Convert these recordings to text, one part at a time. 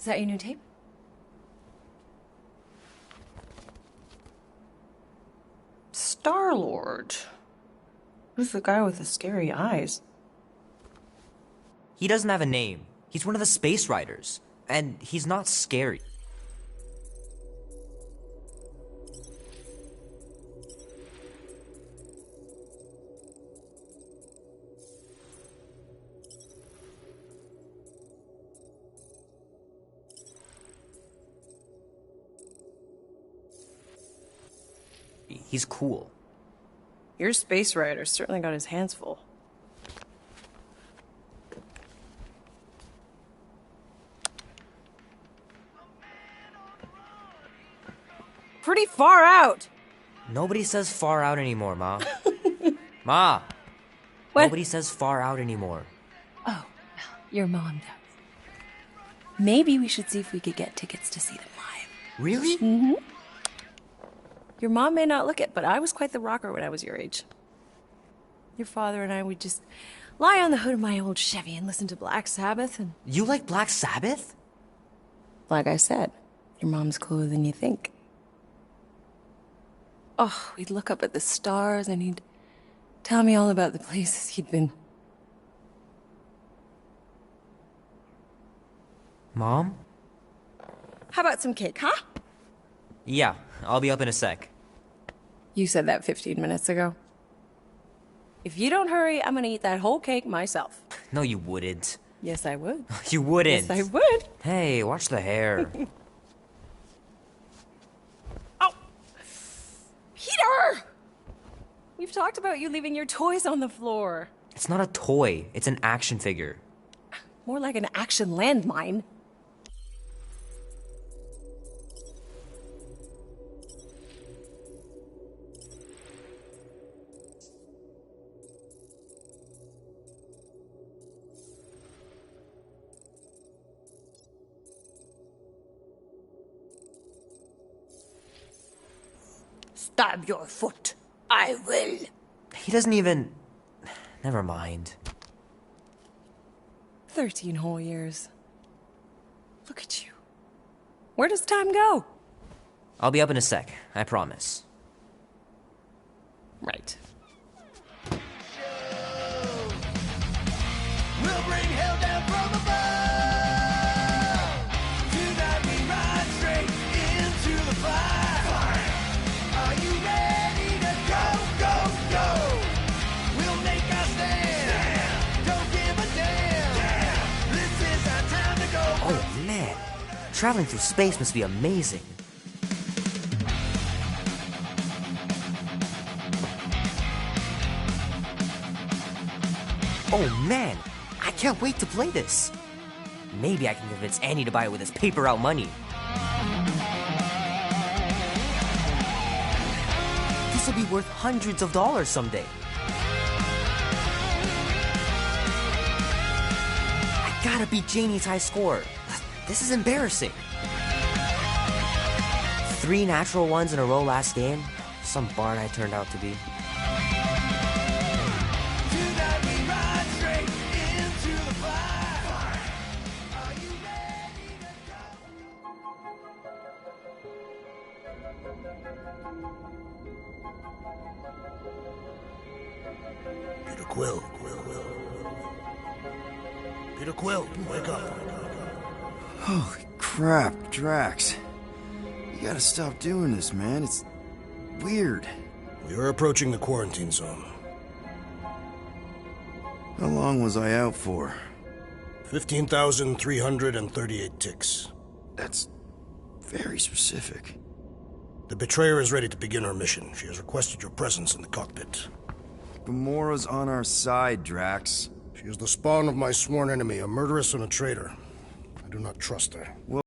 Is that your new tape? Star-Lord. Who's the guy with the scary eyes? He doesn't have a name. He's one of the space riders. And he's not scary. He's cool. Your space rider certainly got his hands full. Pretty far out. Nobody says far out anymore, Ma. Ma! What? Nobody says far out anymore. Oh, well, your mom does. Maybe we should see if we could get tickets to see them live. Really? Mm-hmm. Your mom may not look it, but I was quite the rocker when I was your age. Your father and I would just lie on the hood of my old Chevy and listen to Black Sabbath and... You like Black Sabbath? Like I said, your mom's cooler than you think. Oh, we'd look up at the stars and he'd tell me all about the places he'd been. Mom? How about some cake, huh? Yeah, I'll be up in a sec. You said that 15 minutes ago. If you don't hurry, I'm gonna eat that whole cake myself. No, you wouldn't. Yes, I would. You wouldn't. Yes, I would. Hey, watch the hair. Oh! Peter! We've talked about you leaving your toys on the floor. It's not a toy. It's an action figure. More like an action landmine. Stab your foot. I will. He doesn't even... Never mind. 13 whole years. Look at you. Where does time go? I'll be up in a sec, I promise. Right. We'll bring hell down from above. Tonight we ride straight into the fire. Are you ready to go, go, go? We'll make our stand. Don't give a damn. This is our time to go. Oh, man. Traveling through space must be amazing. Oh man, I can't wait to play this. Maybe I can convince Annie to buy it with his paper out money. This will be worth hundreds of dollars someday. I gotta beat Janie's high score. This is embarrassing. 3 natural ones in a row last game. Some bard I turned out to be. Tonight we ride straight into the fire. Are you ready to go? Peter Quill. Peter Quill, wake up. Holy crap, Drax. You gotta stop doing this, man. It's weird. We are approaching the quarantine zone. How long was I out for? 15,338 ticks. That's very specific. The betrayer is ready to begin her mission. She has requested your presence in the cockpit. Gamora's on our side, Drax. She is the spawn of my sworn enemy, a murderess and a traitor. I do not trust her. Well,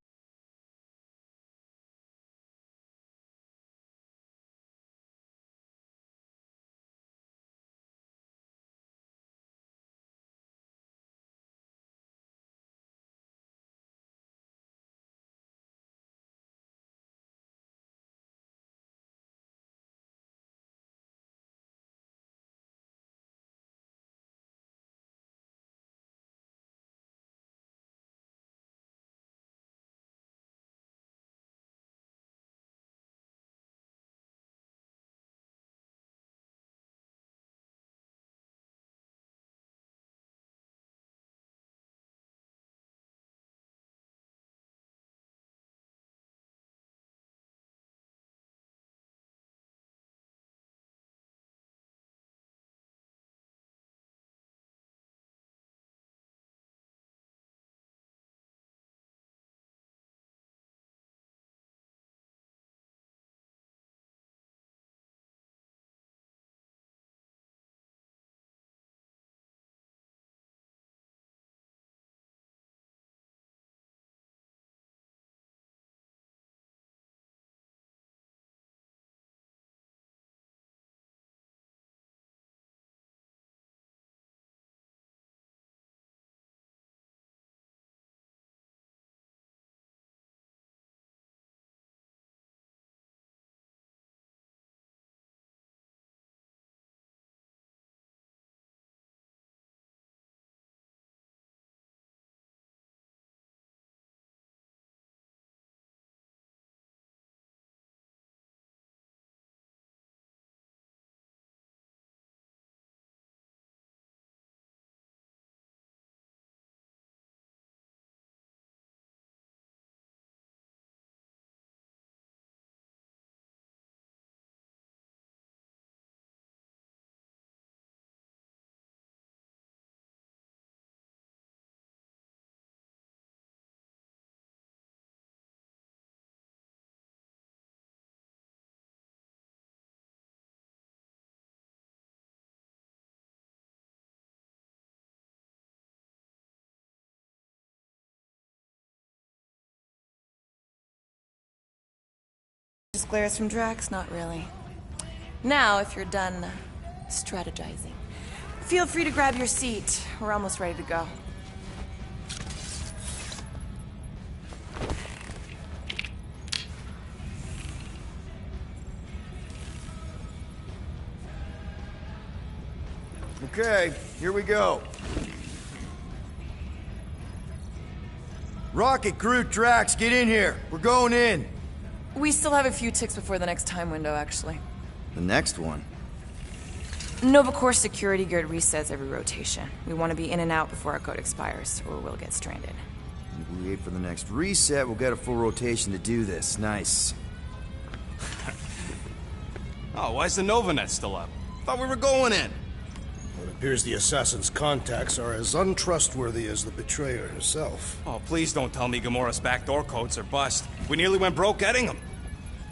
Just glares from Drax? Not really. Now, if you're done strategizing, feel free to grab your seat. We're almost ready to go. Okay, here we go. Rocket, Groot, Drax, get in here. We're going in. We still have a few ticks before the next time window, actually. The next one? Nova Corps security guard resets every rotation. We want to be in and out before our code expires, or we'll get stranded. If we wait for the next reset, we'll get a full rotation to do this. Nice. Oh, why's the Novanet still up? Thought we were going in. It appears the assassin's contacts are as untrustworthy as the betrayer herself. Oh, please don't tell me Gamora's backdoor codes are bust. We nearly went broke getting them.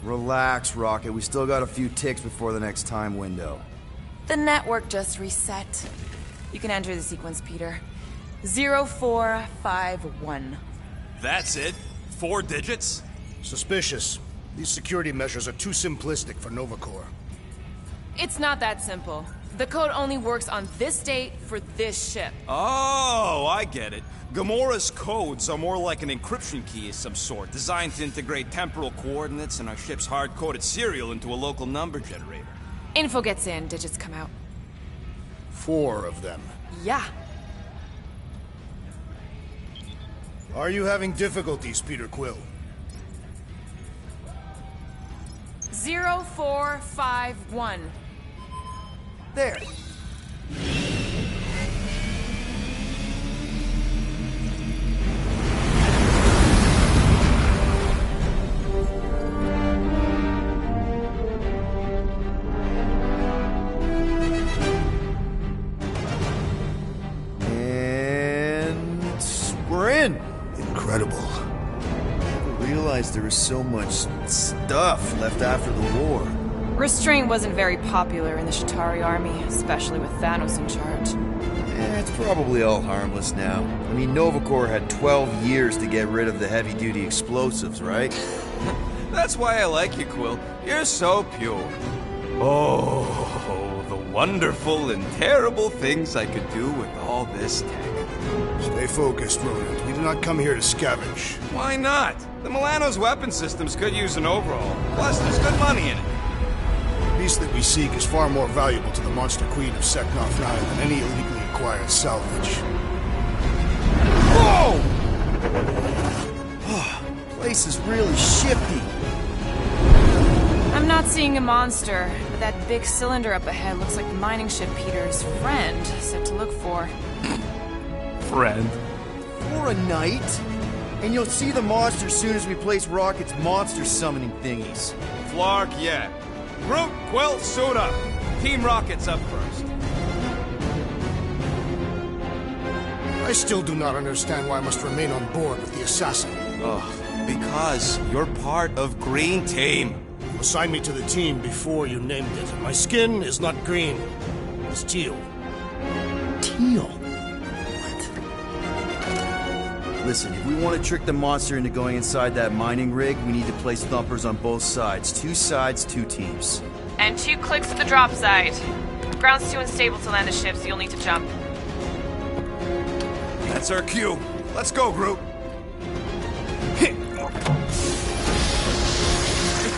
Relax, Rocket. We still got a few ticks before the next time window. The network just reset. You can enter the sequence, Peter. 0451. That's it? 4 digits? Suspicious. These security measures are too simplistic for Novacore. It's not that simple. The code only works on this date for this ship. Oh, I get it. Gamora's codes are more like an encryption key of some sort, designed to integrate temporal coordinates and our ship's hard-coded serial into a local number generator. Info gets in, digits come out. 4 of them. Yeah. Are you having difficulties, Peter Quill? 0451. There. We're in. Incredible. I realized there was so much stuff left after the war. Restraint wasn't very popular in the Chitauri army, especially with Thanos in charge. It's probably all harmless now. I mean, Novacore had 12 years to get rid of the heavy-duty explosives, right? That's why I like you, Quill. You're so pure. Oh, the wonderful and terrible things I could do with all this tech. Stay focused, Rodent. We did not come here to scavenge. Why not? The Milano's weapon systems could use an overhaul. Plus, there's good money in it. The piece that we seek is far more valuable to the Monster Queen of Seknov 9 than any illegally acquired salvage. Whoa! Place is really shifty. I'm not seeing a monster, but that big cylinder up ahead looks like the mining ship Peter's friend said to look for. Friend. For a night? And you'll see the monster as soon as we place Rocket's monster summoning thingies. Flark, yeah. Groot, Quill, suit up. Team Rocket's up first. I still do not understand why I must remain on board with the assassin. Ugh, because you're part of Green Team. You assigned me to the team before you named it. My skin is not green. It's teal. Teal? Listen, if we want to trick the monster into going inside that mining rig, we need to place thumpers on both sides. 2 sides, 2 teams. And 2 clicks at the drop site. The ground's too unstable to land the ship, so you'll need to jump. That's our cue. Let's go, Groot.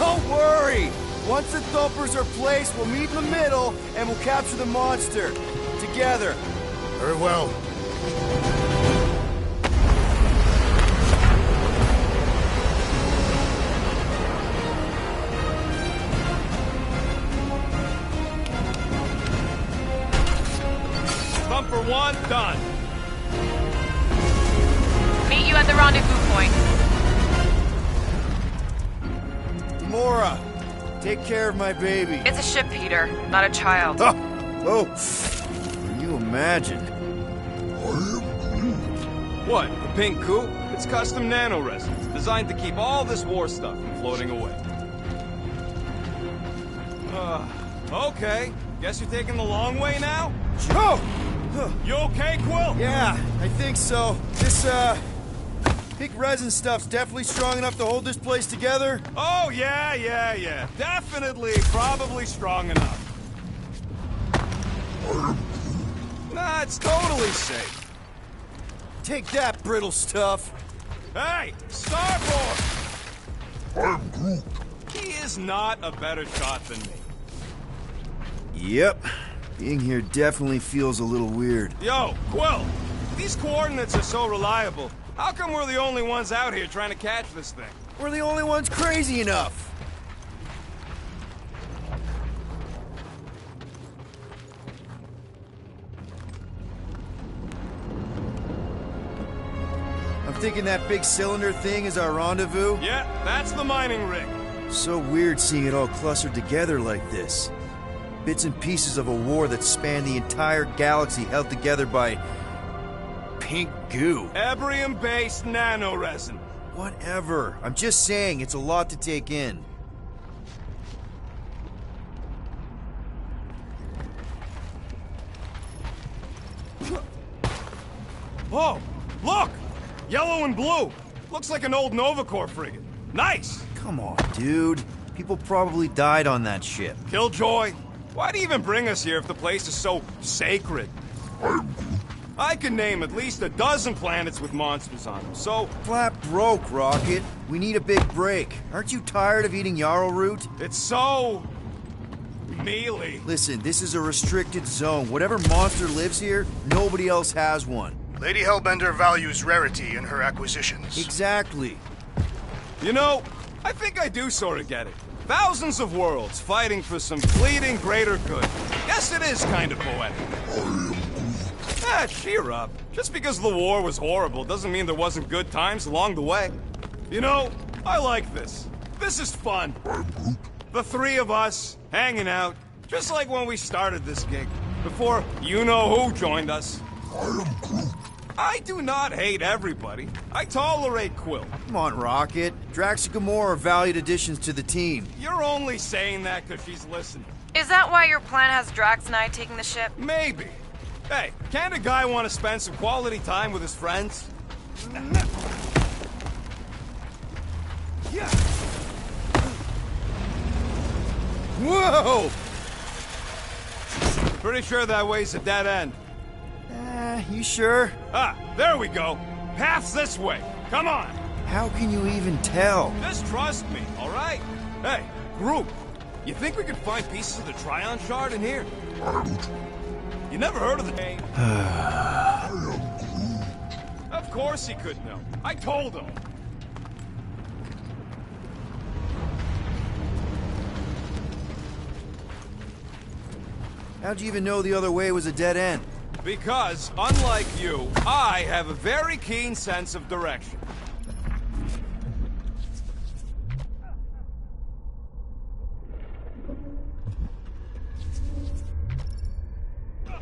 Don't worry! Once the thumpers are placed, we'll meet in the middle, and we'll capture the monster. Together. Very well. Thumper 1, done. Meet you at the rendezvous point. Gamora, take care of my baby. It's a ship, Peter, not a child. Oh, can you imagine? What, the pink coupe? It's custom nanoresins, designed to keep all this war stuff from floating away. Okay. Guess you're taking the long way now? Oh! You okay, Quill? Yeah, I think so. This, pink resin stuff's definitely strong enough to hold this place together. Oh, yeah. Definitely, probably strong enough. Nah, it's totally safe. Take that, brittle stuff. Hey, starboard! I'm Groot. He is not a better shot than me. Yep. Being here definitely feels a little weird. Yo, Quill, these coordinates are so reliable. How come we're the only ones out here trying to catch this thing? We're the only ones crazy enough. I'm thinking that big cylinder thing is our rendezvous. Yeah, that's the mining rig. So weird seeing it all clustered together like this. Bits and pieces of a war that spanned the entire galaxy held together by pink goo. Ebrium-based nanoresin. Whatever. I'm just saying, it's a lot to take in. Oh, look! Yellow and blue. Looks like an old Nova Corps frigate. Nice! Come on, dude. People probably died on that ship. Killjoy, why do you even bring us here if the place is so sacred? I can name at least a dozen planets with monsters on them, so... Flat broke, Rocket. We need a big break. Aren't you tired of eating yarrow root? It's so... mealy. Listen, this is a restricted zone. Whatever monster lives here, nobody else has one. Lady Hellbender values rarity in her acquisitions. Exactly. You know, I think I do sort of get it. Thousands of worlds fighting for some fleeting greater good. Guess it is kind of poetic. Cheer up. Just because the war was horrible doesn't mean there wasn't good times along the way. You know, I like this. This is fun. The three of us, hanging out, just like when we started this gig, before you-know-who joined us. I do not hate everybody. I tolerate Quill. Come on, Rocket. Drax and Gamora are valued additions to the team. You're only saying that because she's listening. Is that why your plan has Drax and I taking the ship? Maybe. Hey, can't a guy want to spend some quality time with his friends? Yeah. Whoa! Pretty sure that way's a dead end. You sure? Ah, there we go. Path's this way. Come on. How can you even tell? Just trust me, all right? Hey, Groot, you think we could find pieces of the Trion Shard in here? You never heard of the name? Of course he could know. I told him. How'd you even know the other way was a dead end? Because, unlike you, I have a very keen sense of direction.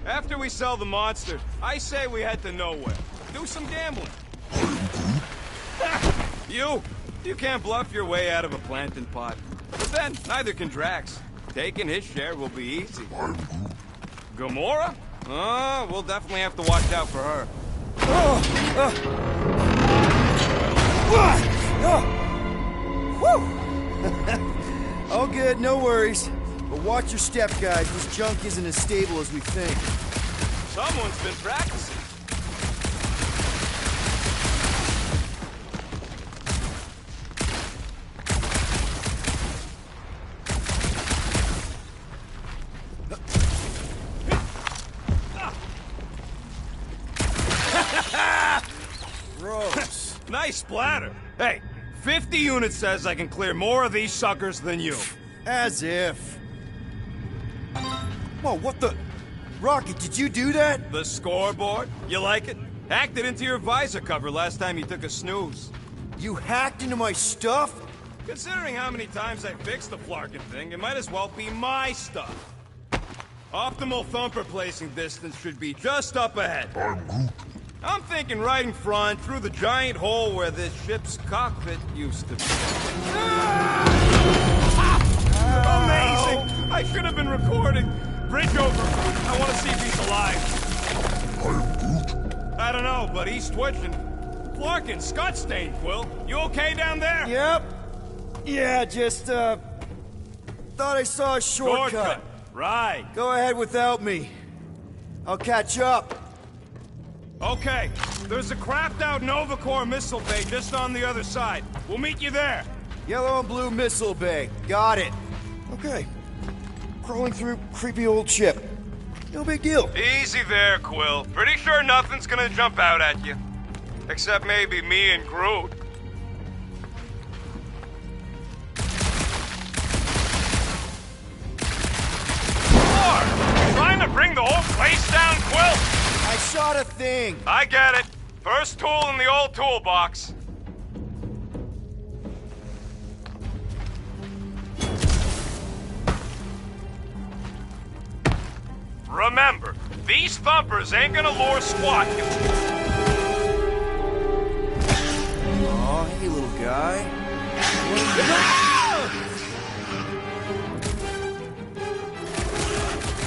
After we sell the monster, I say we head to nowhere. Do some gambling. You can't bluff your way out of a plantain pot. But then, neither can Drax. Taking his share will be easy. Gamora? We'll definitely have to watch out for her. All good, no worries. But watch your step, guys. This junk isn't as stable as we think. Someone's been practicing. Gross. Nice splatter. Hey, 50 units says I can clear more of these suckers than you. As if. Whoa, what the... Rocket, did you do that? The scoreboard? You like it? Hacked it into your visor cover last time you took a snooze. You hacked into my stuff? Considering how many times I fixed the flarkin' thing, it might as well be my stuff. Optimal thumper placing distance should be just up ahead. I'm thinking right in front, through the giant hole where this ship's cockpit used to be. Amazing! I should have been recording. Bridge over. I want to see if he's alive. I don't know, but he's twitching. Flarkin, Scott stain, Quill. You okay down there? Yep. Yeah, just, thought I saw a shortcut. Right. Go ahead without me. I'll catch up. Okay, there's a crapped-out Nova Corps missile bay just on the other side. We'll meet you there. Yellow and blue missile bay. Got it. Okay. Crawling through creepy old ship. No big deal. Easy there, Quill. Pretty sure nothing's gonna jump out at you. Except maybe me and Groot. Trying to bring the whole place down, Quill? I shot a thing. I get it. First tool in the old toolbox. Remember, these thumpers ain't gonna lure squat you. Aw, hey, little guy.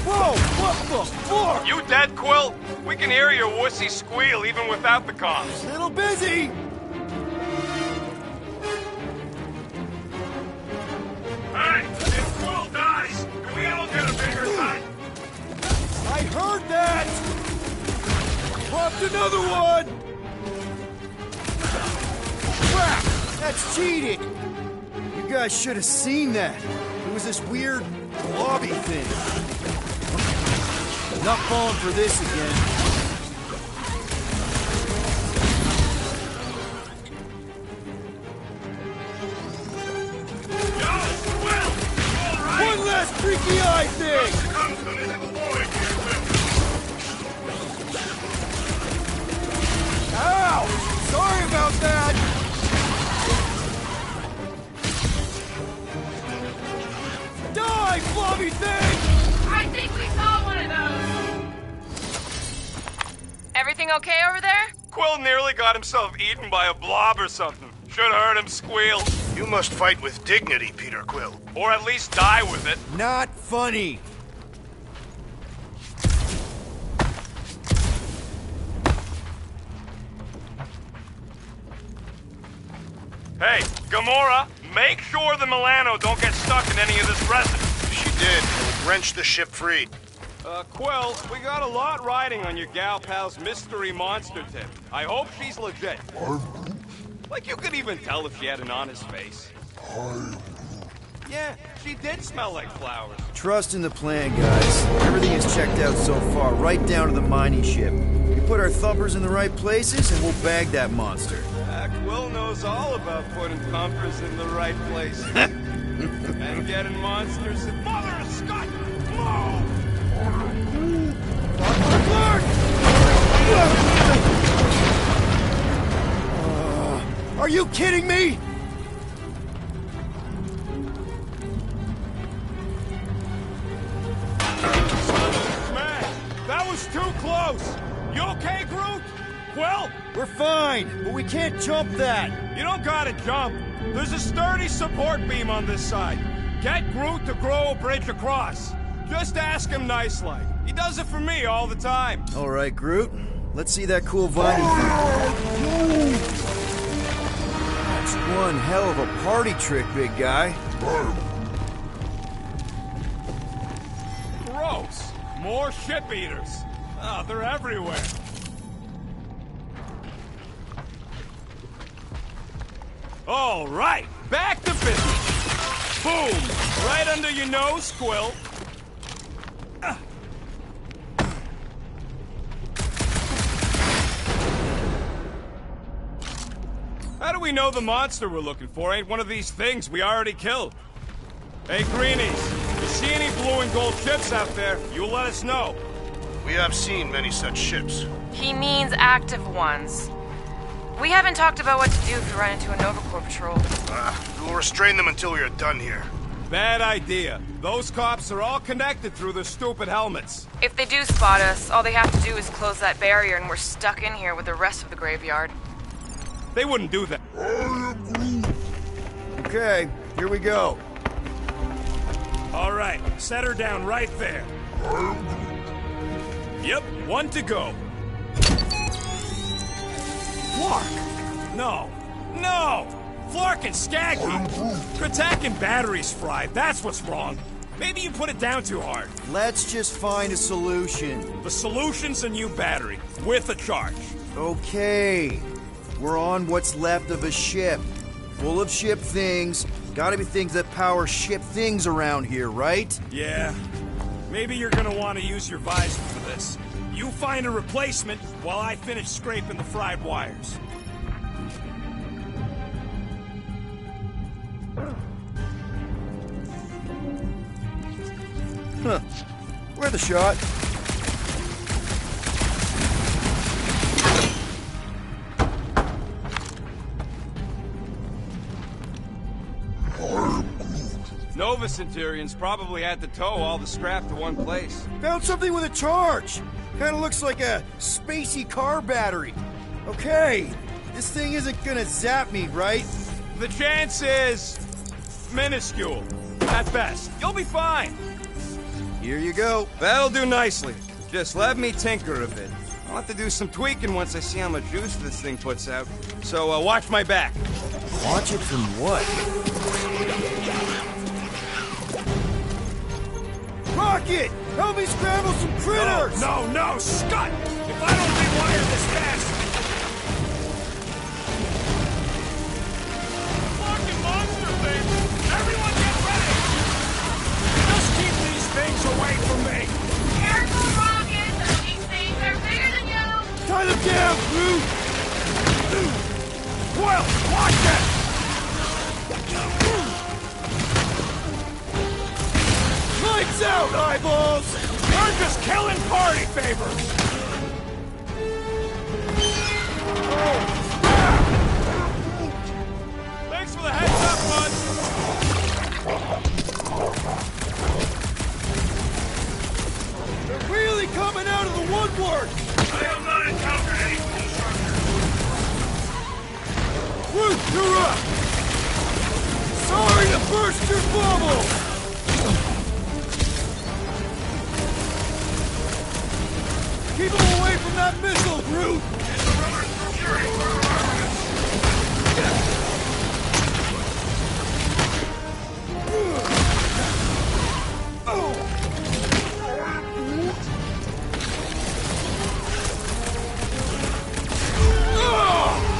Whoa, what the fuck? You dead, Quill? We can hear your wussy squeal even without the comms. Little busy! Hey, if Quill dies, do we all get a bigger cut? I heard that! Popped another one! Crap! That's cheating! You guys should have seen that. It was this weird blobby thing. Not falling for this again. One last freaky eye thing! Ow! Sorry about that! Die, blobby thing! I think we saw one of those! Everything okay over there? Quill nearly got himself eaten by a blob or something. Should have heard him squeal. You must fight with dignity, Peter Quill. Or at least die with it. Not funny! Hey, Gamora, make sure the Milano don't get stuck in any of this resin. She did. It'll wrench the ship free. Quill, we got a lot riding on your gal pal's mystery monster tip. I hope she's legit. Like, you could even tell if she had an honest face. Yeah, she did smell like flowers. Trust in the plan, guys. Everything is checked out so far, right down to the mining ship. We put our thumpers in the right places, and we'll bag that monster. Quill knows all about putting thumpers in the right places. And getting monsters in Mother of Scott! Whoa! Are you kidding me? Man, that was too close! You okay, Groot? Quill? We're fine, but we can't jump that. You don't gotta jump. There's a sturdy support beam on this side. Get Groot to grow a bridge across. Just ask him nice-like. He does it for me all the time. All right, Groot. Let's see that cool viney thing. That's one hell of a party trick, big guy. Gross. More ship eaters. Oh, they're everywhere. All right, back to business. Boom! Right under your nose, Quill. How do we know the monster we're looking for ain't one of these things we already killed? Hey, Greenies, if you see any blue and gold ships out there, you'll let us know. We have seen many such ships. He means active ones. We haven't talked about what to do if we run into a Nova Corps patrol. We'll restrain them until we are done here. Bad idea. Those cops are all connected through their stupid helmets. If they do spot us, all they have to do is close that barrier and we're stuck in here with the rest of the graveyard. They wouldn't do that. Okay, here we go. All right, set her down right there. Yep, one to go. Flark! No. No! Flark and Skaggy! Kratak and batteries fried, that's what's wrong. Maybe you put it down too hard. Let's just find a solution. The solution's a new battery, with a charge. Okay. We're on what's left of a ship. Full of ship things. Gotta be things that power ship things around here, right? Yeah. Maybe you're gonna want to use your visor for this. You find a replacement while I finish scraping the fried wires. Huh. Worth a shot. Nova Centurions probably had to tow all the scrap to one place. Found something with a charge. Kinda looks like a spacey car battery. Okay, this thing isn't gonna zap me, right? The chance is minuscule, at best. You'll be fine. Here you go. That'll do nicely. Just let me tinker a bit. I'll have to do some tweaking once I see how much juice this thing puts out. So, watch my back. Watch it from what? Rocket! Help me scramble some critters! No, Scott! If I don't rewire this gas... Fucking monster thing! Everyone get ready! Just keep these things away from me! Careful, Rocket! These things are bigger than you! Tie them down, Groot! Quill, watch it! Lights out, eyeballs! We're just killing party favors! Thanks for the heads up, bud! They're really coming out of the woodwork! I have not encountered any Groot, you're up! Sorry to burst your bubble! Keep him away from that missile, Groot!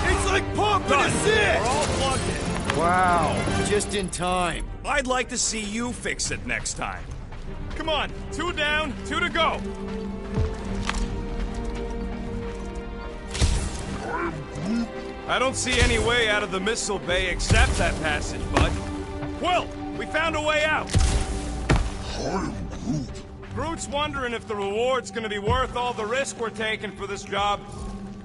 It's like pumping a zit! We're all plugged in. Wow, just in time. I'd like to see you fix it next time. Come on, 2 down, 2 to go. I don't see any way out of the missile bay except that passage, bud. Quill, we found a way out. Groot's wondering if the reward's gonna be worth all the risk we're taking for this job.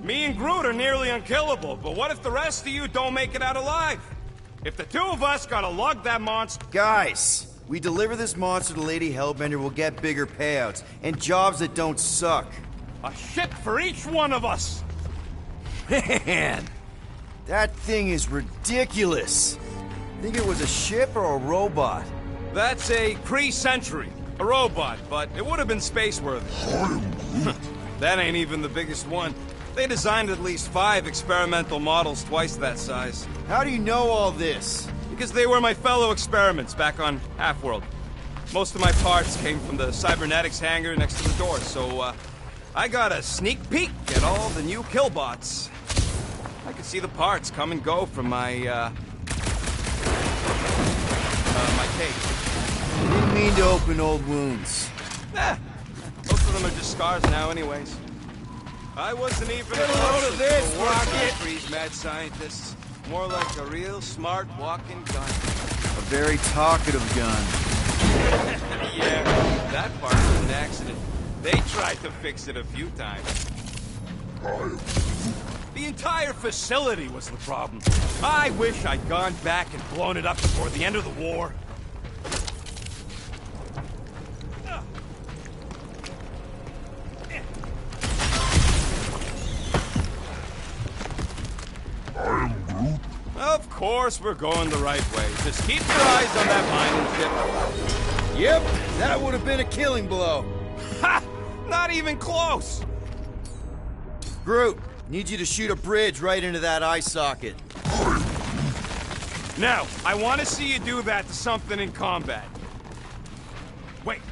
Me and Groot are nearly unkillable, but what if the rest of you don't make it out alive? If the 2 of us gotta lug that monster... Guys, we deliver this monster to Lady Hellbender, we'll get bigger payouts, and jobs that don't suck. A ship for each one of us! Man, that thing is ridiculous. Think it was a ship or a robot? That's a Kree-Sentry. A robot, but it would have been space-worthy. That ain't even the biggest one. They designed at least 5 experimental models twice that size. How do you know all this? Because they were my fellow experiments back on Half-World. Most of my parts came from the cybernetics hangar next to the door, so, I got a sneak peek at all the new killbots. I could see the parts come and go from my cage. Didn't mean to open old wounds. Most of them are just scars now anyways. I wasn't even Get a load of this, the worst Rocket! of these mad scientists. More like a real smart walking gun. A very talkative gun. Yeah, that part was an accident. They tried to fix it a few times. The entire facility was the problem. I wish I'd gone back and blown it up before the end of the war. Of course we're going the right way. Just keep your eyes on that mining ship. Yep, that would have been a killing blow. Ha! Not even close! Groot, need you to shoot a bridge right into that eye socket. Now, I want to see you do that to something in combat. Wait,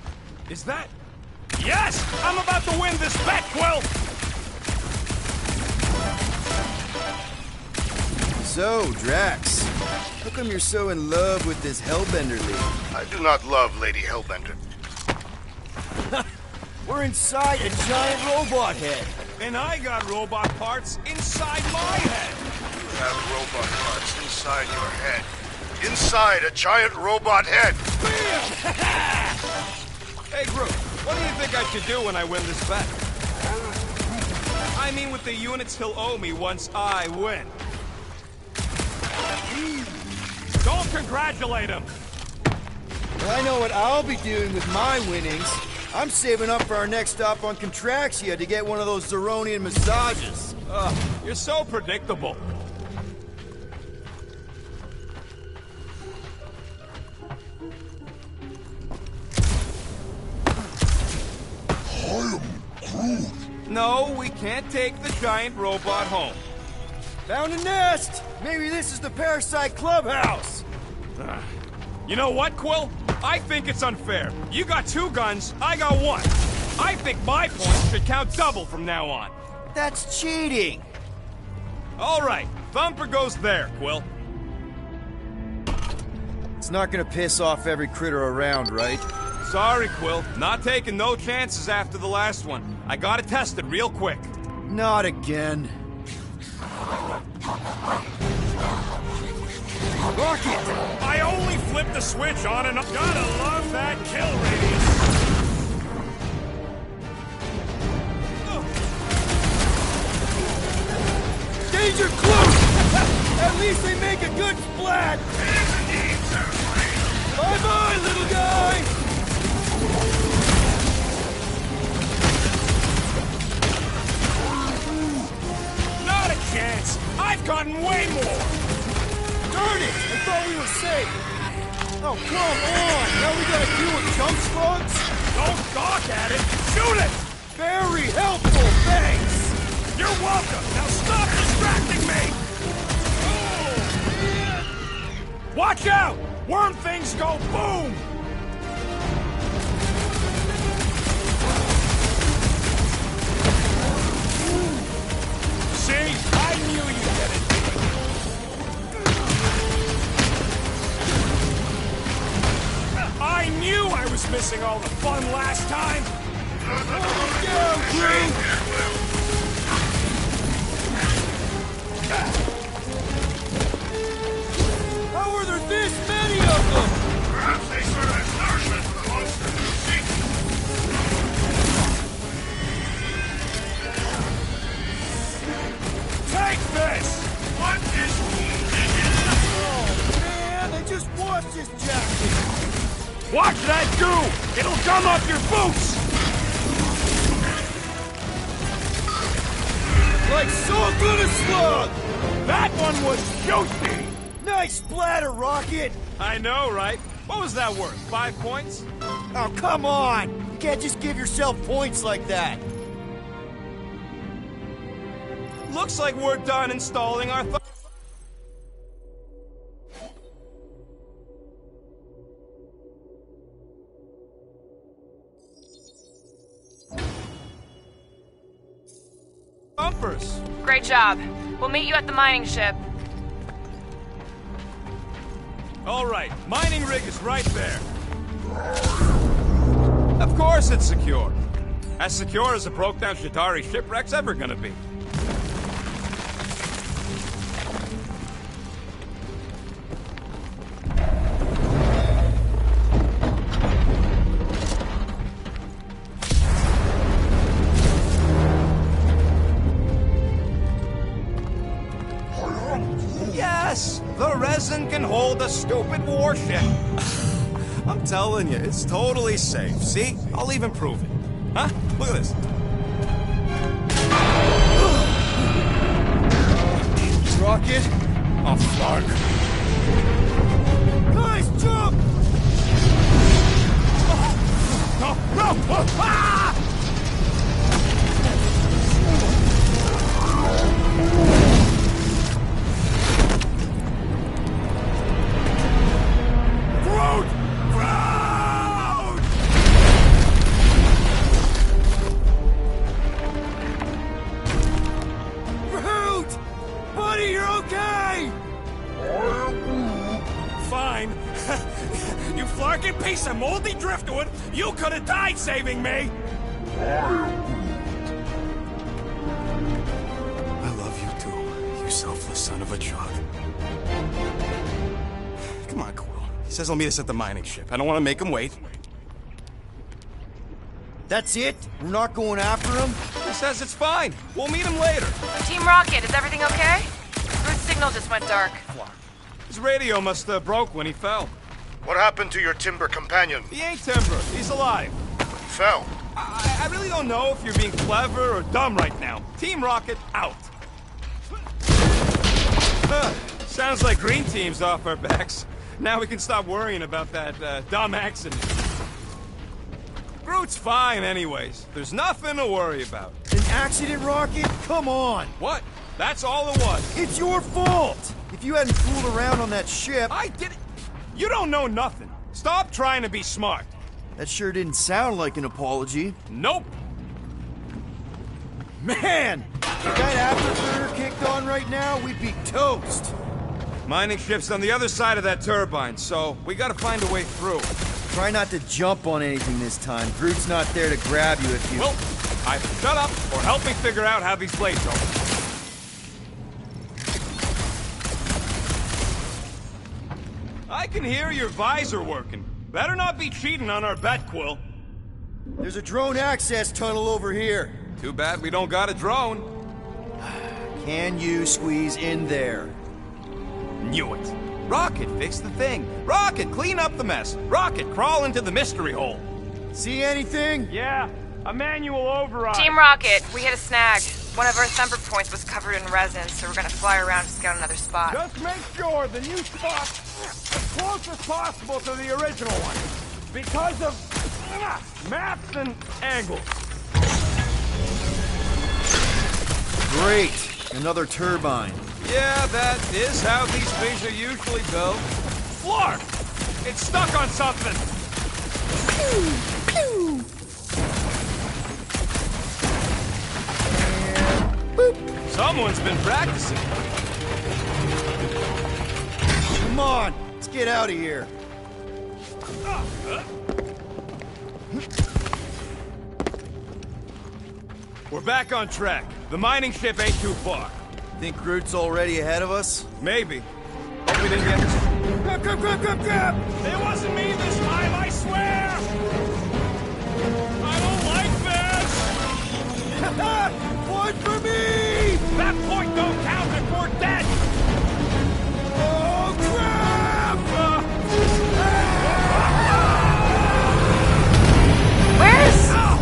is that... Yes! I'm about to win this bet, Quill! So, Drax, how come you're so in love with this Hellbender lead? I do not love Lady Hellbender. We're inside a giant robot head. And I got robot parts inside my head. You have robot parts inside your head. Inside a giant robot head. Hey, Groot, what do you think I should do when I win this bet? I mean with the units he'll owe me once I win. Don't congratulate him! Well, I know what I'll be doing with my winnings. I'm saving up for our next stop on Contraxia to get one of those Zeronian massages. You're so predictable. I am Groot. No, we can't take the giant robot home. Found a nest! Maybe this is the Parasite Clubhouse! You know what, Quill? I think it's unfair. You got 2 guns, I got 1. I think my points should count double from now on. That's cheating! All right, Thumper goes there, Quill. It's not gonna piss off every critter around, right? Sorry, Quill. Not taking no chances after the last one. I gotta test it real quick. Not again. Rocket! I only flipped the switch on and off. Gotta love that kill radius. Danger close! At least they make a good splat! Bye-bye, little guy! Not a chance! I've gotten way more! Darn it! I thought we were safe! Oh, come on! Now we gotta deal with jump slugs? Don't gawk at it! Shoot it! Very helpful, thanks! You're welcome! Now stop distracting me! Watch out! Worm things go boom! See? I knew you'd get it. I knew I was missing all the fun last time! How are there this many of them? Perhaps they serve as nourishment for the monsters who seek. Take this! What is Oh, man, they just washed his jacket! Watch that goo! It'll gum up your boots! Like salt on a slug! That one was juicy! Nice splatter, Rocket! I know, right? What was that worth? 5 points? Oh, come on! You can't just give yourself points like that! Looks like we're done installing our thumpers. Great job. We'll meet you at the mining ship. All right, mining rig is right there. Of course it's secure. As secure as a broke-down Shatari shipwreck's ever gonna be. Yes, the resin can hold a stupid warship. I'm telling you, it's totally safe. See? I'll even prove it. Huh? Look at this. Rocket? Oh, fuck. Guys, jump! No! No! Ah! Groot! Groot! Groot! Buddy, you're okay! Fine. You flarkin' piece of moldy driftwood! You could have died saving me! I love you too, you selfless son of a jug. Come on, Quill. He says he'll meet us at the mining ship. I don't want to make him wait. That's it? We're not going after him? He says it's fine. We'll meet him later. Team Rocket, is everything okay? Groot's signal just went dark. His radio must have broke when he fell. What happened to your timber companion? He ain't timber. He's alive. Fell. I really don't know if you're being clever or dumb right now. Team Rocket, out. Sounds like Green Team's off our backs. Now we can stop worrying about that dumb accident. Groot's fine anyways. There's nothing to worry about. Then accident, Rocket? Come on! What? That's all it was. It's your fault! If you hadn't fooled around on that ship... I did it. You don't know nothing. Stop trying to be smart. That sure didn't sound like an apology. Nope. Man! If that afterburner kicked on right now, we'd be toast. Mining ship's on the other side of that turbine, so we gotta find a way through. Try not to jump on anything this time. Groot's not there to grab you if you... Well, either shut up or help me figure out how these blades open. I can hear your visor working. Better not be cheating on our bet, Quill. There's a drone access tunnel over here. Too bad we don't got a drone. Can you squeeze in there? Knew it. Rocket, fix the thing. Rocket, clean up the mess. Rocket, crawl into the mystery hole. See anything? Yeah, a manual override. Team Rocket, we hit a snag. One of our thumper points was covered in resin, so we're gonna fly around to scout another spot. Just make sure the new spot's as close as possible to the original one. Because of maps and angles. Great. Another turbine. Yeah, that is how these things are usually built. Flark! It's stuck on something! Someone's been practicing. Come on, let's get out of here. We're back on track. The mining ship ain't too far. Think Groot's already ahead of us? Maybe. Hope we didn't get... Grab! It wasn't me this time, I swear! I don't like this! Point for me! That point don't count if we're dead! Oh, crap! Where's... Oh,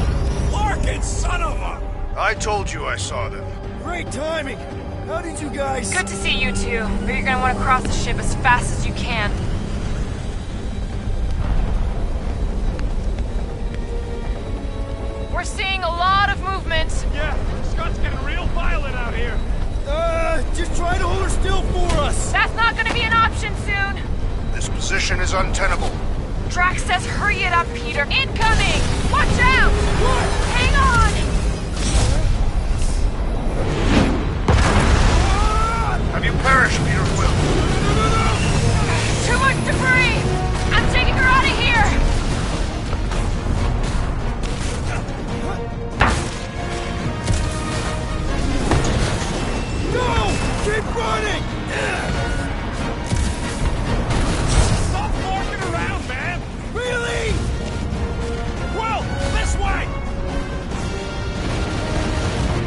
Larkin, son of a... I told you I saw them. Great timing! How did you guys... Good to see you two, but you're gonna want to cross the ship as fast as you can. We're seeing a lot of movement. Yeah, Scott's getting real violent out here. Just try to hold her still for us! That's not gonna be an option soon. This position is untenable. Drax says hurry it up, Peter. Incoming! Watch out! What? Hang on! Have you perished, Peter Quill? Too much debris! I'm taking her out of here! No! Keep running! Stop walking around, man! Really? Quill, this way!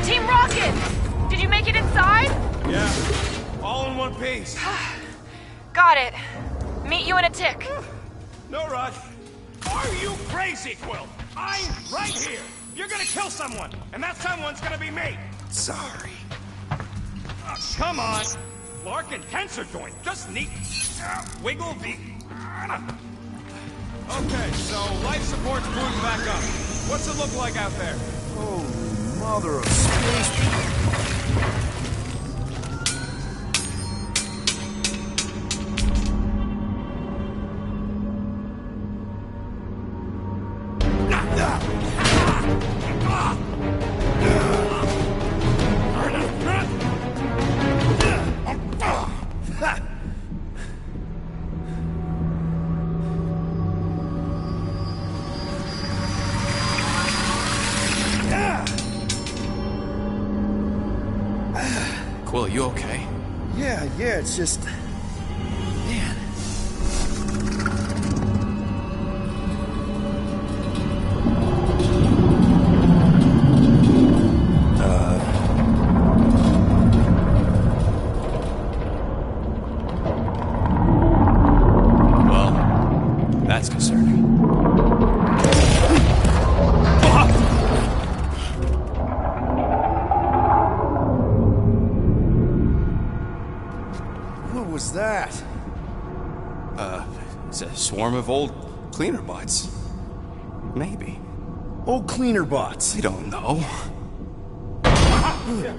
Team Rocket! Did you make it inside? Yeah, all in one piece. Got it. Meet you in a tick. No rush. Are you crazy, Quill? I'm right here. You're gonna kill someone, and that someone's gonna be me. Sorry. Come on. Larkin tensor joint. Just neat. Wiggle the... Okay, so life support's moving back up. What's it look like out there? Oh, mother of space. Quill, you okay? Yeah, it's just... Man. Well, that's concerning. What was that? It's a swarm of old cleaner bots. Maybe. Old cleaner bots. I don't know. Groot!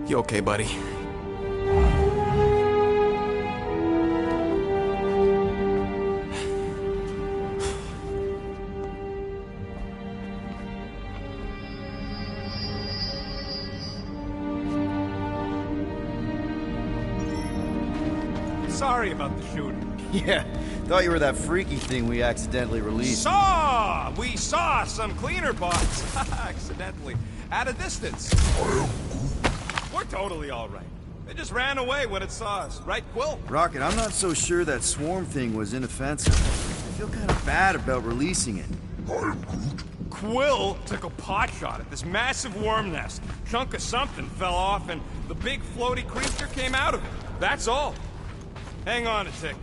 You okay, buddy? Sorry about the shooting. Yeah, thought you were that freaky thing we accidentally released. We saw some cleaner bots accidentally at a distance. We're totally all right. They just ran away when it saw us, right, Quill? Rocket, I'm not so sure that swarm thing was inoffensive. I feel kind of bad about releasing it. Quill took a pot shot at this massive worm nest. Chunk of something fell off, and the big floaty creature came out of it. That's all. Hang on a tick.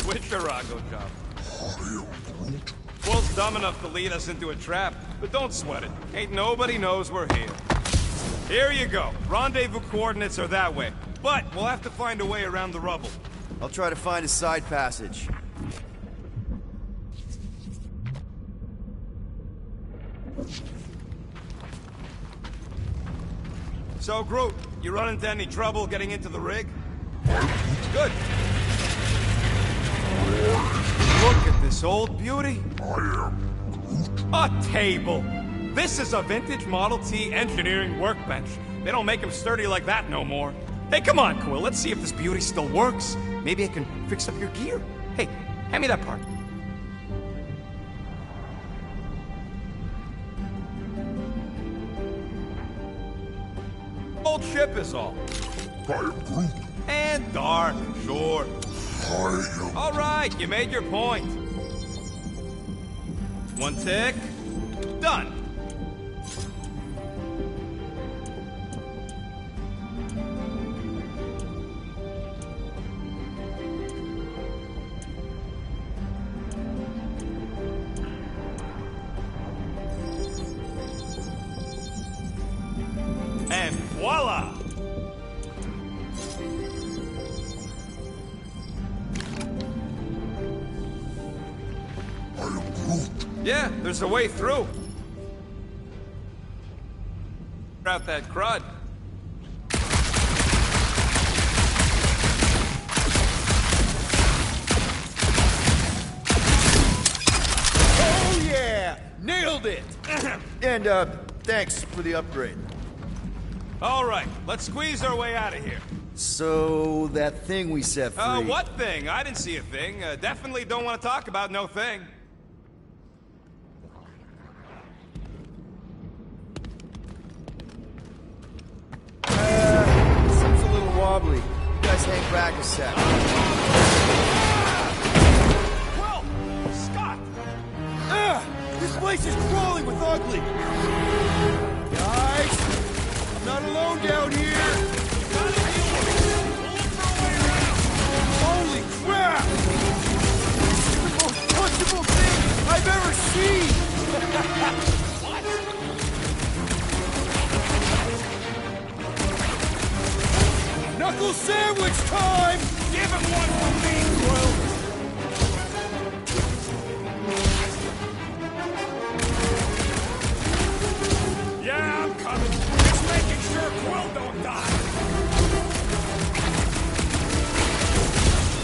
Witcherago job. Quill's dumb enough to lead us into a trap, but don't sweat it. Ain't nobody knows we're here. Here you go. Rendezvous coordinates are that way, but we'll have to find a way around the rubble. I'll try to find a side passage. So, Groot, you run into any trouble getting into the rig? Good. Look at this old beauty. A table. This is a vintage Model T engineering workbench. They don't make them sturdy like that no more. Hey, come on, Quill. Let's see if this beauty still works. Maybe I can fix up your gear. Hey, hand me that part. Old ship is all. And dark, sure. All right, you made your point. One tick. Done. And voila! Yeah, there's a way through. Out that crud. Oh yeah! Nailed it! And, thanks for the upgrade. All right, let's squeeze our way out of here. So, that thing we set free... What thing? I didn't see a thing. Definitely don't want to talk about no thing. Seems a little wobbly. You guys hang back a sec. Quill! Scott! This place is crawling with ugly! Guys! I'm not alone down here! Holy crap! This is the most punchable thing I've ever seen! Knuckle sandwich time! Give him one for me, Quill! Yeah, I'm coming. Just making sure Quill don't die.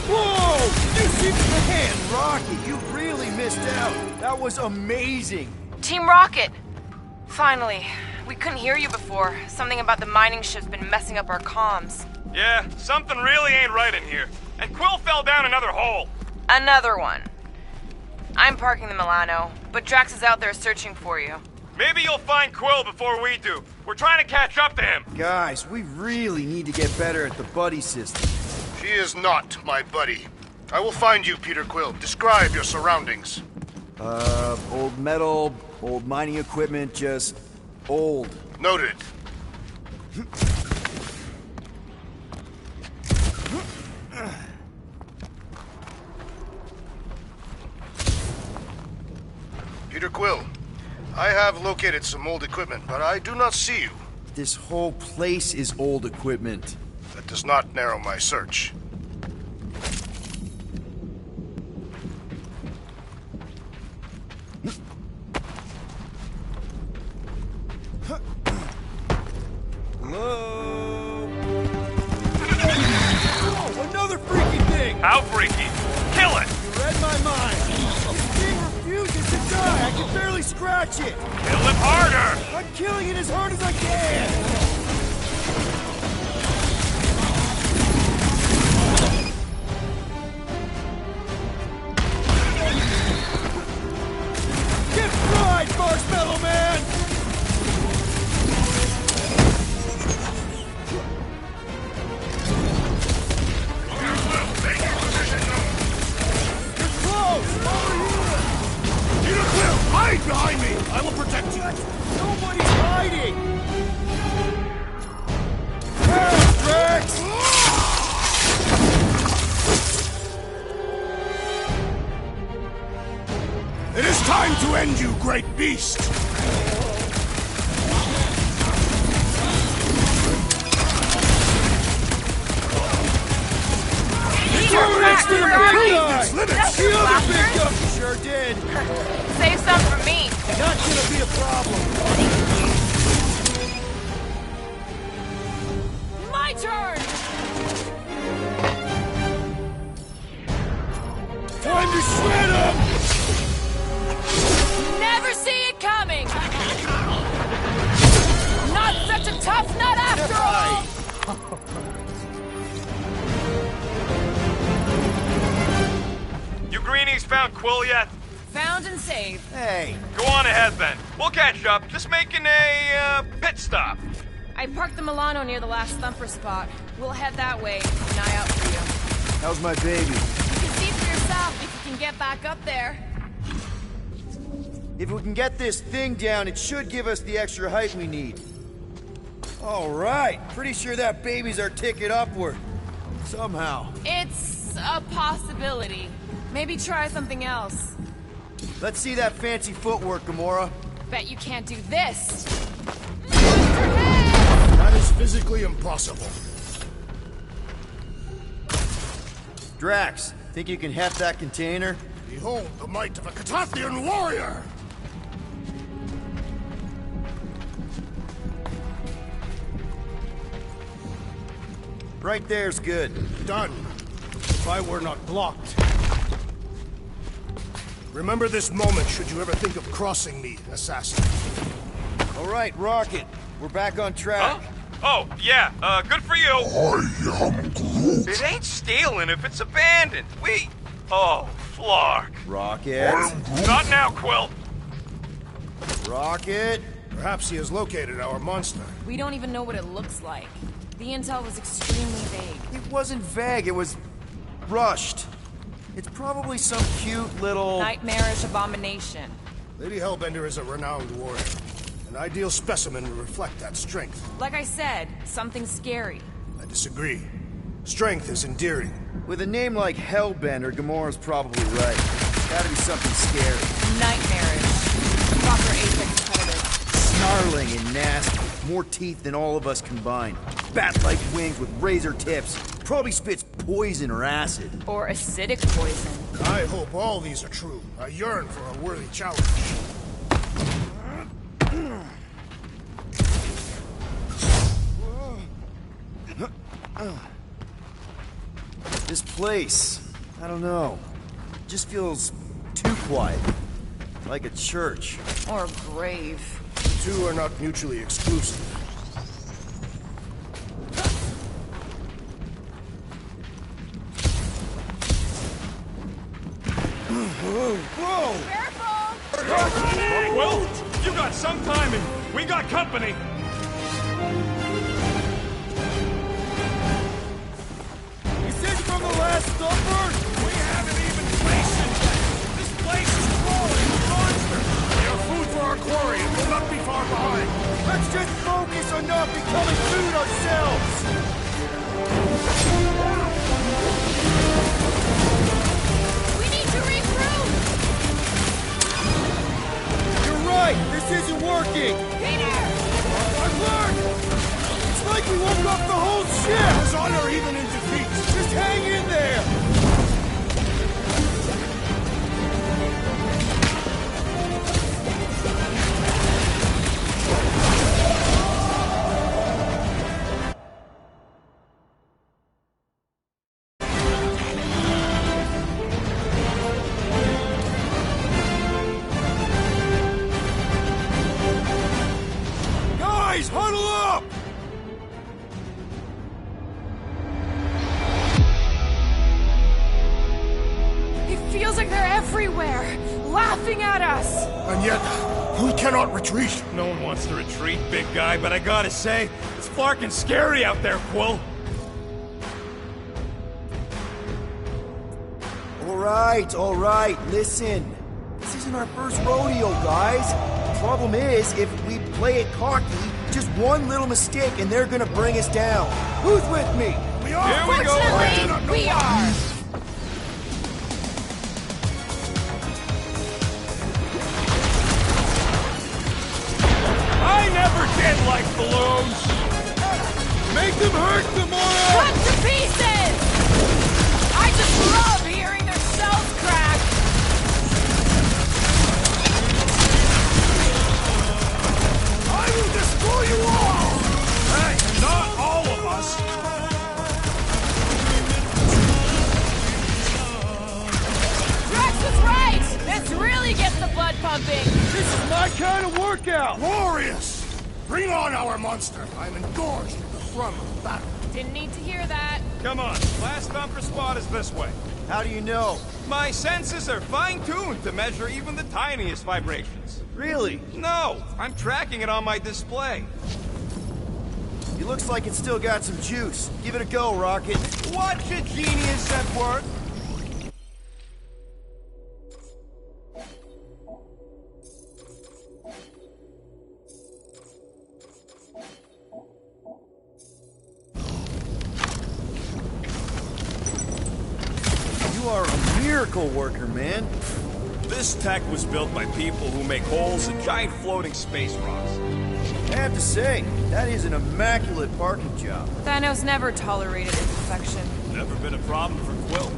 Whoa! Did you see the hand, Rocky? You really missed out. That was amazing. Team Rocket! Finally. We couldn't hear you before. Something about the mining ship's been messing up our comms. Yeah, something really ain't right in here. And Quill fell down another hole. Another one. I'm parking the Milano, but Drax is out there searching for you. Maybe you'll find Quill before we do. We're trying to catch up to him. Guys, we really need to get better at the buddy system. She is not my buddy. I will find you, Peter Quill. Describe your surroundings. Old metal, old mining equipment, just old. Noted. Peter Quill, I have located some old equipment, but I do not see you. This whole place is old equipment. That does not narrow my search. Hello? Oh, another freaky thing! How freaky? Kill it! You read my mind. This thing refuses to die. I can barely scratch it. Kill it harder! I'm killing it as hard as I can. Get fried, Marshmallow Man! You're close! Over here! Peter Quill, hide behind me! I will protect you! Nobody's hiding! Help, Drax! It is time to end you, great beast! Drax, The other big guy sure did. Save some for me. Not gonna be a problem. My turn! Time to shred him! Never see it coming! Not such a tough nut after all! You greenies found Quill yet? Found and saved. Hey, Go on ahead then. We'll catch up. Just making a, pit stop. I parked the Milano near the last thumper spot. We'll head that way. Keep an eye out for you. how's my baby? You can see for yourself if you can get back up there. If we can get this thing down, it should give us the extra height we need. All right, pretty sure that baby's our ticket upward. Somehow. It's a possibility. Maybe try something else. Let's see that fancy footwork, Gamora. Bet you can't do this. That is physically impossible. Drax, think you can heft that container? Behold the might of a Katathian warrior! Right there's good. Done. If I were not blocked. Remember this moment should you ever think of crossing me, assassin. All right, Rocket. We're back on track. Huh? Oh, yeah, good for you. I am Groot. It ain't stealing if it's abandoned. Oh, Flark. Rocket. Not now, Quill. Rocket. Perhaps he has located our monster. We don't even know what it looks like. The intel was extremely vague. It wasn't vague, it was rushed. It's probably some cute little... Nightmarish abomination. Lady Hellbender is a renowned warrior. An ideal specimen to reflect that strength. Like I said, something scary. I disagree. Strength is endearing. With a name like Hellbender, Gamora's probably right. Gotta be something scary. Nightmarish. Proper apex predator. Snarling and nasty. More teeth than all of us combined. Bat-like wings with razor tips. Probably spits poison or acid. Or acidic poison. I hope all these are true. I yearn for a worthy challenge. This place, I don't know. Just feels too quiet. Like a church. Or a grave. The two are not mutually exclusive. Whoa! Careful! Quill, you got some time and we got company. Is this from the last supper? We on not becoming food ourselves! We need to regroup! You're right! This isn't working! Peter! I've learned! It's like we woke up the whole ship! There's honor even in defeat. Just hang in there! Guys, huddle up! It feels like they're everywhere, laughing at us. And yet, we cannot retreat. No one wants to retreat, big guy, but I gotta say, it's fucking scary out there, Quill. All right, listen. This isn't our first rodeo, guys. The problem is, if we play it cocky, just one little mistake and they're gonna bring us down. Who's with me? We are. Here we go. Fortunately, we are. I never did like balloons. Make them hurt, Gamora! Cut to pieces! I just love hearing their shells crack. I will destroy you all! Hey, not all of us. Drax was right. This really gets the blood pumping. This is my kind of workout! Glorious! Bring on our monster. I'm engorged at the thrum of battle. Didn't need to hear that. Come on, last bumper spot is this way. How do you know? My senses are fine-tuned to measure even the tiniest vibrations. Really? No, I'm tracking it on my display. It looks like it's still got some juice. Give it a go, Rocket. Watch a genius at work. You are a miracle worker, man. This tech was built by people who make holes in giant floating space rocks. I have to say, that is an immaculate parking job. Thanos never tolerated imperfection. Never been a problem for Quill.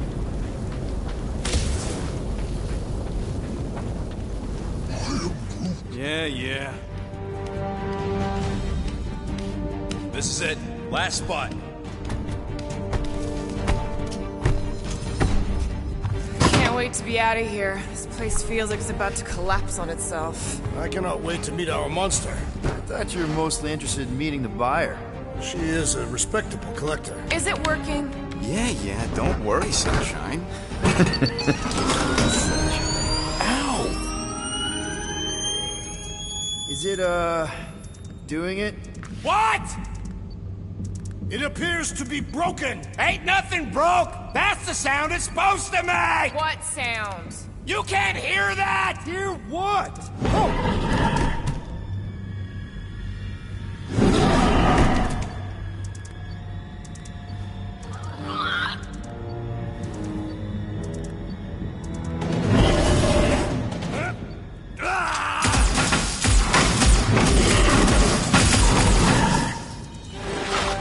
Yeah. This is it. Last spot. Can't wait to be out of here. This place feels like it's about to collapse on itself. I cannot wait to meet our monster. I thought you were mostly interested in meeting the buyer. She is a respectable collector. Is it working? Yeah, don't worry, Sunshine. Ow! Is it, doing it? What? It appears to be broken. Ain't nothing broke. That's the sound it's supposed to make. What sound? You can't hear that. Hear what?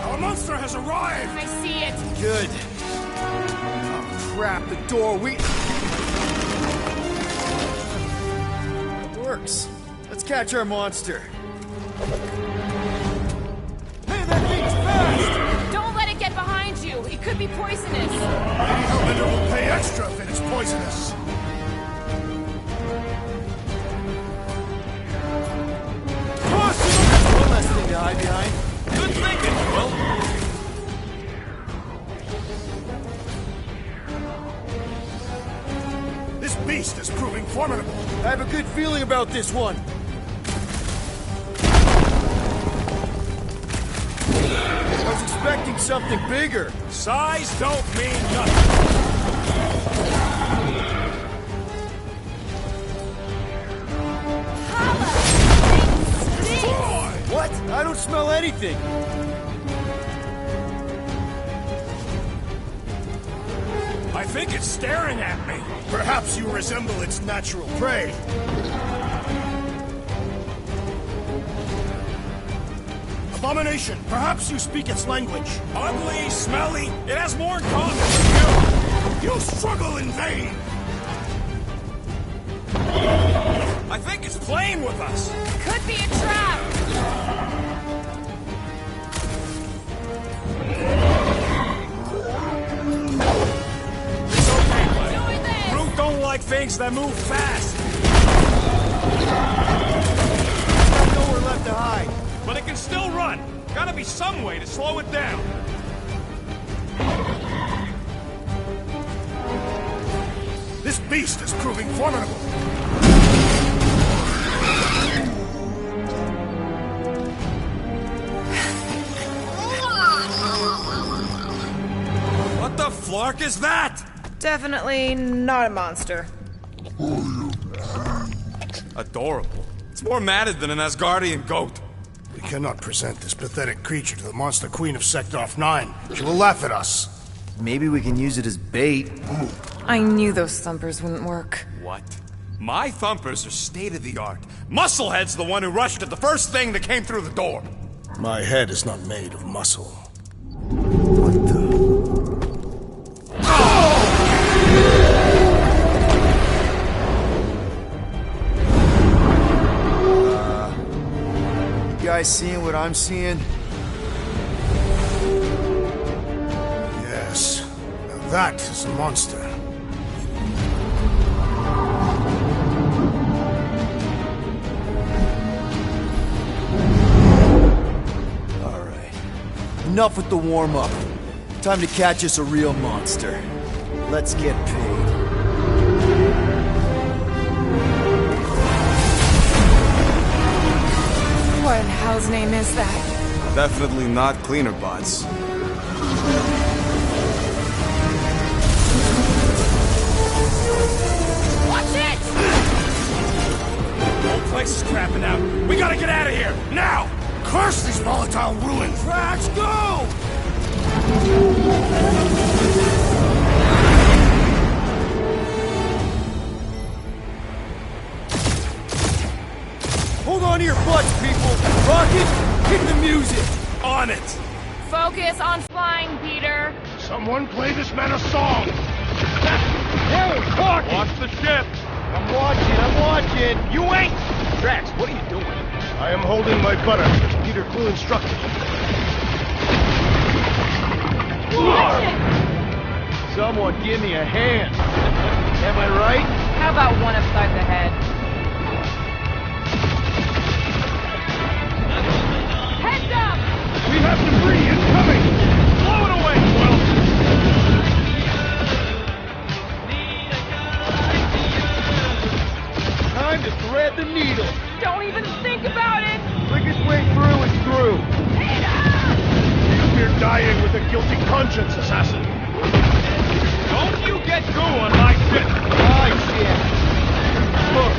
Our monster has arrived. I see it. Good. Oh, crap, the door, It works. Let's catch our monster. Hey, that thing's fast! Don't let it get behind you. It could be poisonous. Lady Hellbender will pay extra if it is poisonous. One less thing to hide behind. Good thinking, Quill. This beast is proving formidable. I have a good feeling about this one. I was expecting something bigger. Size don't mean nothing. What? What? I don't smell anything. I think it's staring at me. Perhaps you resemble its natural prey. Abomination, perhaps you speak its language. Ugly, smelly, it has more in common with You struggle in vain. I think it's playing with us. Could be a trap. It's okay, buddy. Groot don't like things that move fast. There's nowhere left to hide. But it can still run. Gotta be some way to slow it down. This beast is proving formidable. What the flark is that? Definitely not a monster. Adorable. It's more matted than an Asgardian goat. We cannot present this pathetic creature to the Monster Queen of Sector 9. She will laugh at us. Maybe we can use it as bait. I knew those thumpers wouldn't work. What? My thumpers are state-of-the-art. Musclehead's the one who rushed at the first thing that came through the door. My head is not made of muscle. What the? You guys seeing what I'm seeing? Yes. Now that is a monster. All right. Enough with the warm-up. Time to catch us a real monster. Let's get paid. What in hell's name is that? Definitely not cleaner bots. Watch it! The whole place is crapping out. We gotta get out of here, now! Curse these volatile ruins! Drax, go! Hold on to your butts, people! Rocket, hit the music! On it! Focus on flying, Peter. Someone play this man a song! Hey, talking! Watch the ship! I'm watching! You ain't! Drax, what are you doing? I am holding my butter, as Peter Quill instructed. Watch it! Someone give me a hand. Am I right? How about one upside the head? Heads up! We have debris incoming! Blow it away, Quill! Time to thread the needle. Don't even think about it! Quickest way through is through. You're dying with a guilty conscience, assassin. Don't you get goo on my ship! My shit. Look!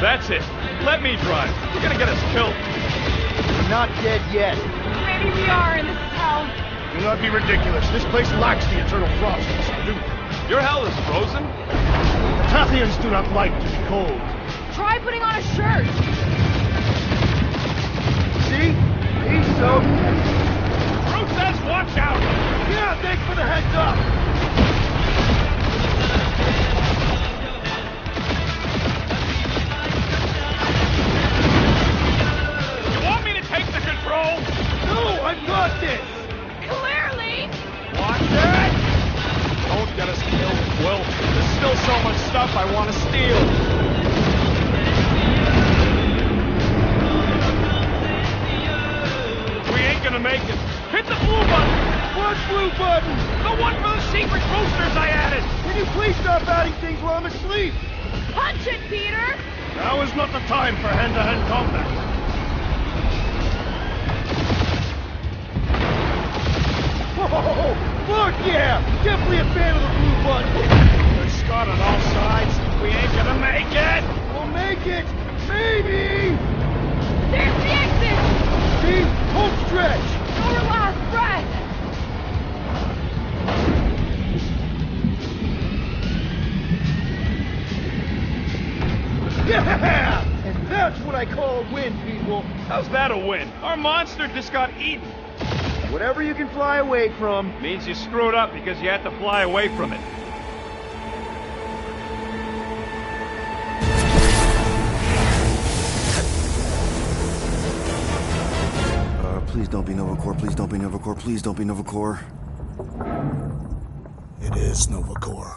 That's it. Let me drive. You're gonna get us killed. We're not dead yet. Maybe we are, and this is hell. Do not be ridiculous. This place lacks the eternal frost of Saloon. Your hell is frozen? The Tathians do not like to be cold. Try putting on a shirt. See? He's so... Groot says watch out! Yeah, thanks for the heads up. You want me to take the control? No, I've got this. Clearly! Watch it! Don't get us killed, Quill. There's still so much stuff I want to steal. We ain't gonna make it. Hit the blue button! What blue button? The one for the secret boosters I added! Can you please stop adding things while I'm asleep? Punch it, Peter! Now is not the time for hand-to-hand combat. Oh, fuck yeah! Definitely a fan of the blue button. We're scarred on all sides. We ain't gonna make it! We'll make it! Maybe! There's the exit! See? Home stretch! Your last breath! Yeah! And that's what I call a win, people. How's that a win? Our monster just got eaten. Whatever you can fly away from. Means you screwed up because you had to fly away from it. Please don't be Novacore, please don't be Novacore, please don't be Novacore. It is Novacore.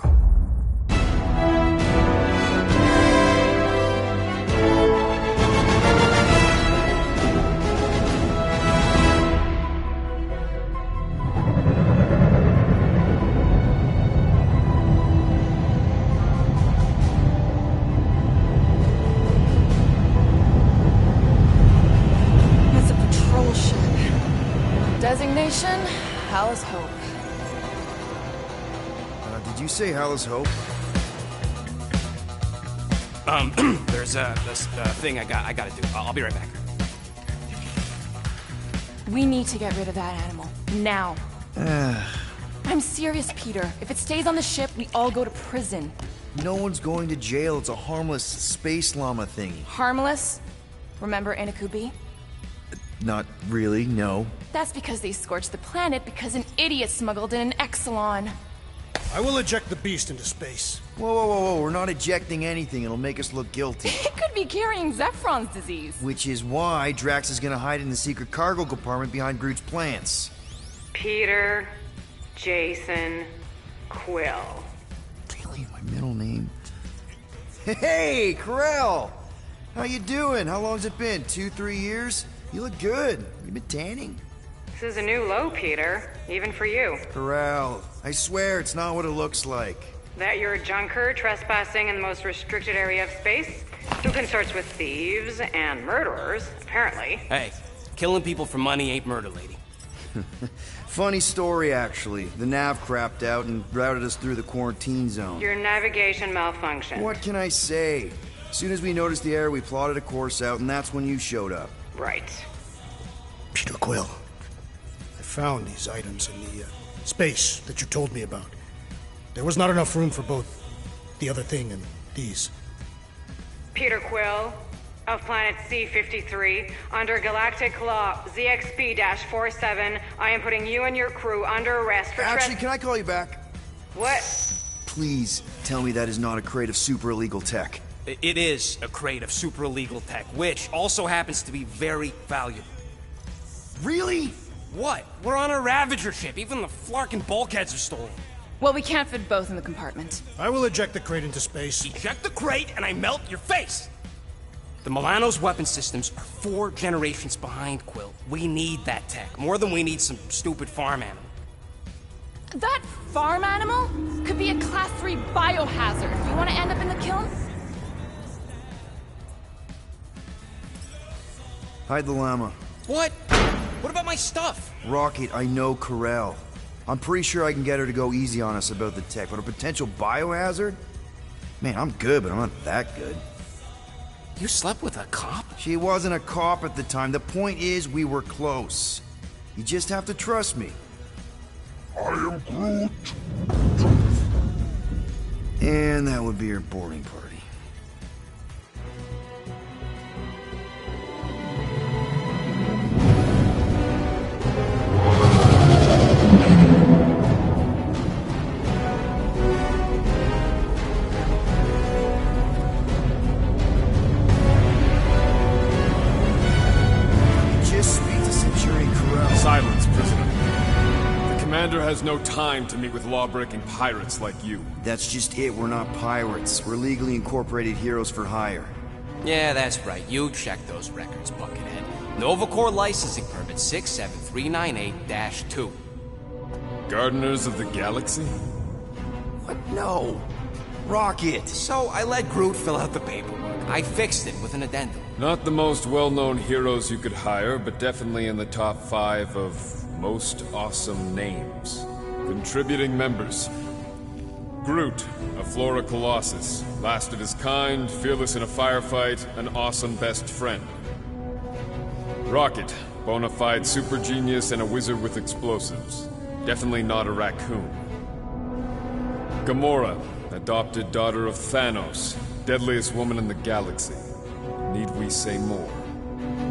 Designation, Hala's Hope. Did you say Hala's Hope? There's this thing I gotta do. I'll be right back. We need to get rid of that animal. Now. I'm serious, Peter. If it stays on the ship, we all go to prison. No one's going to jail. It's a harmless space llama thingy. Harmless? Remember Inakubi? Not really, no. That's because they scorched the planet because an idiot smuggled in an Exelon. I will eject the beast into space. Whoa. We're not ejecting anything. It'll make us look guilty. It could be carrying Zephron's disease. Which is why Drax is gonna hide in the secret cargo compartment behind Groot's plants. Peter Jason Quill. Really? My middle name? Hey, Corell! How you doing? How long's it been? 2-3 years? You look good. You been tanning? This is a new low, Peter. Even for you. Corral, I swear it's not what it looks like. That you're a junker trespassing in the most restricted area of space? Who consorts with thieves and murderers, apparently. Hey, killing people for money ain't murder, lady. Funny story, actually. The nav crapped out and routed us through the quarantine zone. Your navigation malfunctioned. What can I say? As soon as we noticed the error, we plotted a course out, and that's when you showed up. Right. Peter Quill. I found these items in the space that you told me about. There was not enough room for both the other thing and these. Peter Quill, of planet C-53, under Galactic Law ZXP-47, I am putting you and your crew under arrest for Actually, can I call you back? What? Please tell me that is not a crate of super illegal tech. It is a crate of super illegal tech, which also happens to be very valuable. Really? What? We're on a Ravager ship. Even the Flarkin bulkheads are stolen. Well, we can't fit both in the compartment. I will eject the crate into space. Eject the crate and I melt your face! The Milano's weapon systems are 4 generations behind, Quill. We need that tech, more than we need some stupid farm animal. That farm animal could be a Class 3 biohazard. You want to end up in the kiln? Hide the llama. What? What about my stuff? Rocket, I know Corell. I'm pretty sure I can get her to go easy on us about the tech, but a potential biohazard? Man, I'm good, but I'm not that good. You slept with a cop? She wasn't a cop at the time. The point is, we were close. You just have to trust me. I am Groot. And that would be her boarding party. Silence, prisoner. The commander has no time to meet with law-breaking pirates like you. That's just it. We're not pirates. We're legally incorporated heroes for hire. Yeah, that's right. You check those records, Buckethead. Novacore licensing permit 67398-2. Gardeners of the Galaxy? What? No. Rocket! So I let Groot fill out the paperwork. I fixed it with an addendum. Not the most well-known heroes you could hire, but definitely in the top 5 of most awesome names. Contributing members. Groot, a Flora Colossus. Lasted his kind, fearless in a firefight, an awesome best friend. Rocket, Bona fide super genius and a wizard with explosives. Definitely not a raccoon. Gamora, adopted daughter of Thanos, deadliest woman in the galaxy. Need we say more?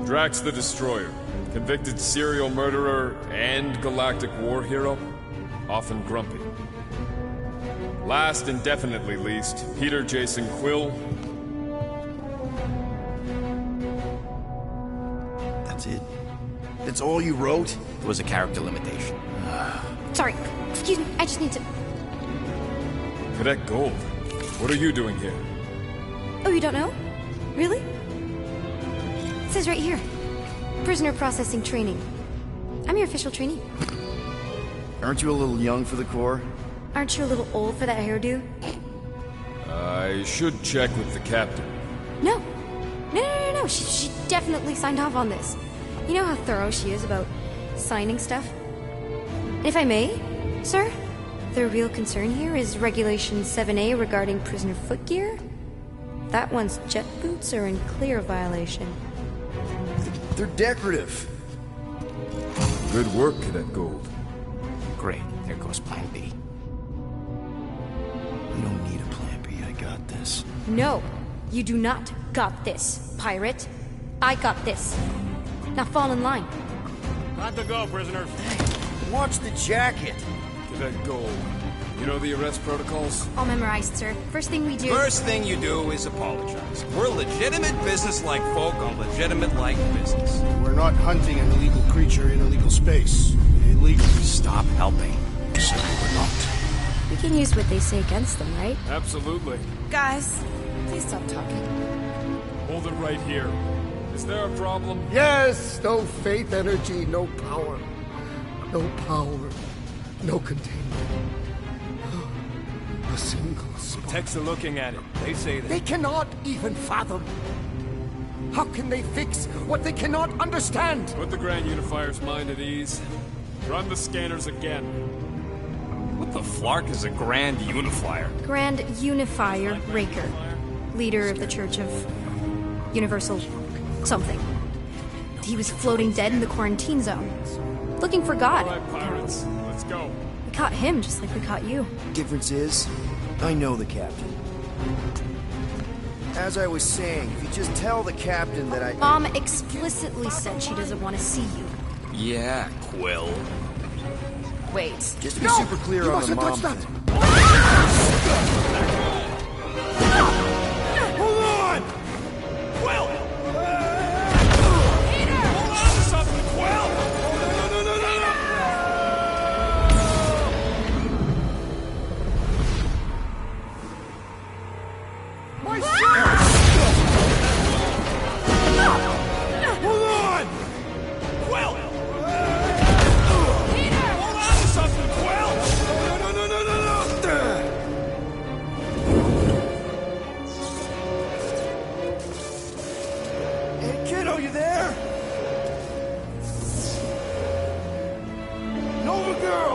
Drax the Destroyer, convicted serial murderer and galactic war hero, often grumpy. Last and definitely least, Peter Jason Quill. That's it? That's all you wrote? It was a character limitation. Sorry, excuse me, I just need to... Cadet Gold, what are you doing here? Oh, you don't know? Really? It says right here. Prisoner processing training. I'm your official trainee. Aren't you a little young for the Corps? Aren't you a little old for that hairdo? I should check with the captain. No. No. She definitely signed off on this. You know how thorough she is about signing stuff? And if I may, sir, the real concern here is Regulation 7A regarding prisoner footgear. That one's jet boots are in clear violation. They're decorative. Good work, Cadet Gold. Great. There goes Plan B. You don't need a Plan B. I got this. No, you do not got this, pirate. I got this. Now fall in line. Time to go, prisoners. Watch the jacket. Cadet Gold, you know the arrest protocols? All memorized, sir. First thing we do... First thing you do is apologize. We're legitimate business-like folk on legitimate-like business. We're not hunting an illegal creature in illegal space. Illegal. Stop helping. So we're not. We can use what they say against them, right? Absolutely. Guys, please stop talking. Hold it right here. Is there a problem? Yes! No faith energy, no power. No power. No containment. A single spark. Techs are looking at it. They say that. They cannot even fathom. How can they fix what they cannot understand? Put the Grand Unifier's mind at ease. Run the scanners again. What the flark is a Grand Unifier? Grand Unifier Raker. Leader of the Church of Universal something. He was floating dead in the quarantine zone. Looking for God. All right, pirates. Let's go. We caught him just like we caught you. Difference is, I know the captain. As I was saying, if you just tell the captain that I... Mom explicitly said she doesn't want to see you. Yeah, Quill. Wait. Just to be super clear on the mom thing. Hold on! Quill! Peter! Hold on to something, Quill! No! My shit! Hold on! Quill! Peter! Hold on to something, Quill! No! Hey, kiddo, you there? Nova girl!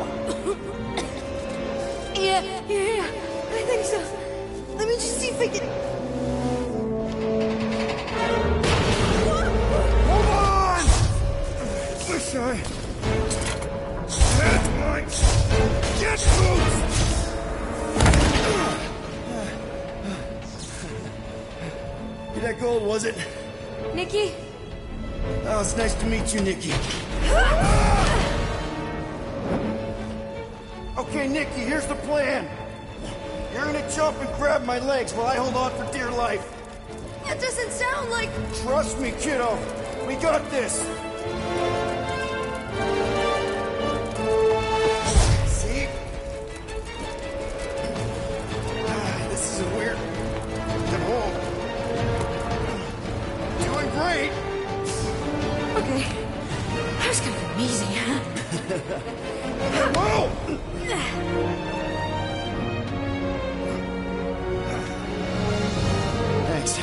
Yeah, I think so. Let me just see if I can... Hold on! Wish I had my jet boots! Get that gold, was it? Nikki? Oh, it's nice to meet you, Nikki. Okay, Nikki, here's the plan. You're gonna jump and grab my legs while I hold on for dear life. That doesn't sound like... Trust me, kiddo. We got this. See? This isn't weird. At all. Doing great. Okay. That was kind of amazing. Whoa! Thanks.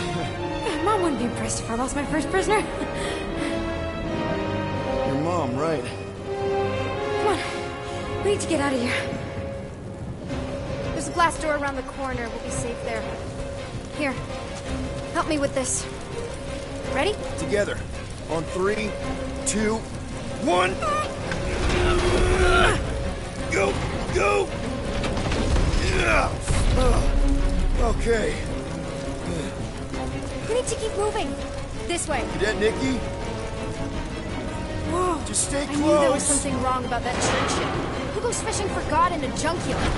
Mom wouldn't be impressed if I lost my first prisoner. Your mom, right? Come on. We need to get out of here. There's a glass door around the corner. We'll be safe there. Here. Help me with this. Ready? Together. On 3, 2, 1. Go, go. Yeah. Okay. We need to keep moving. This way. Cadet Nikki? Whoa. Just stay close. I knew there was something wrong about that church ship. Who goes fishing for God in a junkyard?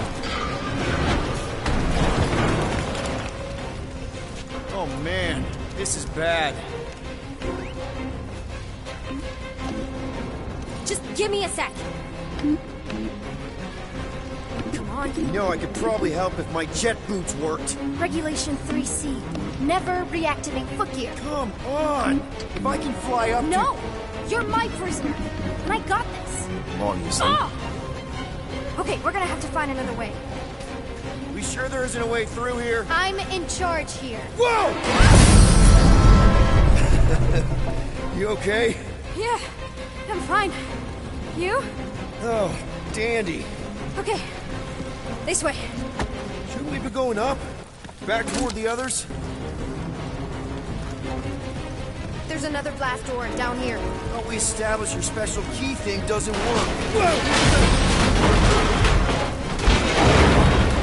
Oh man, this is bad. Just give me a sec. Come on. You know, I could probably help if my jet boots worked. Regulation 3C. Never reactivate foot gear. Come on! If I can fly up No! You're my prisoner. And I got this. Obviously. Oh! Okay, we're gonna have to find another way. We sure there isn't a way through here? I'm in charge here. Whoa! You okay? Yeah, I'm fine. You? Oh, dandy. Okay. This way. Shouldn't we be going up? Back toward the others? There's another blast door down here. Thought we established your special key thing doesn't work. Whoa!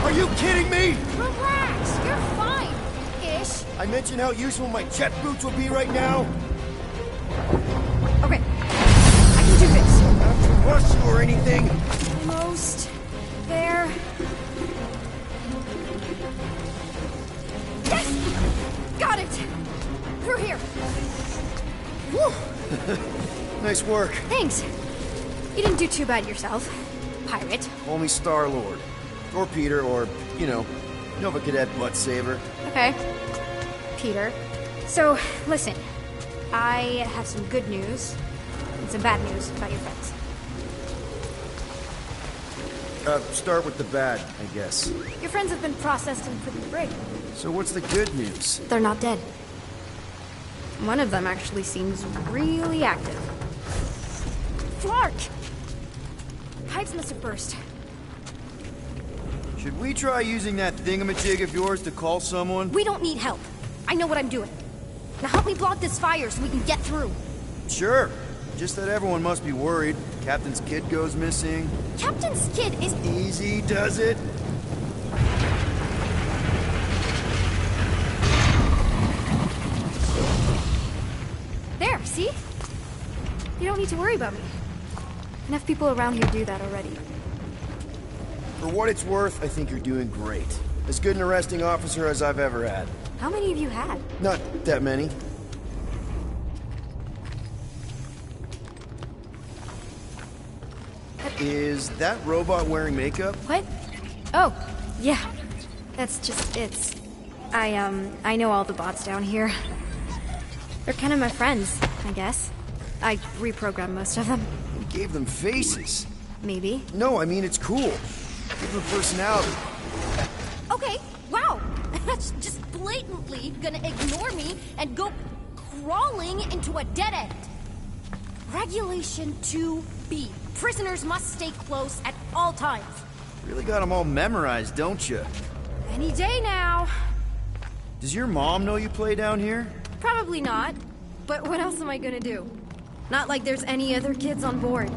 Are you kidding me? Relax, you're fine. Ish. I mentioned how useful my jet boots will be right now. Okay. I can do this. Not to rush you or anything. Almost there. Yes! Got it! Through here. Whew. Nice work. Thanks. You didn't do too bad yourself, pirate. Only Star-Lord. Or Peter, or, you know, Nova Cadet Butt Saver. Okay. Peter. So, listen. I have some good news and some bad news about your friends. Start with the bad, I guess. Your friends have been processed and put in the brig. So what's the good news? They're not dead. One of them actually seems really active. Flark! Pipes must have burst. Should we try using that thingamajig of yours to call someone? We don't need help. I know what I'm doing. Now help me block this fire so we can get through. Sure. Just that everyone must be worried. Captain's kid goes missing. Captain's kid is... Easy does it. There, see? You don't need to worry about me. Enough people around here do that already. For what it's worth, I think you're doing great. As good an arresting officer as I've ever had. How many of you had? Not that many. Is that robot wearing makeup? What? Oh, yeah. That's just it. I know all the bots down here. They're kind of my friends, I guess. I reprogrammed most of them. You gave them faces. Maybe. No, I mean it's cool. Give them personality. Okay, wow. That's just blatantly gonna ignore me and go crawling into a dead end. Regulation 2B. Prisoners must stay close at all times. Really got them all memorized, don't you? Any day now. Does your mom know you play down here? Probably not. But what else am I gonna do? Not like there's any other kids on board.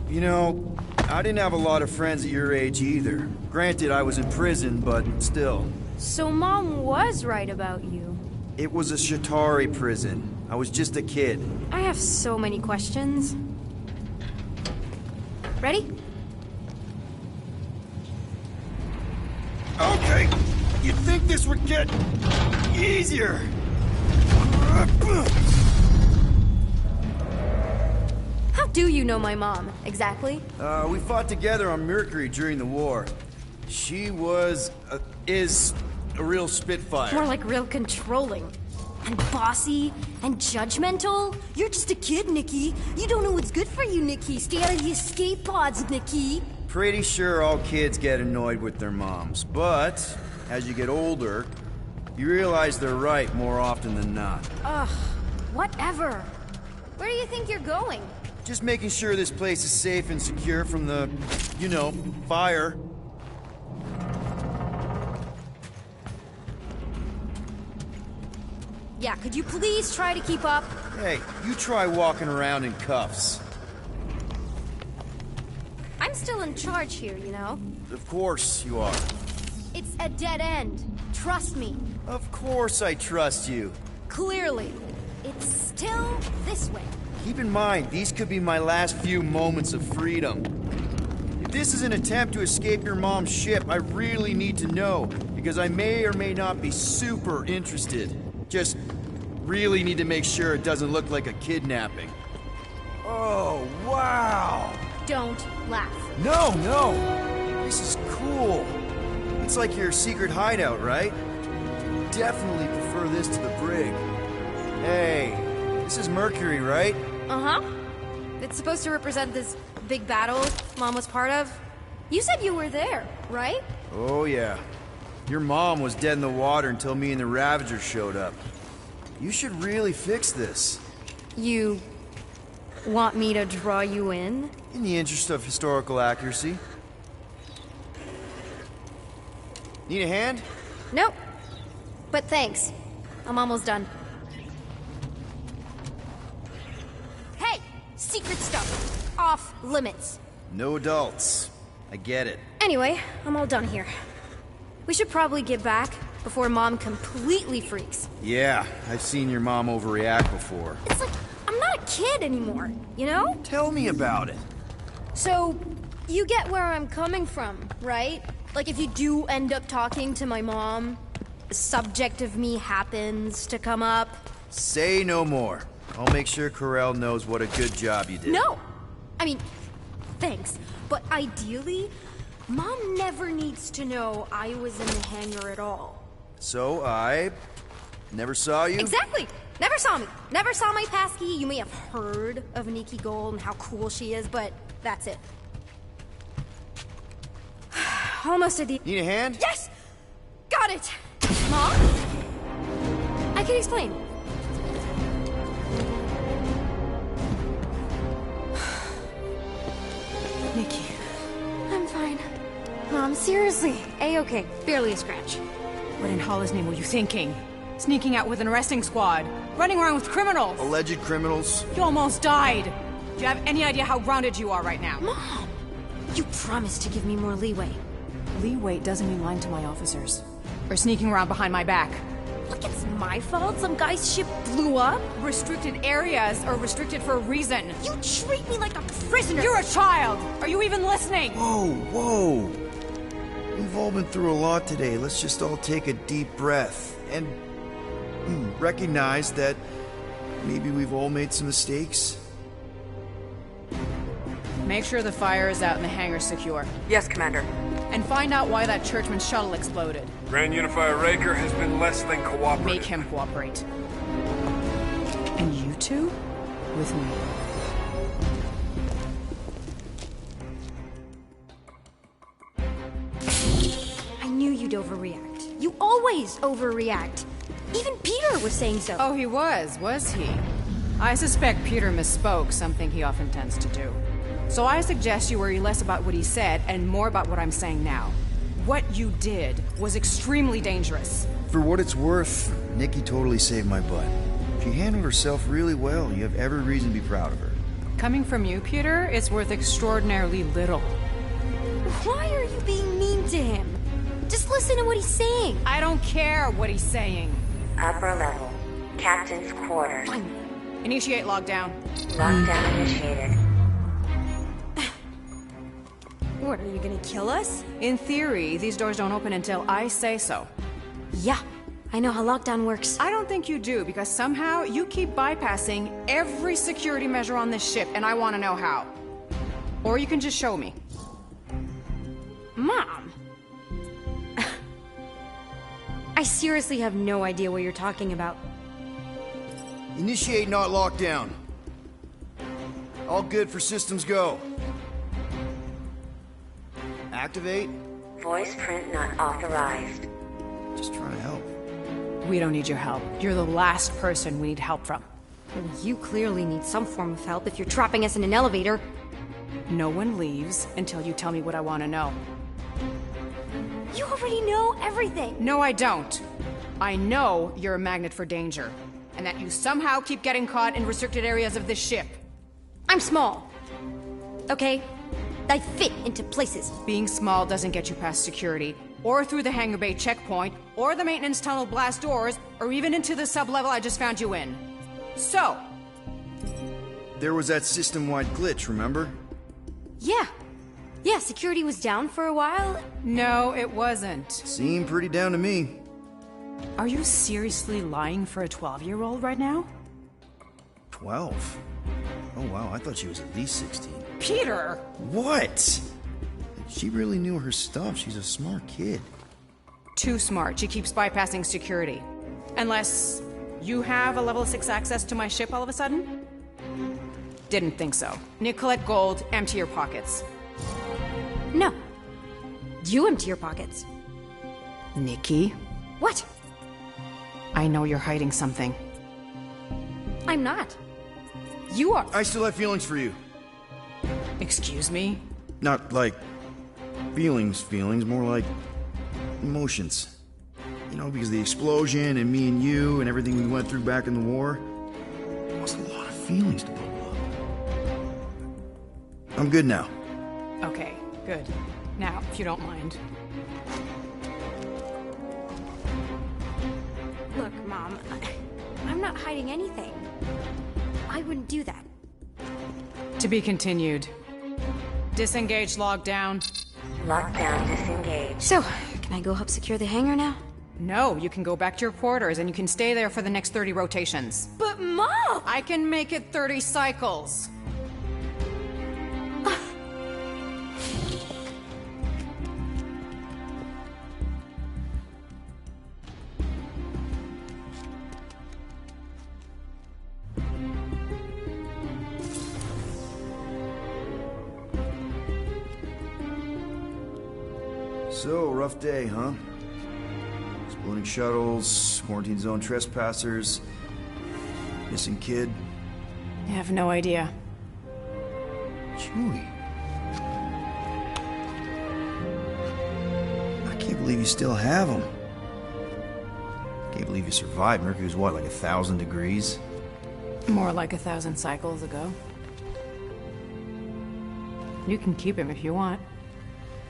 You know, I didn't have a lot of friends at your age either. Granted, I was in prison, but still. So Mom was right about you. It was a Shatari prison. I was just a kid. I have so many questions. Ready? Okay. You'd think this would get easier. How do you know my mom, exactly? We fought together on Mercury during the war. She is a real spitfire. More like real controlling. And bossy and judgmental. You're just a kid, Nikki. You don't know what's good for you, Nikki. Stay out of the escape pods, Nikki. Pretty sure all kids get annoyed with their moms, but as you get older, you realize they're right more often than not. Ugh, whatever. Where do you think you're going? Just making sure this place is safe and secure from the, you know, fire. Yeah, could you please try to keep up? Hey, you try walking around in cuffs. I'm still in charge here, you know? Of course you are. It's a dead end. Trust me. Of course I trust you. Clearly. It's still this way. Keep in mind, these could be my last few moments of freedom. If this is an attempt to escape your mom's ship, I really need to know, because I may or may not be super interested. Just really need to make sure it doesn't look like a kidnapping. Oh, wow! Don't laugh. No, no! This is cool. It's like your secret hideout, right? Definitely prefer this to the brig. Hey, this is Mercury, right? Uh-huh. It's supposed to represent this big battle Mom was part of. You said you were there, right? Oh, yeah. Your mom was dead in the water until me and the Ravagers showed up. You should really fix this. You want me to draw you in? In the interest of historical accuracy. Need a hand? Nope. But thanks. I'm almost done. Hey! Secret stuff. Off limits. No adults. I get it. Anyway, I'm all done here. We should probably get back before Mom completely freaks. Yeah, I've seen your mom overreact before. It's like, I'm not a kid anymore, you know? Tell me about it. So, you get where I'm coming from, right? Like if you do end up talking to my mom, the subject of me happens to come up. Say no more. I'll make sure Corell knows what a good job you did. No! I mean, thanks. But ideally, Mom never needs to know I was in the hangar at all. So I never saw you? Exactly! Never saw me. Never saw my passkey. You may have heard of Nikki Gold and how cool she is, but that's it. Almost at the... Need a hand? Yes! Got it! Mom? I can explain. Nikki. I'm fine. Mom, seriously. A-okay. Barely a scratch. What in Hollis' name were you thinking? Sneaking out with an arresting squad? Running around with criminals? Alleged criminals? You almost died. Do you have any idea how grounded you are right now? Mom! You promised to give me more leeway. Leeway doesn't mean lying to my officers. Or sneaking around behind my back. Look, it's my fault some guy's ship blew up. Restricted areas are restricted for a reason. You treat me like a prisoner. You're a child. Are you even listening? Whoa, whoa. We've all been through a lot today. Let's just all take a deep breath and recognize that maybe we've all made some mistakes. Make sure the fire is out and the hangar's secure. Yes, Commander. And find out why that churchman's shuttle exploded. Grand Unifier Raker has been less than cooperative. Make him cooperate. And you two? With me. I knew you'd overreact. You always overreact. Even Peter was saying so. Oh, he was he? I suspect Peter misspoke, something he often tends to do. So I suggest you worry less about what he said and more about what I'm saying now. What you did was extremely dangerous. For what it's worth, Nikki totally saved my butt. She handled herself really well. You have every reason to be proud of her. Coming from you, Peter, it's worth extraordinarily little. Why are you being mean to him? Just listen to what he's saying. I don't care what he's saying. Upper level. Captain's quarters. Initiate lockdown. Lockdown initiated. What, are you gonna kill us? In theory, these doors don't open until I say so. Yeah, I know how lockdown works. I don't think you do, because somehow you keep bypassing every security measure on this ship, and I want to know how. Or you can just show me. Mom! I seriously have no idea what you're talking about. Initiate not lockdown. All good for systems go. Activate. Voice print not authorized. Just trying to help. We don't need your help. You're the last person we need help from. Well, you clearly need some form of help if you're trapping us in an elevator. No one leaves until you tell me what I want to know. You already know everything. No, I don't. I know you're a magnet for danger, and that you somehow keep getting caught in restricted areas of this ship. I'm small. Okay? I fit into places. Being small doesn't get you past security, or through the hangar bay checkpoint, or the maintenance tunnel blast doors, or even into the sub-level I just found you in. So... There was that system-wide glitch, remember? Yeah. Yeah, security was down for a while. No, it wasn't. Seemed pretty down to me. Are you seriously lying for a 12-year-old right now? 12? Oh wow, I thought she was at least 16. Peter! What? She really knew her stuff. She's a smart kid. Too smart. She keeps bypassing security. Unless you have a level 6 access to my ship all of a sudden? Didn't think so. Nicolette Gold, empty your pockets. No. You empty your pockets. Nikki? What? I know you're hiding something. I'm not. You are. I still have feelings for you. Excuse me? Not like feelings, more like emotions. You know, because of the explosion and me and you and everything we went through back in the war, there was a lot of feelings to bubble up. I'm good now. Okay, good. Now, if you don't mind. Look, Mom, I'm not hiding anything. I wouldn't do that. To be continued. Disengage, lockdown. Lockdown disengaged. So, can I go help secure the hangar now? No, you can go back to your quarters and you can stay there for the next 30 rotations. But Mom! I can make it 30 cycles. So, rough day, huh? Exploding shuttles, quarantine zone trespassers, missing kid. I have no idea. Chewie. I can't believe you still have him. Can't believe you survived. Mercury was what, like 1,000 degrees? More like 1,000 cycles ago. You can keep him if you want.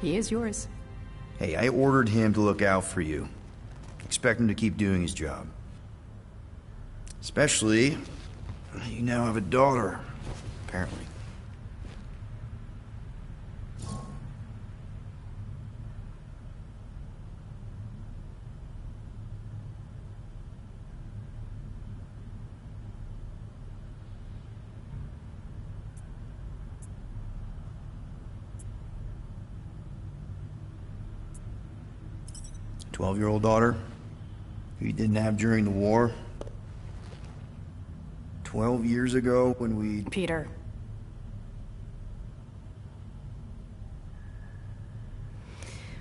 He is yours. Hey, I ordered him to look out for you. Expect him to keep doing his job. Especially, you now have a daughter, apparently. A 12-year-old daughter who you didn't have during the war. 12 years ago when we... Peter.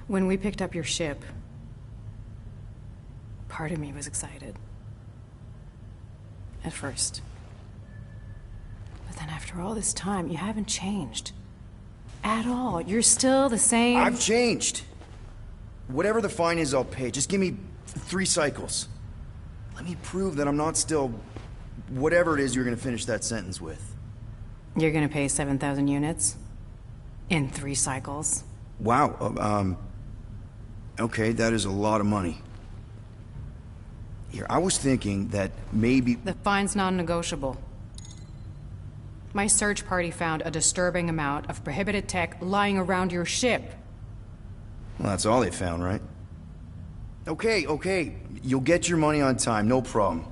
When we picked up your ship, part of me was excited. At first. But then after all this time, you haven't changed. At all. You're still the same... I've changed. Whatever the fine is, I'll pay. Just give me 3 cycles. Let me prove that I'm not still... whatever it is you're gonna finish that sentence with. You're gonna pay 7,000 units? In 3 cycles? Wow, okay, that is a lot of money. Here, I was thinking that maybe... The fine's non-negotiable. My search party found a disturbing amount of prohibited tech lying around your ship. Well, that's all they found, right? Okay, you'll get your money on time, no problem.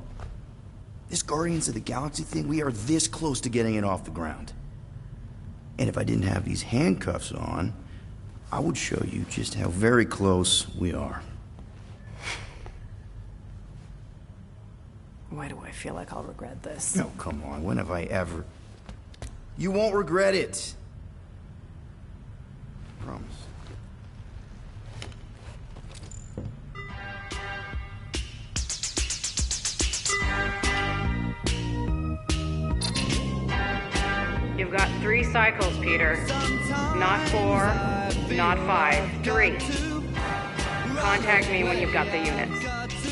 This Guardians of the Galaxy thing, we are this close to getting it off the ground. And if I didn't have these handcuffs on, I would show you just how very close we are. Why do I feel like I'll regret this? No, come on, when have I ever... You won't regret it. I promise. You've got 3 cycles, Peter. Not 4, not 5, 3. Contact me when you've got the units.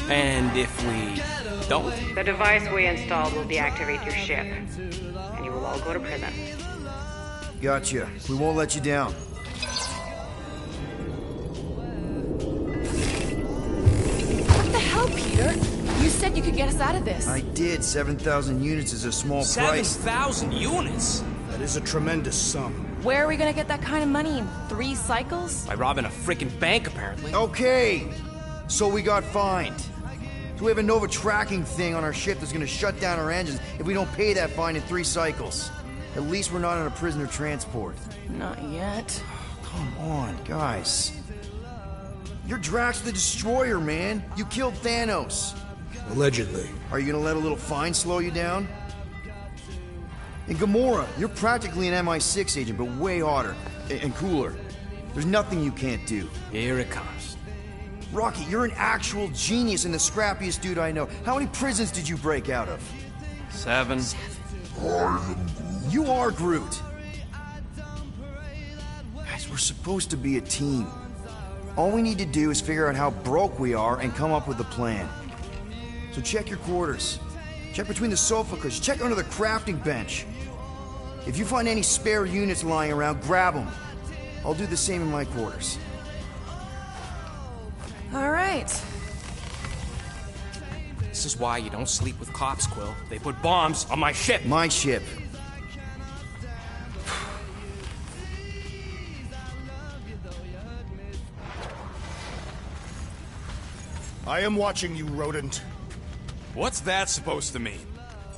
And if we don't? The device we installed will deactivate your ship, and you will all go to prison. Gotcha. We won't let you down. What the hell, Peter? You said you could get us out of this. I did. 7,000 units is a small price. 7,000 units? That is a tremendous sum. Where are we gonna get that kind of money in 3 cycles? By robbing a freaking bank, apparently. Okay, so we got fined. So we have a Nova tracking thing on our ship that's gonna shut down our engines if we don't pay that fine in 3 cycles. At least we're not on a prisoner transport. Not yet. Come on, guys. You're Drax the Destroyer, man. You killed Thanos. Allegedly. Are you gonna let a little fine slow you down? And Gamora, you're practically an MI6 agent, but way hotter and cooler. There's nothing you can't do. Here it comes. Rocky, you're an actual genius and the scrappiest dude I know. How many prisons did you break out of? 7. You are Groot. Guys, we're supposed to be a team. All we need to do is figure out how broke we are and come up with a plan. So check your quarters. Check between the sofa cushions. Check under the crafting bench. If you find any spare units lying around, grab them. I'll do the same in my quarters. All right. This is why you don't sleep with cops, Quill. They put bombs on my ship. My ship. I am watching you, rodent. What's that supposed to mean?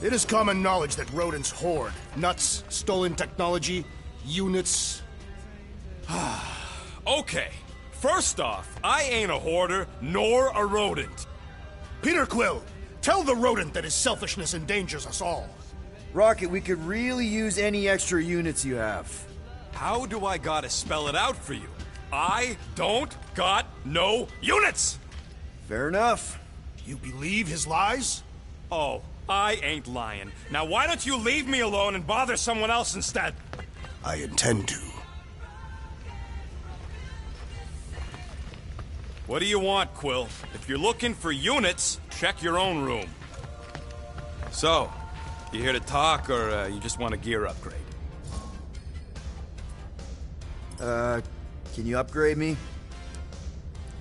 It is common knowledge that rodents hoard nuts, stolen technology, units. Okay, first off, I ain't a hoarder nor a rodent. Peter Quill, tell the rodent that his selfishness endangers us all. Rocket, we could really use any extra units you have. How do I gotta spell it out for you? I don't got no units! Fair enough. You believe his lies? Oh, I ain't lying. Now why don't you leave me alone and bother someone else instead? I intend to. What do you want, Quill? If you're looking for units, check your own room. So, you here to talk, or you just want a gear upgrade? Can you upgrade me?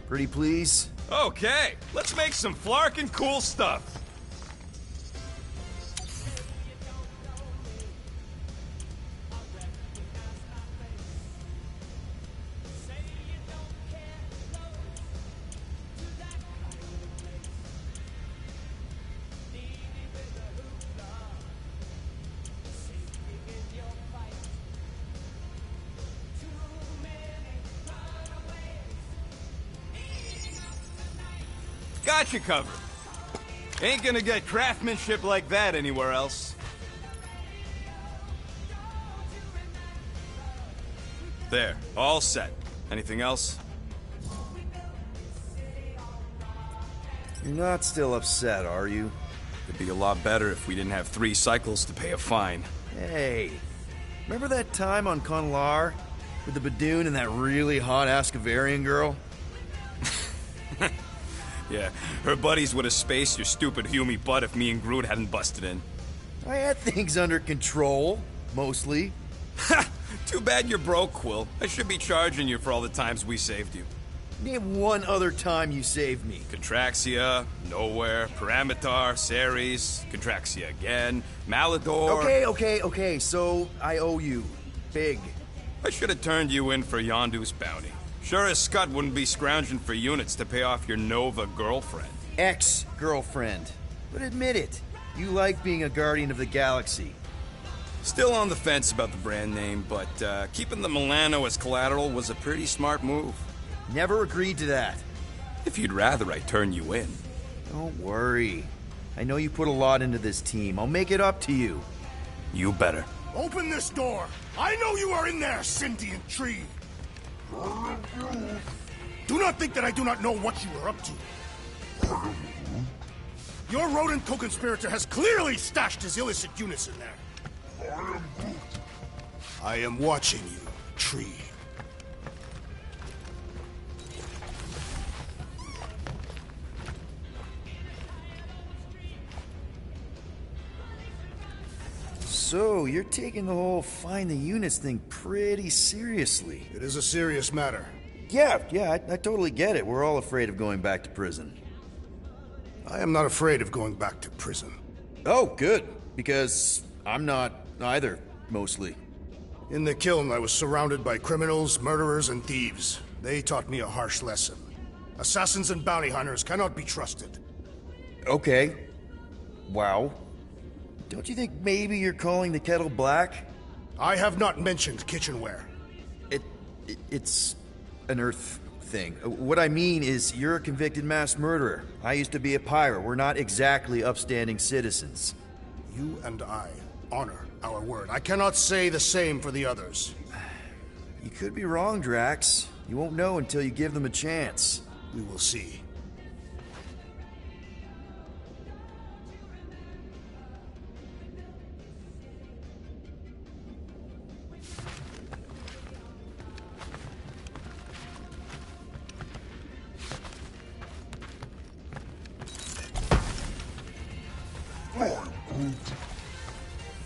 Pretty please? Okay, let's make some flarkin' cool stuff. Got you covered. Ain't gonna get craftsmanship like that anywhere else. There, all set. Anything else? You're not still upset, are you? It'd be a lot better if we didn't have 3 cycles to pay a fine. Hey, remember that time on Conlar with the Badoon and that really hot Ascavarian girl? Yeah, her buddies would have spaced your stupid Hume butt if me and Groot hadn't busted in. I had things under control, mostly. Ha! Too bad you're broke, Quill. I should be charging you for all the times we saved you. Name one other time you saved me. Contraxia, Nowhere, Paramitar, Ceres, Contraxia again, Malador... Okay, so I owe you. Big. I should have turned you in for Yondu's bounty. Sure as Scott wouldn't be scrounging for units to pay off your Nova girlfriend. Ex-girlfriend. But admit it, you like being a Guardian of the Galaxy. Still on the fence about the brand name, but keeping the Milano as collateral was a pretty smart move. Never agreed to that. If you'd rather I turn you in. Don't worry. I know you put a lot into this team. I'll make it up to you. You better. Open this door! I know you are in there, sentient tree! Do not think that I do not know what you are up to. Your rodent co-conspirator has clearly stashed his illicit units in there. I am watching you, tree. So, you're taking the whole find the units thing pretty seriously. It is a serious matter. Yeah, I totally get it. We're all afraid of going back to prison. I am not afraid of going back to prison. Oh, good. Because I'm not either, mostly. In the kiln, I was surrounded by criminals, murderers, and thieves. They taught me a harsh lesson. Assassins and bounty hunters cannot be trusted. Okay. Wow. Don't you think maybe you're calling the kettle black? I have not mentioned kitchenware. It's an Earth thing. What I mean is, you're a convicted mass murderer. I used to be a pirate. We're not exactly upstanding citizens. You and I honor our word. I cannot say the same for the others. You could be wrong, Drax. You won't know until you give them a chance. We will see.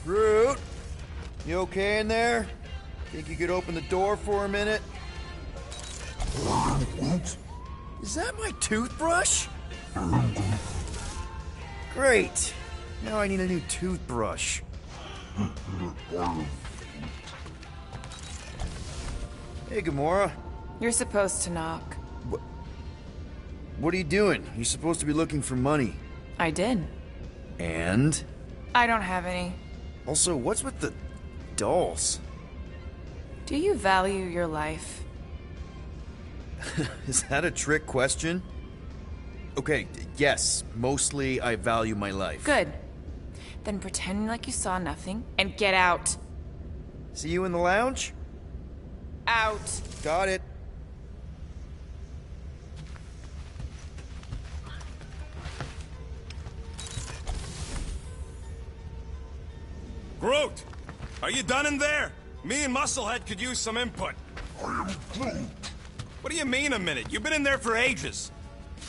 Groot, you okay in there? Think you could open the door for a minute? Is that my toothbrush? Great. Now I need a new toothbrush. Hey, Gamora. You're supposed to knock. What are you doing? You're supposed to be looking for money. I did. And? I don't have any. Also, what's with the dolls? Do you value your life? Is that a trick question? Okay, yes, mostly I value my life. Good. Then pretend like you saw nothing and get out. See you in the lounge? Out. Got it. Groot! Are you done in there? Me and Musclehead could use some input. I am Groot. What do you mean a minute? You've been in there for ages.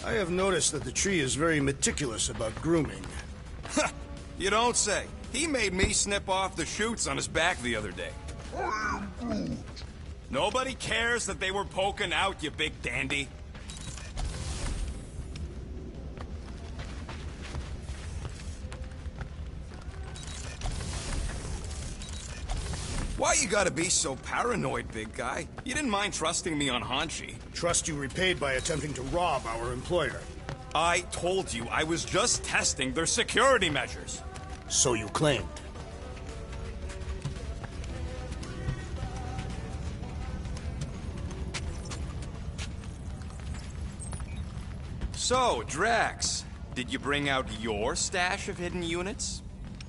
I have noticed that the tree is very meticulous about grooming. You don't say. He made me snip off the shoots on his back the other day. I am Groot. Nobody cares that they were poking out, you big dandy. Why you gotta be so paranoid, big guy? You didn't mind trusting me on Hanshi. Trust you repaid by attempting to rob our employer. I told you I was just testing their security measures. So you claimed. So, Drax, did you bring out your stash of hidden units?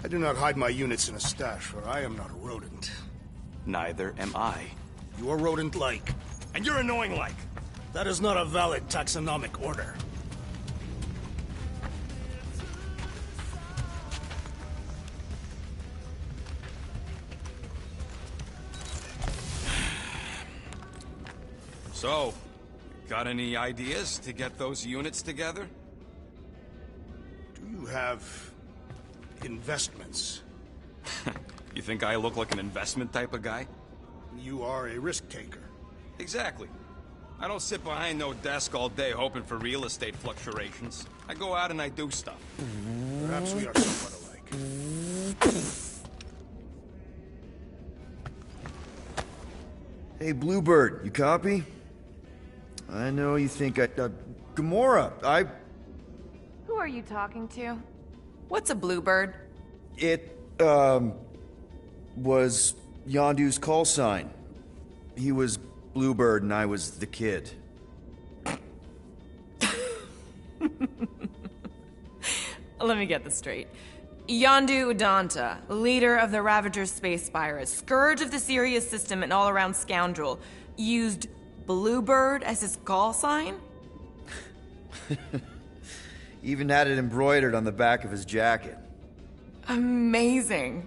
I do not hide my units in a stash, for I am not a rodent. Neither am I. You are rodent-like. And you're annoying-like. That is not a valid taxonomic order. So, got any ideas to get those units together? Do you have investments? You think I look like an investment type of guy? You are a risk taker. Exactly. I don't sit behind no desk all day hoping for real estate fluctuations. I go out and I do stuff. Perhaps we are somewhat alike. Hey, Bluebird, you copy? I know you think Gamora, Who are you talking to? What's a bluebird? It, was Yondu's call sign. He was Bluebird and I was the kid. Let me get this straight. Yondu Udanta, leader of the Ravager space virus, scourge of the Sirius system and all-around scoundrel, used Bluebird as his call sign? Even had it embroidered on the back of his jacket. Amazing.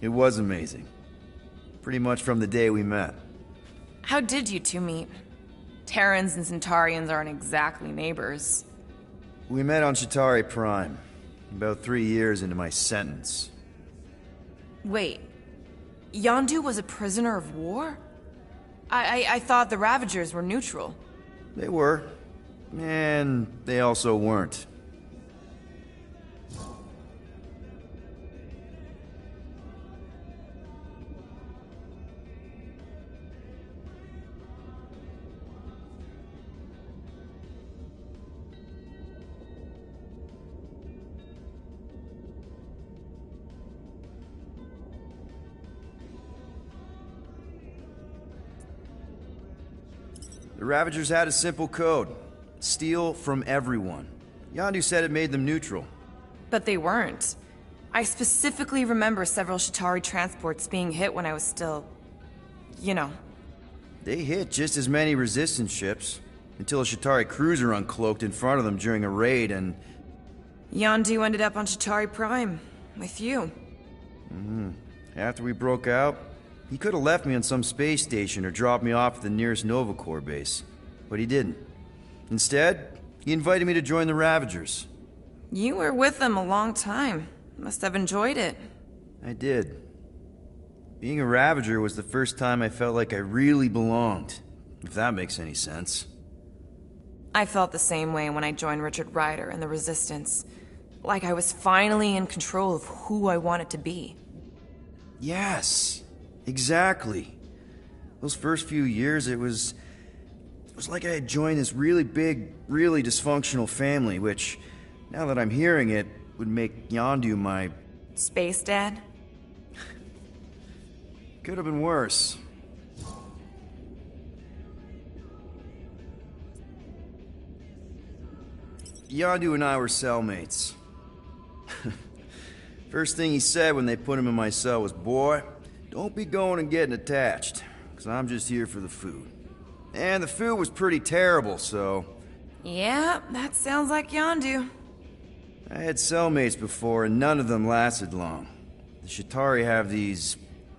It was amazing. Pretty much from the day we met. How did you two meet? Terrans and Centaurians aren't exactly neighbors. We met on Chitauri Prime, about 3 years into my sentence. Wait, Yondu was a prisoner of war? I thought the Ravagers were neutral. They were. And they also weren't. The Ravagers had a simple code. Steal from everyone. Yondu said it made them neutral. But they weren't. I specifically remember several Chitauri transports being hit when I was still... you know. They hit just as many resistance ships, until a Chitauri cruiser uncloaked in front of them during a raid and... Yondu ended up on Chitauri Prime, with you. After we broke out, he could have left me on some space station or dropped me off at the nearest Nova Corps base. But he didn't. Instead, he invited me to join the Ravagers. You were with them a long time. Must have enjoyed it. I did. Being a Ravager was the first time I felt like I really belonged, if that makes any sense. I felt the same way when I joined Richard Rider and the Resistance. Like I was finally in control of who I wanted to be. Yes, exactly. Those first few years, it was like I had joined this really big, really dysfunctional family, which, now that I'm hearing it, would make Yondu my... Space Dad? Could have been worse. Yondu and I were cellmates. First thing he said when they put him in my cell was, "Boy, don't be going and getting attached, because I'm just here for the food." And the food was pretty terrible, so... Yeah, that sounds like Yondu. I had cellmates before, and none of them lasted long. The Chitauri have these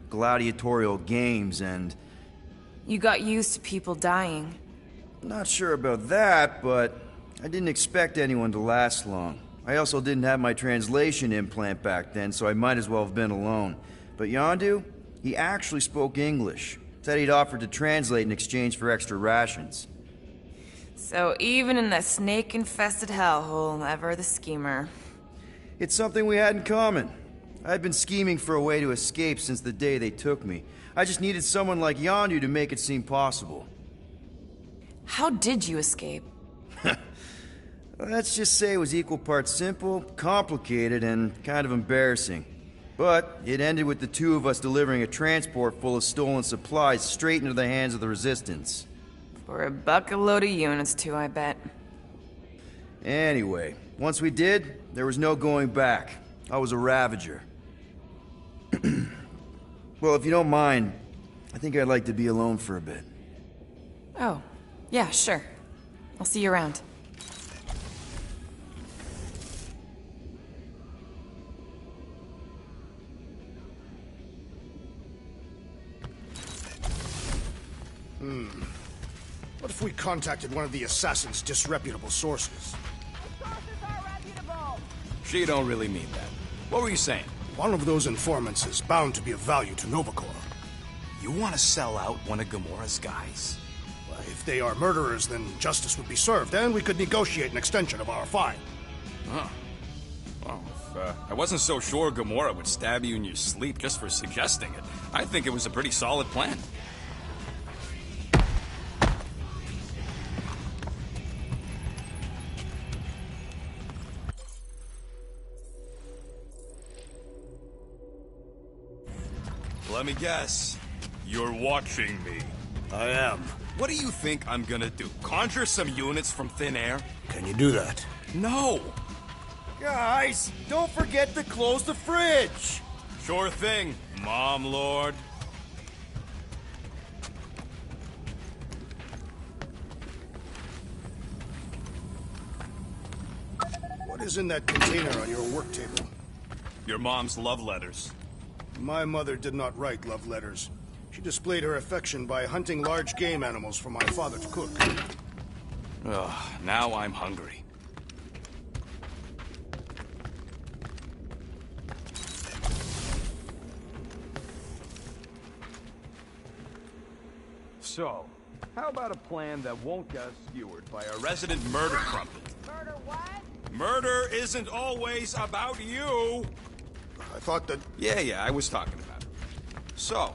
gladiatorial games, and... You got used to people dying. Not sure about that, but I didn't expect anyone to last long. I also didn't have my translation implant back then, so I might as well have been alone. But Yondu, he actually spoke English. Said he'd offered to translate in exchange for extra rations. So even in that snake-infested hellhole, ever the schemer. It's something we had in common. I'd been scheming for a way to escape since the day they took me. I just needed someone like Yondu to make it seem possible. How did you escape? Let's just say it was equal parts simple, complicated, and kind of embarrassing. But it ended with the two of us delivering a transport full of stolen supplies straight into the hands of the Resistance. For a bucket-load of units, too, I bet. Anyway, once we did, there was no going back. I was a Ravager. Well, if you don't mind, I think I'd like to be alone for a bit. Oh, yeah, sure. I'll see you around. What if we contacted one of the assassin's disreputable sources? She don't really mean that. What were you saying? One of those informants is bound to be of value to Nova Corps. You want to sell out one of Gamora's guys? Well, if they are murderers, then justice would be served, and we could negotiate an extension of our fine. Huh. Well, if I wasn't so sure Gamora would stab you in your sleep just for suggesting it, I think it was a pretty solid plan. Let me guess. You're watching me. I am. What do you think I'm gonna do? Conjure some units from thin air? Can you do that? No! Guys, don't forget to close the fridge! Sure thing, Mom Lord. What is in that container on your work table? Your mom's love letters. My mother did not write love letters. She displayed her affection by hunting large game animals for my father to cook. Ugh, now I'm hungry. So, how about a plan that won't get us skewered by a resident murder crumpet? Murder what? Murder isn't always about you! I thought that... Yeah, I was talking about it. So,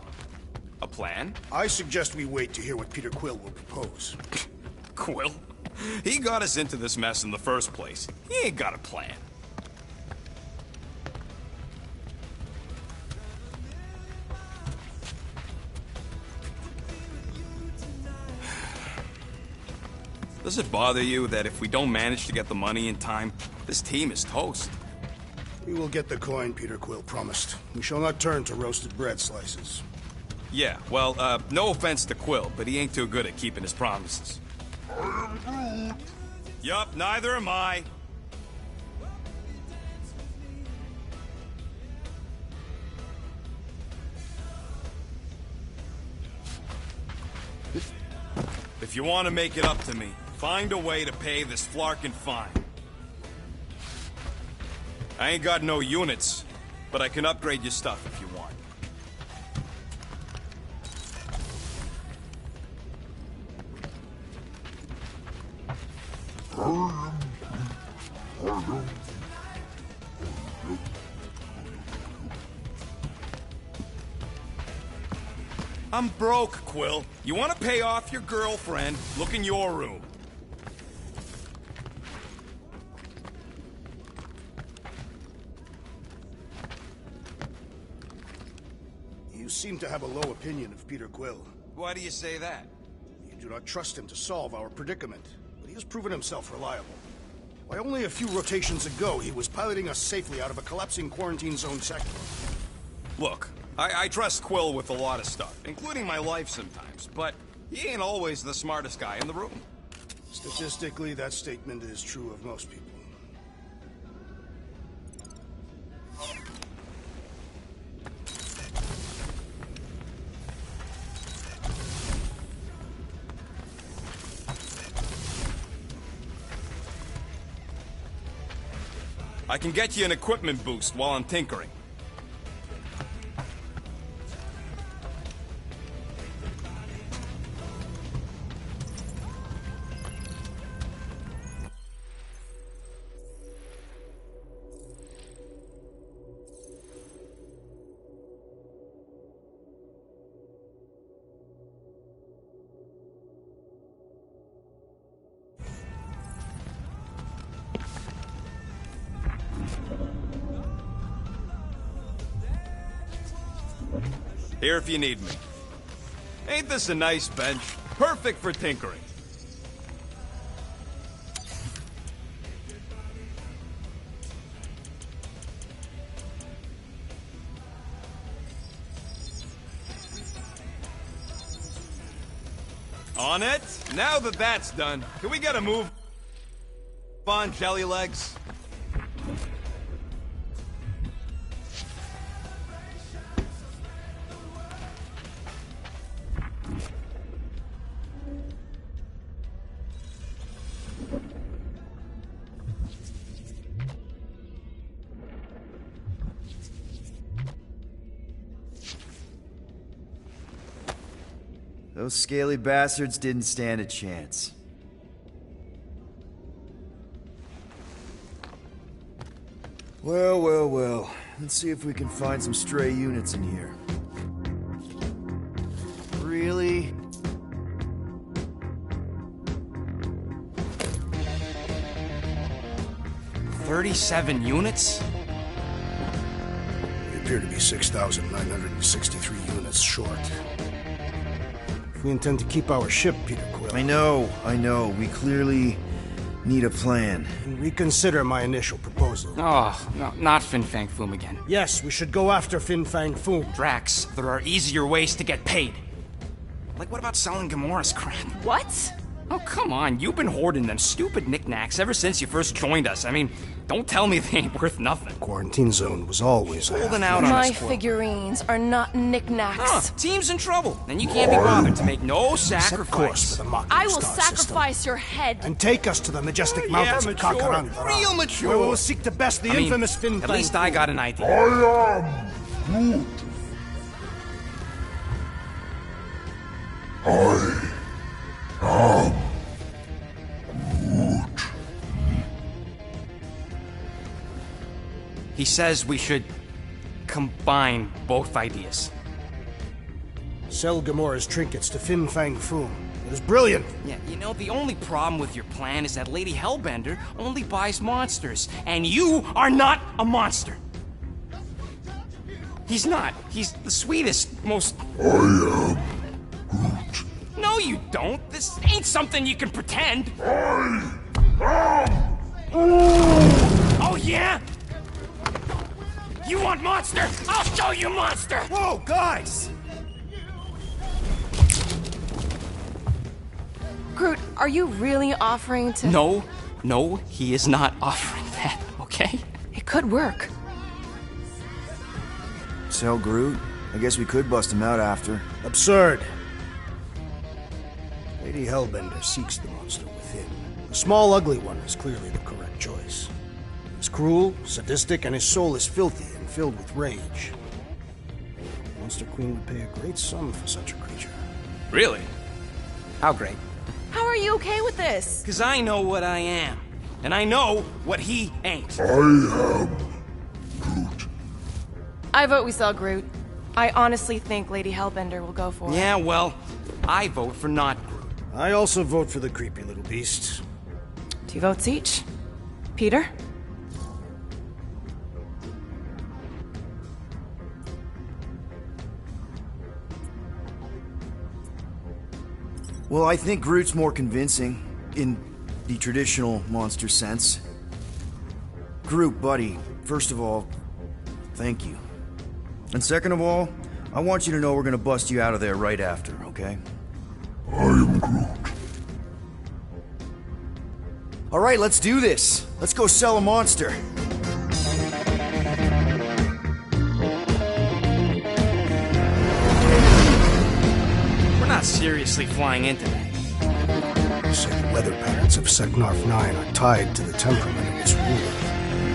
a plan? I suggest we wait to hear what Peter Quill will propose. Quill? He got us into this mess in the first place. He ain't got a plan. Does it bother you that if we don't manage to get the money in time, this team is toast? We will get the coin, Peter Quill promised. We shall not turn to roasted bread slices. Yeah, well, no offense to Quill, but he ain't too good at keeping his promises. I am Groot. Yup, neither am I. If you want to make it up to me, find a way to pay this flarkin' fine. I ain't got no units, but I can upgrade your stuff if you want. I'm broke, Quill. You want to pay off your girlfriend? Look in your room. You seem to have a low opinion of Peter Quill. Why do you say that? You do not trust him to solve our predicament, but he has proven himself reliable. Why, only a few rotations ago, he was piloting us safely out of a collapsing quarantine zone sector. Look, I trust Quill with a lot of stuff, including my life sometimes, but he ain't always the smartest guy in the room. Statistically, that statement is true of most people. I can get you an equipment boost while I'm tinkering. Here if you need me. Ain't this a nice bench? Perfect for tinkering. On it? Now that that's done, can we get a move on, jelly legs? Those scaly bastards didn't stand a chance. Well. Let's see if we can find some stray units in here. Really? $37 units? We appear to be 6,963 units short. If we intend to keep our ship, Peter Quill... I know. We clearly need a plan. And reconsider my initial proposal. Oh, no, not Fin Fang Foom again. Yes, we should go after Fin Fang Foom. Drax, there are easier ways to get paid. Like, what about selling Gamora's crap? What? Oh, come on. You've been hoarding them stupid knickknacks ever since you first joined us. I mean, don't tell me they ain't worth nothing. Quarantine zone was always holding out on my us, Quill. Figurines are not knickknacks. Team's in trouble, and you can't be bothered to make no sacrifice. For the mocking I will star sacrifice system. your head. And take us to the majestic mountains of Kakaranda. Real mature. Where we will seek to best the infamous Fin Fang. At least I got an idea. I am Groot. He says we should combine both ideas. Sell Gamora's trinkets to Fin Fang Foom. It was brilliant. Yeah, you know, the only problem with your plan is that Lady Hellbender only buys monsters, and you are not a monster. He's not. He's the sweetest, most... I am Groot. No, you don't. This ain't something you can pretend. I am Oh, yeah? You want monster? I'll show you monster! Whoa, guys! Groot, are you really offering to... No, he is not offering that, okay? It could work. Sell Groot? I guess we could bust him out after. Absurd. Lady Hellbender seeks the monster within. The small, ugly one is clearly the correct choice. He's cruel, sadistic, and his soul is filthy and filled with rage. The Monster Queen would pay a great sum for such a creature. Really? How great? How are you okay with this? Because I know what I am. And I know what he ain't. I am Groot. I vote we sell Groot. I honestly think Lady Hellbender will go for it. Yeah, well, I vote for not Groot. I also vote for the creepy little beast. 2 votes each. Peter? Well, I think Groot's more convincing, in the traditional monster sense. Groot, buddy, first of all, thank you. And second of all, I want you to know we're gonna bust you out of there right after, okay? I am Groot. Alright, let's do this. Let's go sell a monster. We're not seriously flying into that. You say the weather patterns of Seknarf 9 are tied to the temperament of its ruler.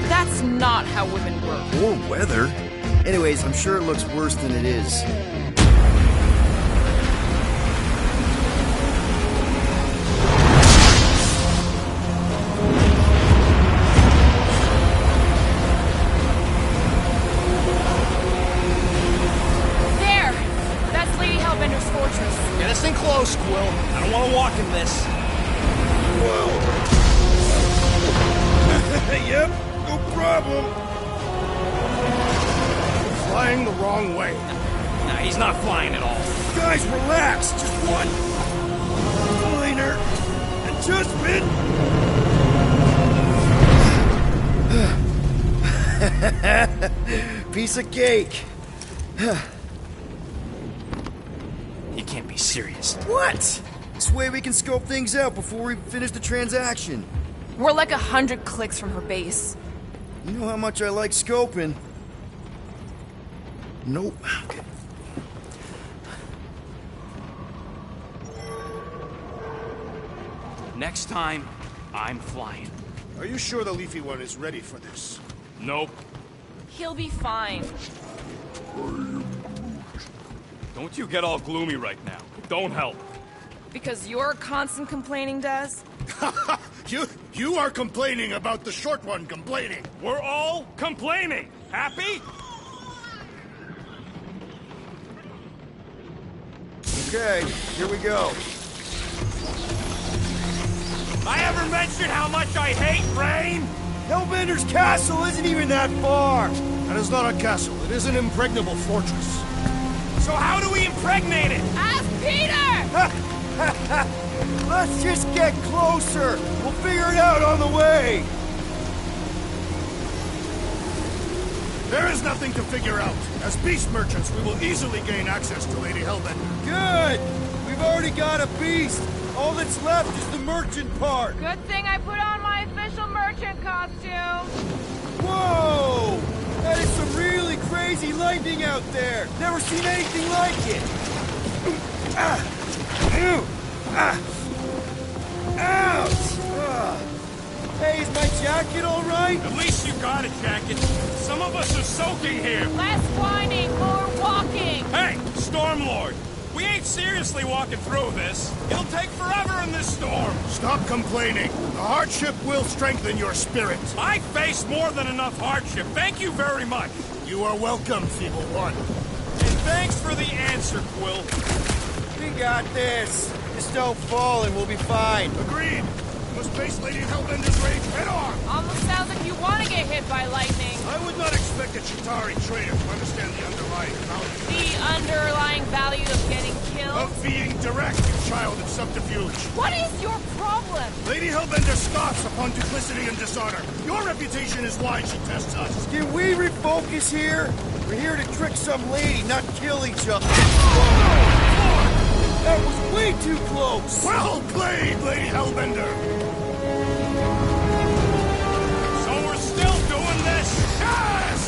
That's not how women work. Or weather. Anyways, I'm sure it looks worse than it is. There! That's Lady Hellbender's fortress. Get us in close, Quill. I don't want to walk in this. Yep, no problem. Flying the wrong way. Nah, he's not flying at all. Guys, relax. Just one minor adjustment. Piece of cake. You can't be serious. What? This way we can scope things out before we finish the transaction. We're like 100 clicks from her base. You know how much I like scoping. Nope. Okay. Next time, I'm flying. Are you sure the Leafy One is ready for this? Nope. He'll be fine. Don't you get all gloomy right now. It don't help. Because your constant complaining does? You are complaining about the short one complaining. We're all complaining. Happy? Okay, here we go. I ever mentioned how much I hate rain? Hellbender's castle isn't even that far. That is not a castle. It is an impregnable fortress. So how do we impregnate it? Ask Peter! Let's just get closer. We'll figure it out on the way. There is nothing to figure out. As beast merchants, we will easily gain access to Lady Hellbender. Good. We've already got a beast. All that's left is the merchant part. Good thing I put on my official merchant costume. Whoa! That is some really crazy lightning out there. Never seen anything like it. Ouch! Hey, is my jacket all right? At least you got a jacket. Some of us are soaking here. Less whining, more walking. Hey, Stormlord! We ain't seriously walking through this. It'll take forever in this storm. Stop complaining. The hardship will strengthen your spirit. I face more than enough hardship. Thank you very much. You are welcome, Feeble One. And thanks for the answer, Quill. We got this. Just don't fall and we'll be fine. Agreed. Must face Lady Hellbender's rage head on. Almost sounds like you want to get hit by lightning. I would not expect a Chitauri traitor to understand the underlying value. The underlying value of getting killed? Of being direct, you child of subterfuge. What is your problem? Lady Hellbender scoffs upon duplicity and dishonor. Your reputation is why she tests us. Can we refocus here? We're here to trick some lady, not kill each other. That was way too close! Well played, Lady Hellbender! So we're still doing this? Yes!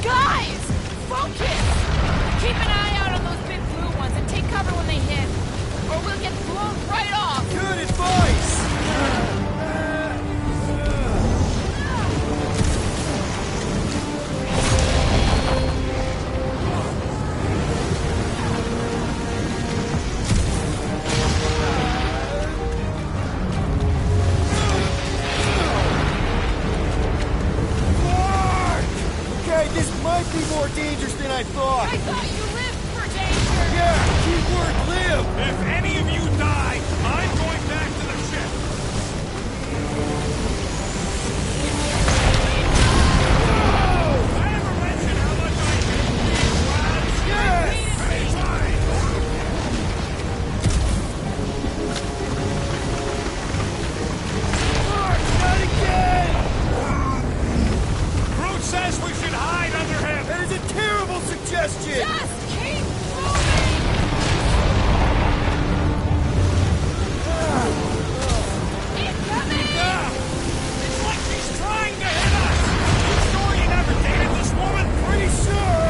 Guys! Focus! Keep an eye out on those big blue ones and take cover when they hit. Or we'll get blown right off! Good advice! This might be more dangerous than I thought. I thought you lived for danger. Yeah, keyword live. If any of you die, I'm going back to the ship. I ever mention how much I hate these clouds? Yes. Anytime. Not again. Groot says we should hide under him. That is a terrible suggestion. Just keep moving! Incoming! It's like she's trying to hit us. You sure you never dated this woman? Pretty sure.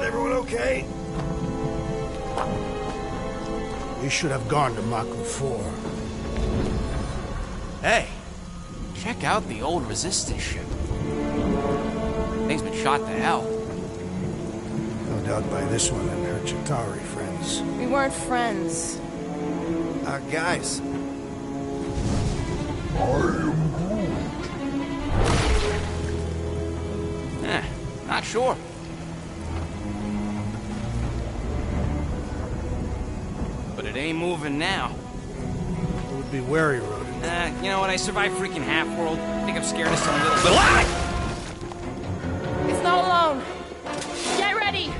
Everyone okay? We should have gone to Mako 4. Hey, check out the old Resistance ship. Thing's been shot to hell. No doubt by this one and her Chitauri friends. We weren't friends. Guys. Not sure. But it ain't moving now. It would be wary, Rodent. You know what? I survived freaking Half-World. I think I'm scared of some little... It's not alone. Get ready!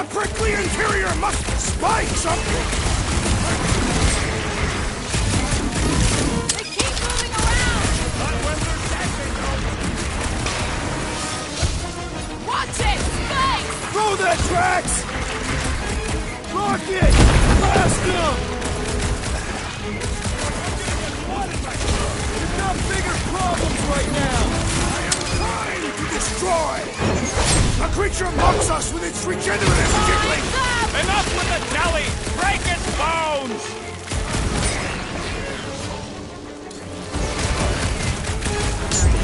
The prickly interior must spike something! They keep moving around! Not when they're dancing, though. Watch it! Spike! Throw that, Drax! Rocket! Blast him! We've got bigger problems right now! I am trying to destroy! A creature mocks us with its regenerative jiggling! Enough with the jelly! Break its bones!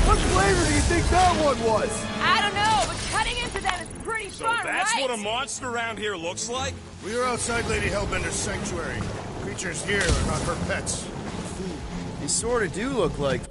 What flavor do you think that one was? I don't know, but cutting into them is pretty So fun, that's right? what a monster around here looks like? We are outside Lady Hellbender's sanctuary. Creatures here are not her pets. They sort of do look like...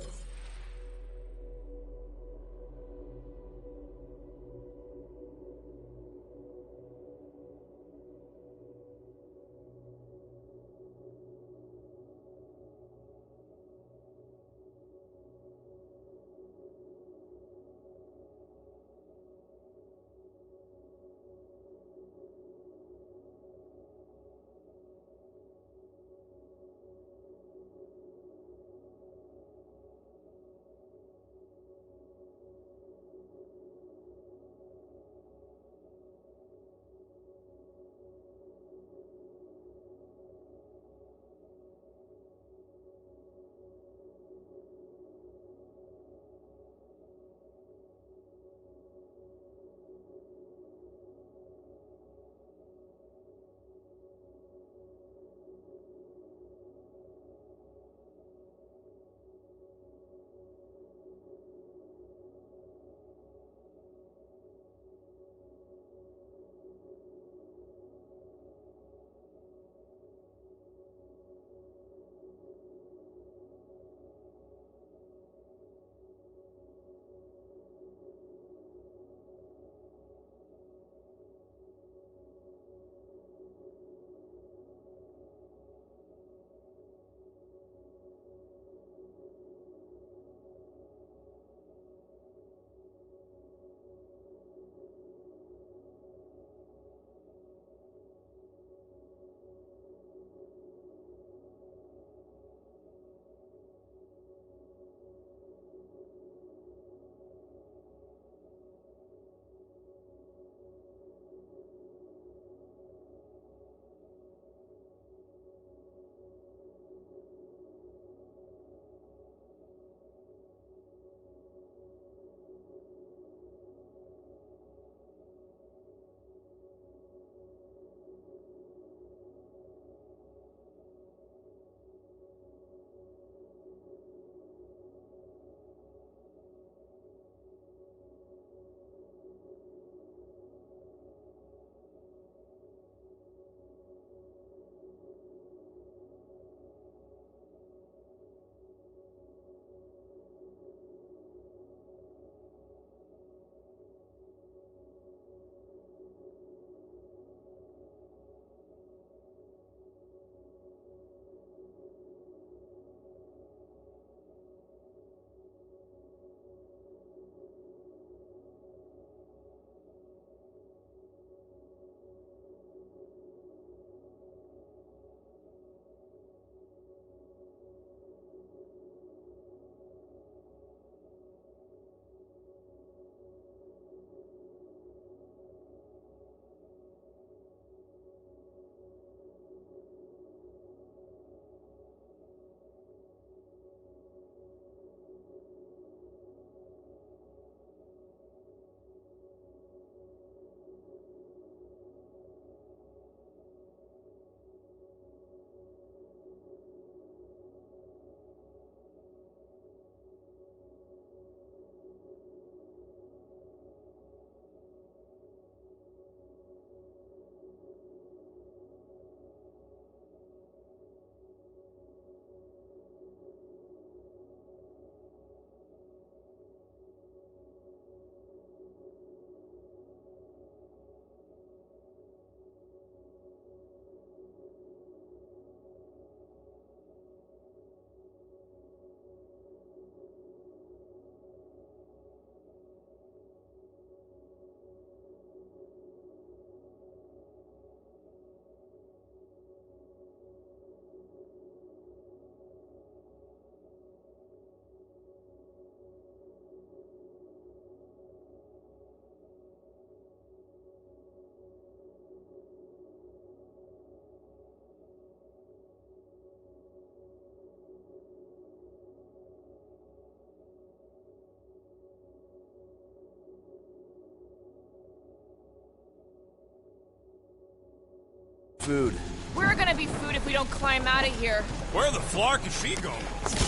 food. We're gonna be food if we don't climb out of here. Where the flark is she going? There's a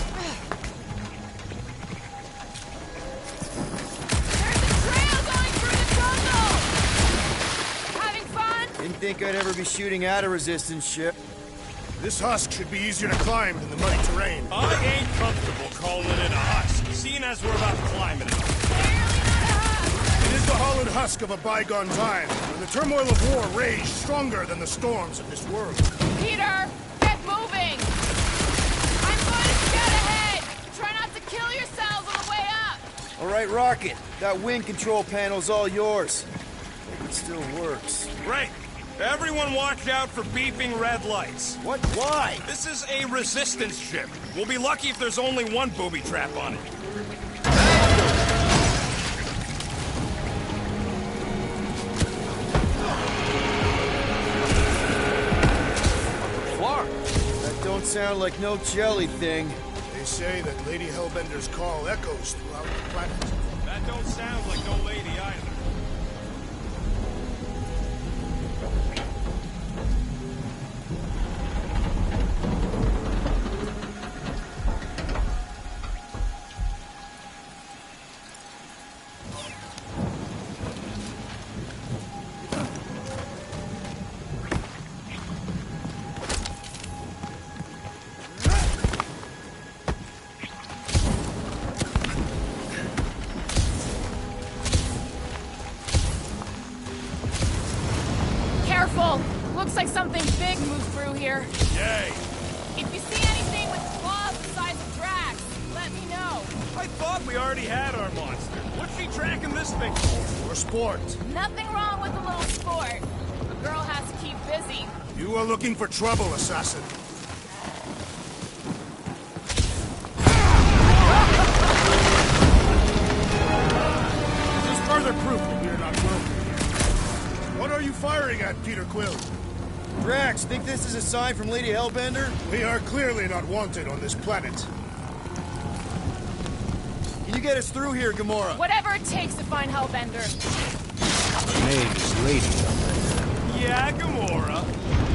trail going through the jungle! Having fun? Didn't think I'd ever be shooting at a resistance ship. This husk should be easier to climb than the muddy terrain. I ain't comfortable calling it a husk, seeing as we're about to climb it. It is the hollowed husk of a bygone time, when the turmoil of war raged stronger than the storms of this world. Peter, get moving! I'm going to scout ahead! Try not to kill yourselves on the way up! All right, Rocket. That wind control panel's all yours. Hope it still works. Great. Everyone watch out for beeping red lights. What? Why? This is a resistance ship. We'll be lucky if there's only one booby trap on it. Flark? That don't sound like no jelly thing. They say that Lady Hellbender's call echoes throughout the planet. That don't sound like no lady either. Careful! Looks like something big moved through here. Yay! If you see anything with claws the size of Drax, let me know. I thought we already had our monster. What's she tracking this thing for? For sport. Nothing wrong with a little sport. A girl has to keep busy. You are looking for trouble, assassin. This is further proof that we are not welcome here. What are you firing at, Peter Quill? Drax, think this is a sign from Lady Hellbender? We are clearly not wanted on this planet. Can you get us through here, Gamora? Whatever it takes to find Hellbender. Her name is Lady Hellbender. Yeah, Gamora.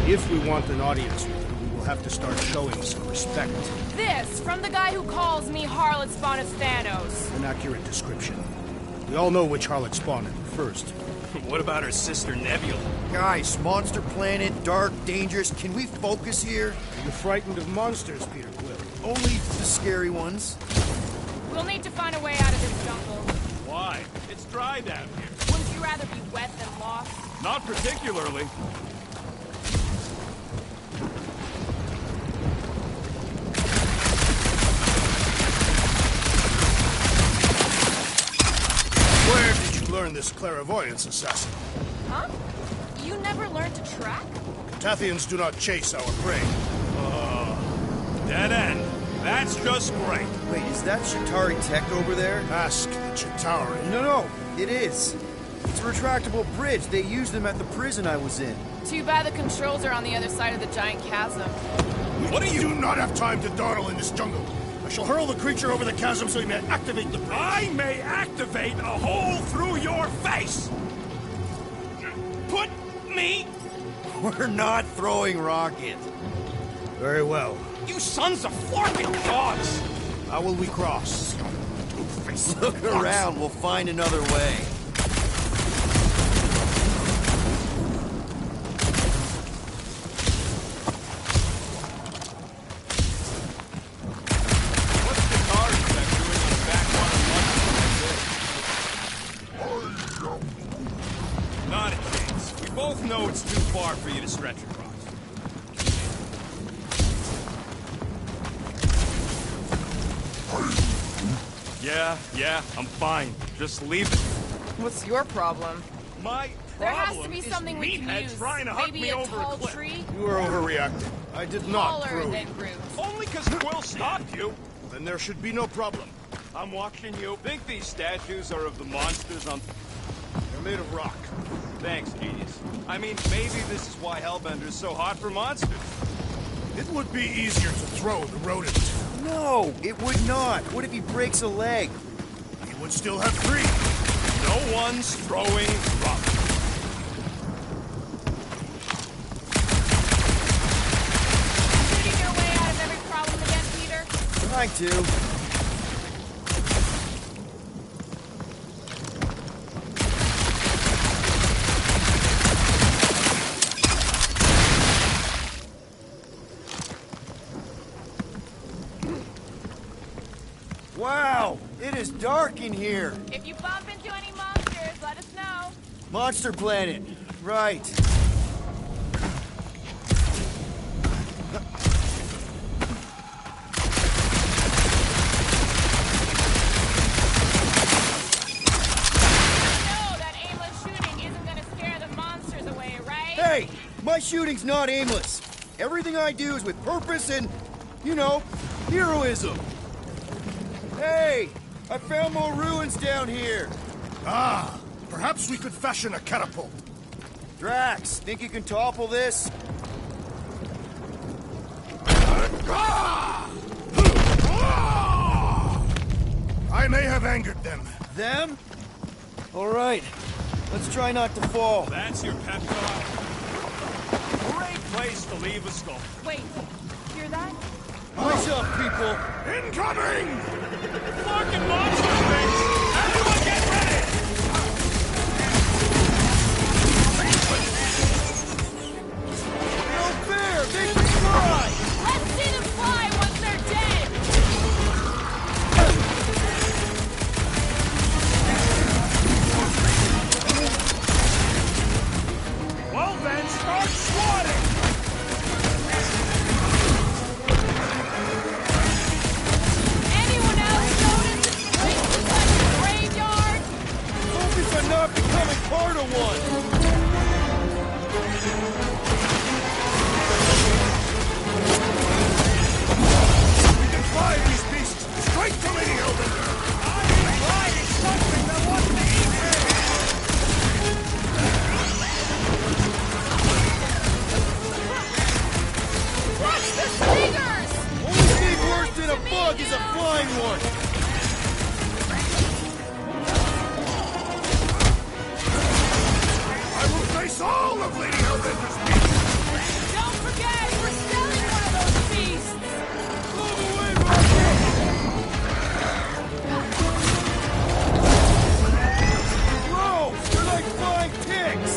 If we want an audience with her, we will have to start showing some respect. This, from the guy who calls me Harlot Spawn of Thanos. An accurate description. We all know which harlot spawned first. What about her sister Nebula? Guys, monster planet, dark, dangerous. Can we focus here? You're frightened of monsters, Peter Quill. Only the scary ones. We'll need to find a way out of this jungle. Why? It's dry down here. Wouldn't you rather be wet than lost? Not particularly. Where did you learn this clairvoyance, assassin? Huh? You never learned to track? Tathians do not chase our prey. Dead end. That's just great. Wait, is that Chitauri tech over there? Ask the Chitauri. No, it is. It's a retractable bridge. They used them at the prison I was in. Too bad the controls are on the other side of the giant chasm. What do you do not have time to dawdle in this jungle? I shall hurl the creature over the chasm so he may activate the bridge. I may activate a hole through your face! Put me... We're not throwing rockets. Very well. You sons of flarking dogs! How will we cross? Look around, we'll find another way. What's the car effect doing on the backwater like this? Not a chance. We both know it's too far for you to stretch across. Yeah, I'm fine. Just leave it. What's your problem? My There has to problem be is something we can meathead use. trying to hug Maybe me a over a tall cliff. tree? You are overreacting. I did not Taller throw than you. Groot. Only because Quill stopped you. Then there should be no problem. I'm watching you. Think these statues are of the monsters on... They're made of rock. Thanks, genius. I mean, maybe this is why Hellbender's so hot for monsters. It would be easier to throw the rodent. No, it would not. What if he breaks a leg? He would still have 3. No one's throwing rubber. trying to. Wow, it is dark in here. If you bump into any monsters, let us know. Monster Planet, right. Hey, my shooting's not aimless. Everything I do is with purpose and, you know, heroism. Hey, I found more ruins down here. Ah, perhaps we could fashion a catapult. Drax, think you can topple this? I may have angered them. Them? All right, let's try not to fall. That's your pep talk. Great place to leave a skull. Wait, hear that? What's up, people? Incoming! Fucking monster things! Everyone get ready! No fair! They can fly! Let's see them fly once they're dead! Well then, start swatting! Anyone else notice this place is like a graveyard? Focus on not becoming part of one! We can fly these beasts straight to Lady Hellbender! I'm flying something that wants to eat me! Watch the stingers! Only thing worse than a bug is a flying one! I will face all of Lady Hellbender's beasts! Don't forget, we're selling one of those beasts! Move away, Rocket! Whoa! They're like flying ticks!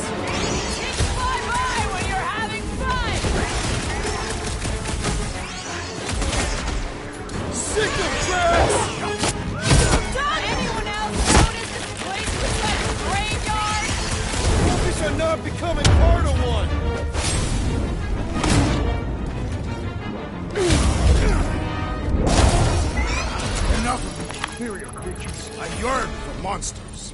Ticks fly by when you're having fun! Sick of Drax! Anyone else notice this place is like a graveyard? Focus on not becoming part of one! Enough of inferior creatures. I yearn for monsters.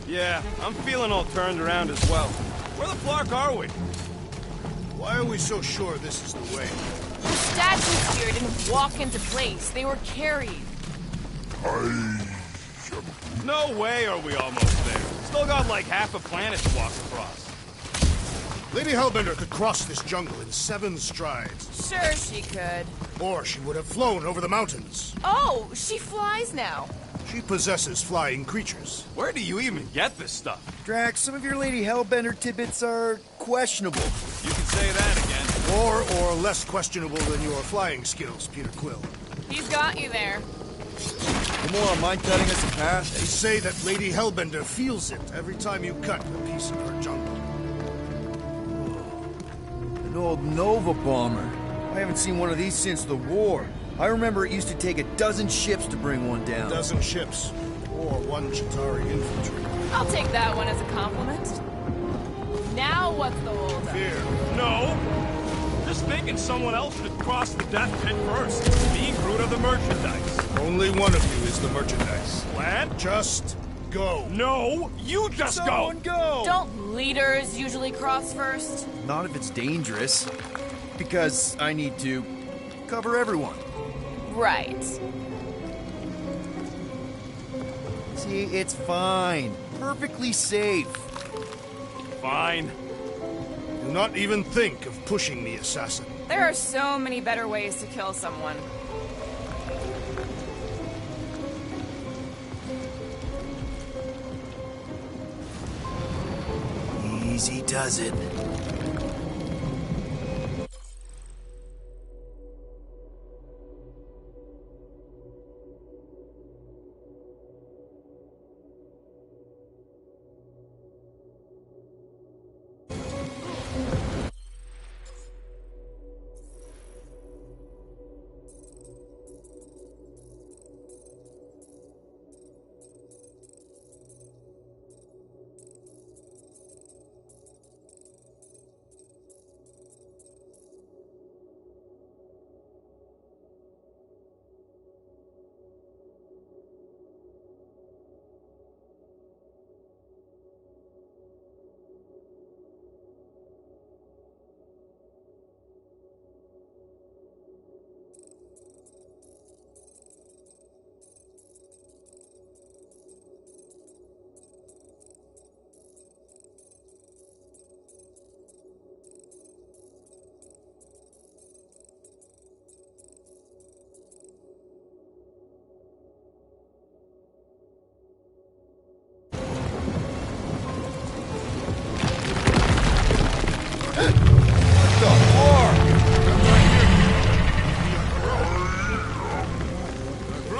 Yeah, I'm feeling all turned around as well. Where the flark are we? Why are we so sure this is the way? The statues here didn't walk into place. They were carried. No way are we almost there. Still got like half a planet to walk across. Lady Hellbender could cross this jungle in 7 strides. Sure she could. Or she would have flown over the mountains. Oh, she flies now. She possesses flying creatures. Where do you even get this stuff? Drax, some of your Lady Hellbender tidbits are questionable. You can say that again. More or less questionable than your flying skills, Peter Quill. He's got you there. Gamora, mind cutting us a path? They say that Lady Hellbender feels it every time you cut a piece of her jungle. An old Nova bomber. I haven't seen one of these since the war. I remember it used to take 12 ships to bring one down. 12 ships, or 1 Chitauri infantry. I'll take that one as a compliment. Now what's the holdup? Fear. No! Just thinking someone else should cross the death pit first. Me, Groot, are the merchandise. Only one of you is the merchandise. Plan? Just go. No, you just Someone go! Don't leaders usually cross first? Not if it's dangerous. Because I need to cover everyone. Right. This See, it's fine. Perfectly safe. Fine. Do not even think of pushing the assassin. There are so many better ways to kill someone. Easy does it.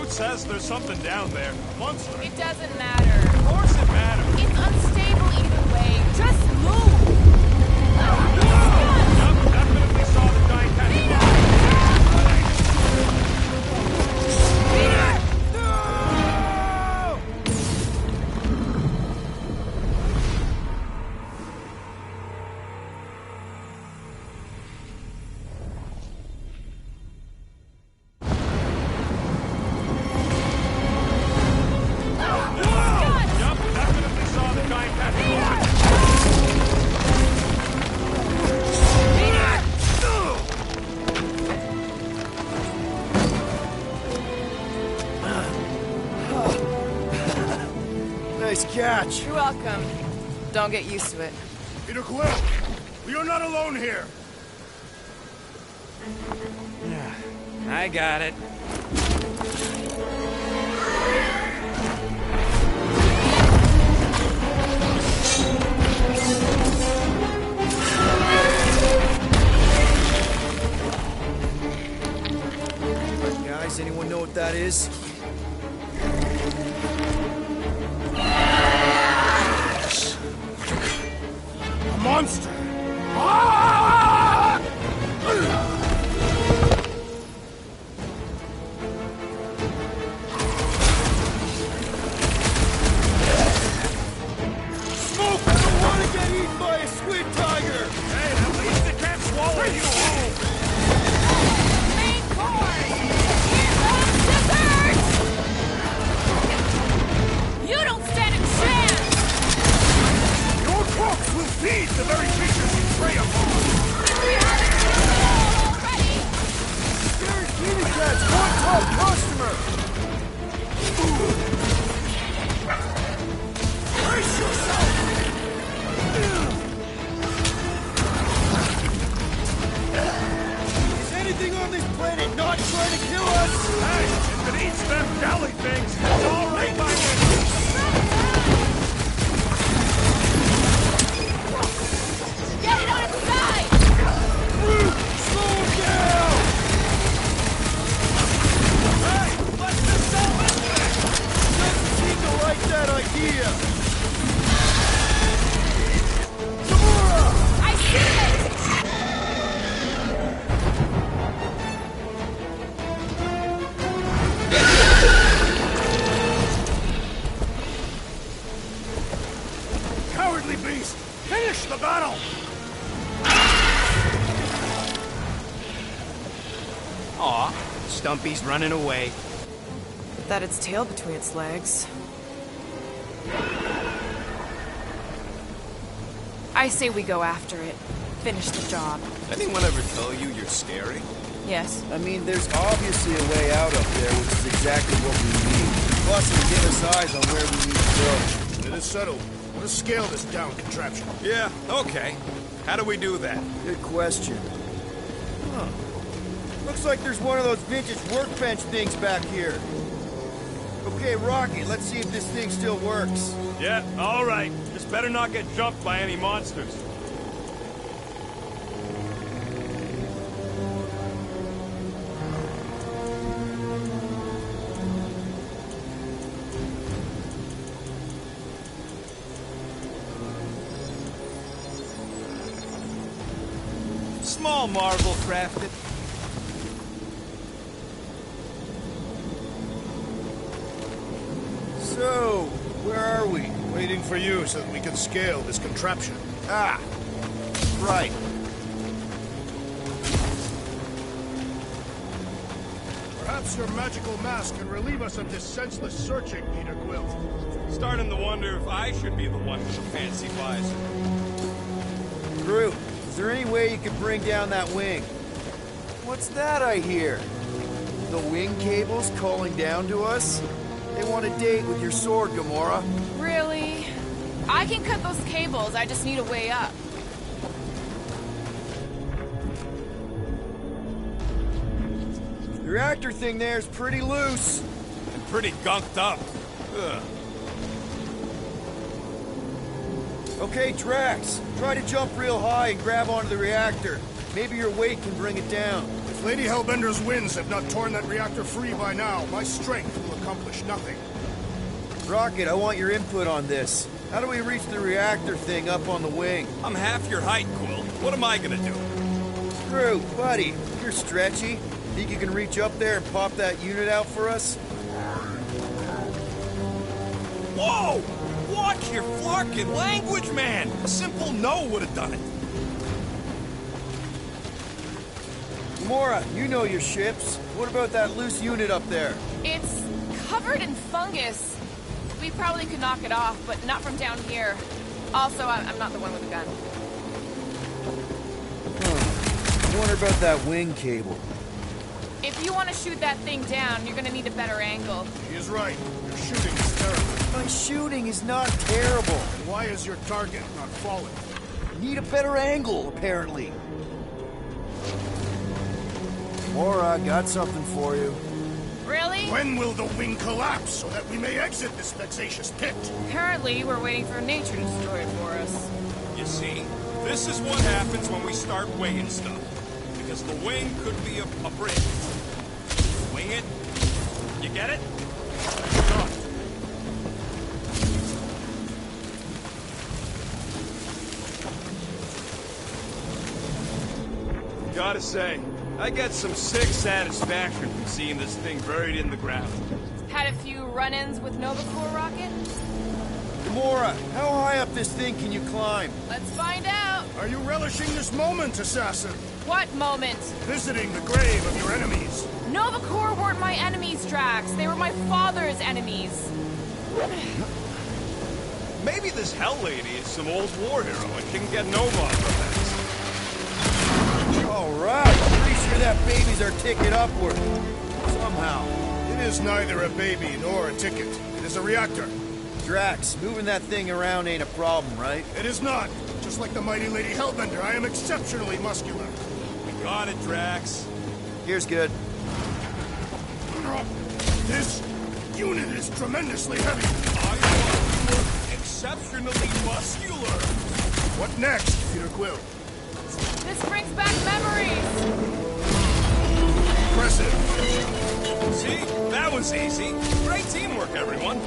Says there's something down there. Monster. It doesn't matter. Of course it matters. It's unstable either way. Just move. Yup, definitely saw the giant cat. Nice catch. You're welcome. Don't get used to it. Peter Quill, we are not alone here. I got it. Guys, anyone know what that is? A monster! Smoke! I don't want to get eaten by a squid tiger! Hey, at least it can't swallow you whole. Main course! Here comes dessert! You don't stand a chance! Your corpse will feed the very creatures you prey upon. We haven't killed them all already! Scary kitty cat's one top customer! Brace yourself! Is anything on this planet not trying to kill us? Hey, if it eats them jelly things, it's all right by me. Get it on its side! Slow down! Hey, let's just sell this thing. Doesn't seem to like that idea. Gamora! I see it! Cowardly beast, finish the battle. Aw, Stumpy's running away. That its tail between its legs. I say we go after it. Finish the job. Anyone ever tell you you're scary? Yes. I mean, there's obviously a way out up there, which is exactly what we need. Boss will give us eyes on where we need to go. It is settled. Let us scale this down contraption. Yeah, okay. How do we do that? Good question. Huh. Looks like there's one of those vintage workbench things back here. Okay, Rocky, let's see if this thing still works. Yeah, all right. Just better not get jumped by any monsters. Small marvel crafted. So, where are we? Waiting for you so that we can scale this contraption. Ah, right. Perhaps your magical mask can relieve us of this senseless searching, Peter Quill. Starting to wonder if I should be the one with the fancy visor. Groot, is there any way you could bring down that wing? What's that I hear? The wing cables calling down to us? They want a date with your sword, Gamora. Really? I can cut those cables, I just need a way up. The reactor thing there is pretty loose. And pretty gunked up. Ugh. Okay, Drax, try to jump real high and grab onto the reactor. Maybe your weight can bring it down. If Lady Hellbender's winds have not torn that reactor free by now, my strength will accomplish nothing. Rocket, I want your input on this. How do we reach the reactor thing up on the wing? I'm half your height, Quill. What am I gonna do? Groot, buddy, you're stretchy. Think you can reach up there and pop that unit out for us? Whoa! Watch your flarkin' language, man! A simple no would have done it. Gamora, you know your ships. What about that loose unit up there? It's covered in fungus. We probably could knock it off, but not from down here. Also, I'm not the one with the gun. I wonder about that wing cable. If you want to shoot that thing down, you're gonna need a better angle. He is right. Your shooting is terrible. My shooting is not terrible. And why is your target not falling? Need a better angle, apparently. Gamora, got something for you. Really? When will the wing collapse so that we may exit this vexatious pit? Apparently, we're waiting for nature to destroy it for us. You see, this is what happens when we start winging stuff. Because the wing could be a bridge. Wing it. You get it? Go. Gotta say, I get some sick satisfaction from seeing this thing buried in the ground. Had a few run-ins with Nova Corps rocket? Gamora, how high up this thing can you climb? Let's find out. Are you relishing this moment, assassin? What moment? Visiting the grave of your enemies. Nova Corps weren't my enemies, Drax. They were my father's enemies. Maybe this Hell Lady is some old war hero and she can get Nova off her backs. All right, pretty sure that baby's our ticket upward. Somehow. It is neither a baby nor a ticket. It is a reactor. Drax, moving that thing around ain't a problem, right? It is not. Just like the mighty Lady Hellbender, I am exceptionally muscular. We got it, Drax. Here's good. This unit is tremendously heavy. I thought you were exceptionally muscular. What next, Peter Quill? This brings back memories. Impressive. See? That was easy. Great teamwork, everyone.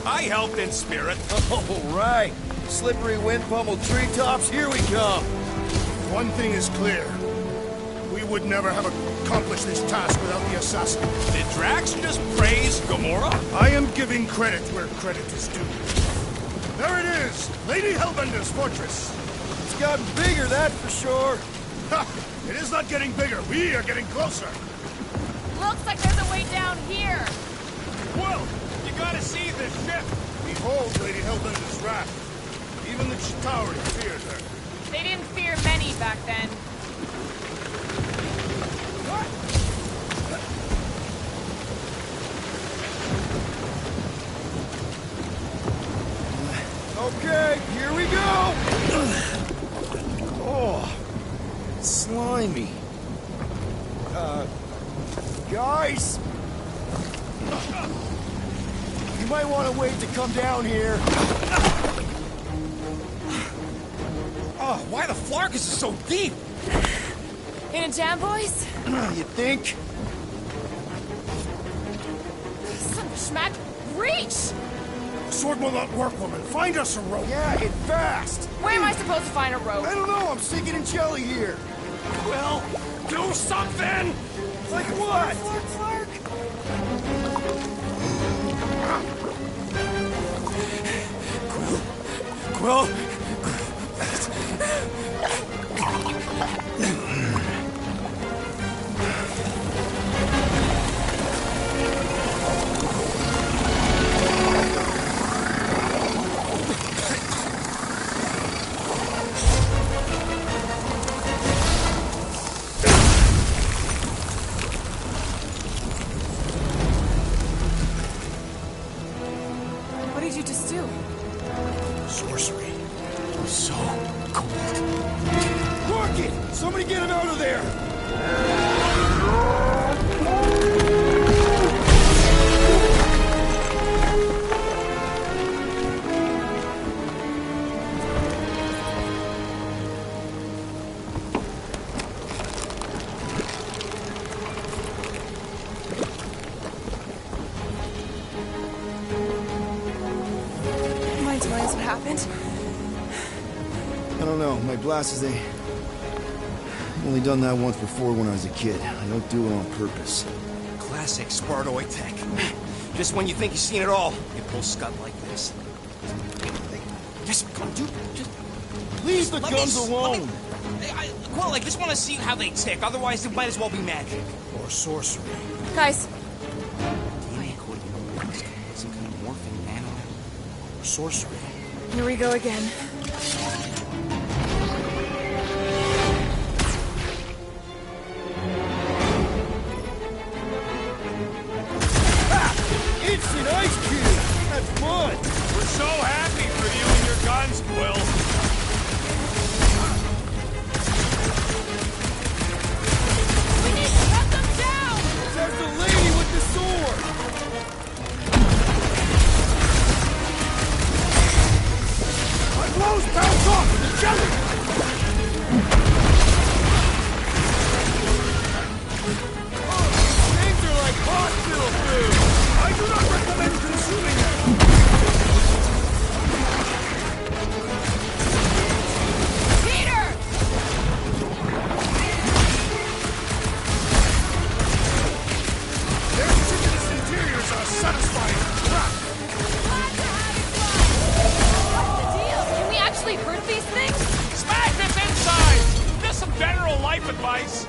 I helped in spirit. All right. Slippery wind pummeled treetops, here we come. One thing is clear. We would never have accomplished this task without the assassin. Did Drax just praise Gamora? I am giving credit where credit is due. There it is! Lady Hellbender's fortress. It's gotten bigger, that's for sure. Ha! It is not getting bigger. We are getting closer. Looks like there's a way down here. Well, you gotta see this ship. Behold Lady Hellbender's wrath. Even the Chitauri feared her. They didn't fear many back then. Okay, here we go! Oh, slimy. Guys? You might want to wait to come down here. Oh, why the flarkus is so deep? In a jam, boys? You think? Son of a schmack, reach! Sword will not work, woman. Find us a rope. Yeah, and fast. Where am I supposed to find a rope? I don't know. I'm sinking in jelly here. Quill, do something! Like what? Flark. Quill? What did you just do? Sorcery. So cold. Rocket! Somebody get him out of there! Mind telling us what happened? I don't know. My blast is I've only done that once before when I was a kid. I don't do it on purpose. Classic Spartoid tech. Just when you think you've seen it all, you pull scut like this. Just, dude, just... Leave the guns alone! Well, I just want to see how they tick. Otherwise, it might as well be magic. Or sorcery. Guys, Some kind of morphing nano. Or sorcery. here we go again. Instant ice cube! That's fun! We're so happy for you and your guns, Quill. We need to cut them down! There's the lady with the sword! My blows bounce off of the jelly! Things are like hospital food! I do not recommend consuming them! Peter! Their indigenous interiors are satisfying. What's the deal? Can we actually hurt these things? Smash this inside! Just some general life advice.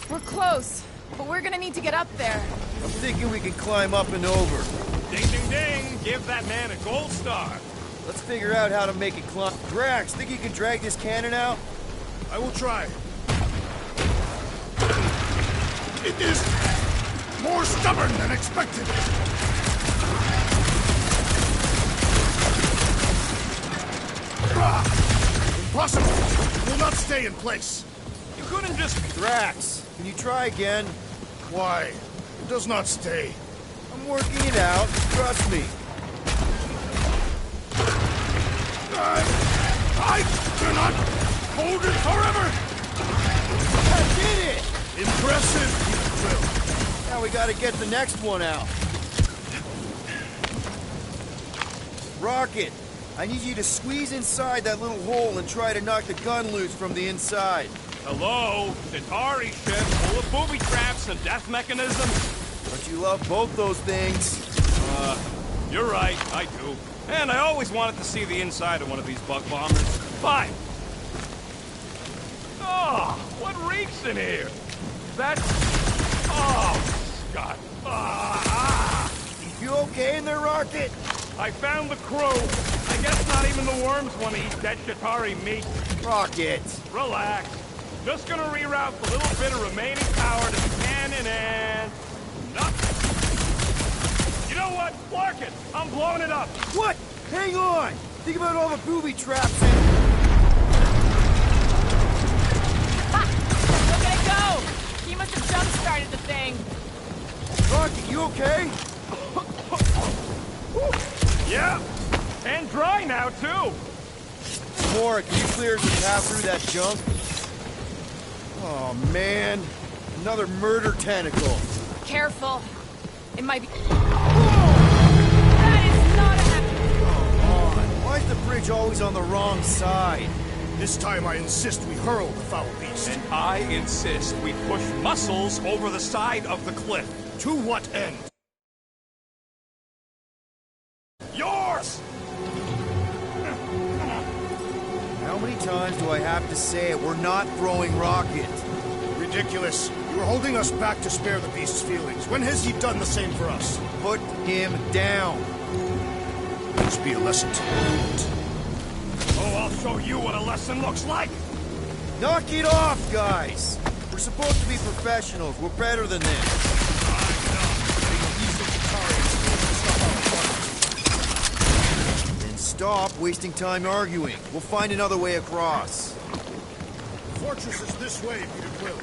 We're close, but we're gonna need to get up there. I'm thinking we can climb up and over. Ding, ding, ding. Give that man a gold star. Let's figure out how to make it climb. Drax, think you can drag this cannon out? I will try. It is more stubborn than expected. Impossible. It will not stay in place. You couldn't just... Drax, can you try again? Why? It does not stay. I'm working it out. Trust me. I cannot hold it forever. I did it! Impressive, Peter Quill. Now we gotta get the next one out. Rocket, I need you to squeeze inside that little hole and try to knock the gun loose from the inside. Hello? Atari ship full of booby traps and death mechanisms? Don't you love both those things? You're right, I do. And I always wanted to see the inside of one of these bug bombers. Fine. Oh, what reeks in here? That... Oh, Scott. You okay in there, Rocket? I found the crew. I guess not even the worms want to eat dead Shatari meat. Rocket. Relax. Just gonna reroute the little bit of remaining power to the cannon and... nothing. You know what? Clark it. I'm blowing it up. What? Hang on! Think about all the booby traps and... Ha! Look at it go! He must have jump-started the thing. Rocky, you okay? Yeah, and dry now, too. Gamora, can you clear us a path through that junk? Oh, man. Another murder tentacle. Careful. It might be... Why is the bridge always on the wrong side? This time I insist we hurl the foul beast. And I insist we push muscles over the side of the cliff. To what end? Yours! How many times do I have to say it? We're not throwing rockets. Ridiculous. You were holding us back to spare the beast's feelings. When has he done the same for us? Put him down. This be a lesson to Groot. Oh, I'll show you what a lesson looks like! Knock it off, guys! We're supposed to be professionals. We're better than this. Then stop wasting time arguing. We'll find another way across. The fortress is this way, Peter Quill.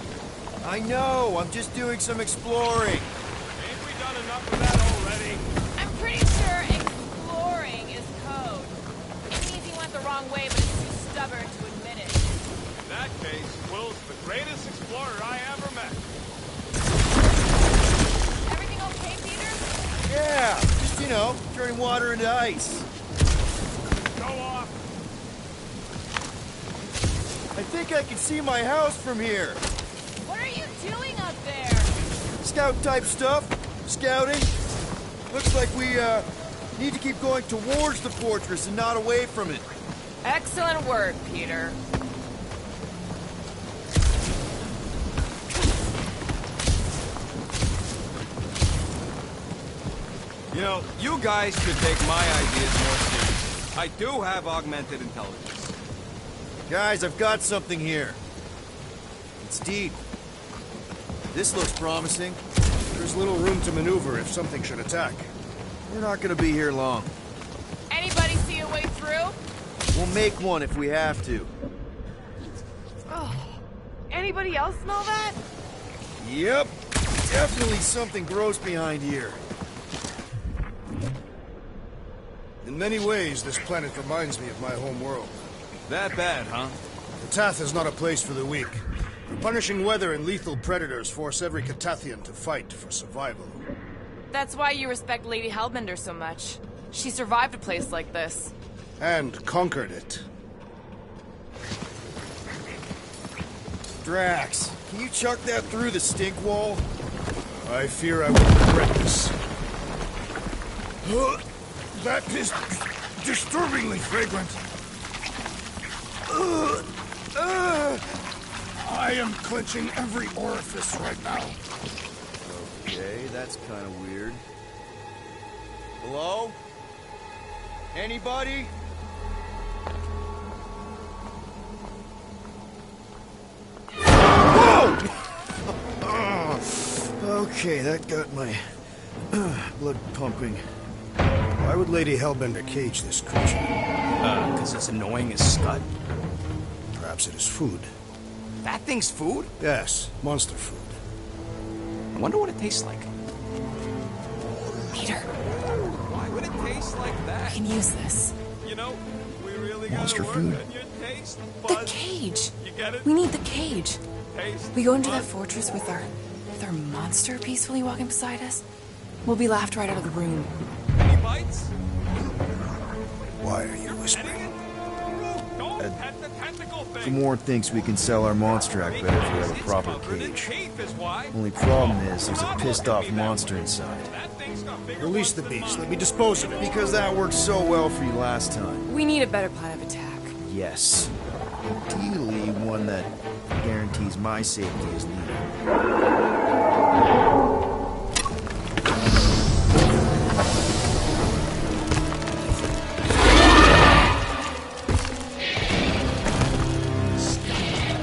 I know. I'm just doing some exploring. Ain't we done enough of that already? I'm pretty sure exploring is code. It means he went the wrong way, but is too stubborn to admit it. In that case, Quill's the greatest explorer I ever met. Everything okay, Peter? Yeah, just, turning water into ice. Go off. I think I can see my house from here. What are you doing up there? Scout-type stuff. Scouting. Looks like we, need to keep going towards the fortress and not away from it. Excellent work, Peter. You guys should take my ideas more seriously. I do have augmented intelligence. Guys, I've got something here. It's deep. This looks promising. There's little room to maneuver if something should attack. We're not gonna be here long. Anybody see a way through? We'll make one if we have to. Oh. Anybody else smell that? Yep. Definitely something gross behind here. In many ways, this planet reminds me of my home world. That bad, huh? The Tath is not a place for the weak. Punishing weather and lethal predators force every Catathian to fight for survival. That's why you respect Lady Hellbender so much. She survived a place like this. And conquered it. Drax, can you chuck that through the stink wall? I fear I will regret this. That is disturbingly fragrant. I am clenching every orifice right now. Okay, that's kind of weird. Hello? Anybody? Whoa! Okay, that got my blood pumping. Why would Lady Hellbender cage this creature? Because it's annoying as scud. Perhaps it is food. That thing's food? Yes, monster food. I wonder what it tastes like. Peter. Why would it taste like that? We can use this. We really Monster gotta work food. on your taste The buds. cage. You get it? We need the cage. Taste We go into that buds. fortress with our monster peacefully walking beside us. We'll be laughed right out of the room. Any bites? Why are you whispering? Don't pet the tentacle thing. Gamora thinks we can sell our monster act better if we have a proper cage. Only problem is there's a pissed off monster inside. Release the beast. Let me dispose of it. Because that worked so well for you last time. We need a better plan of attack. Yes. Ideally, one that guarantees my safety is needed.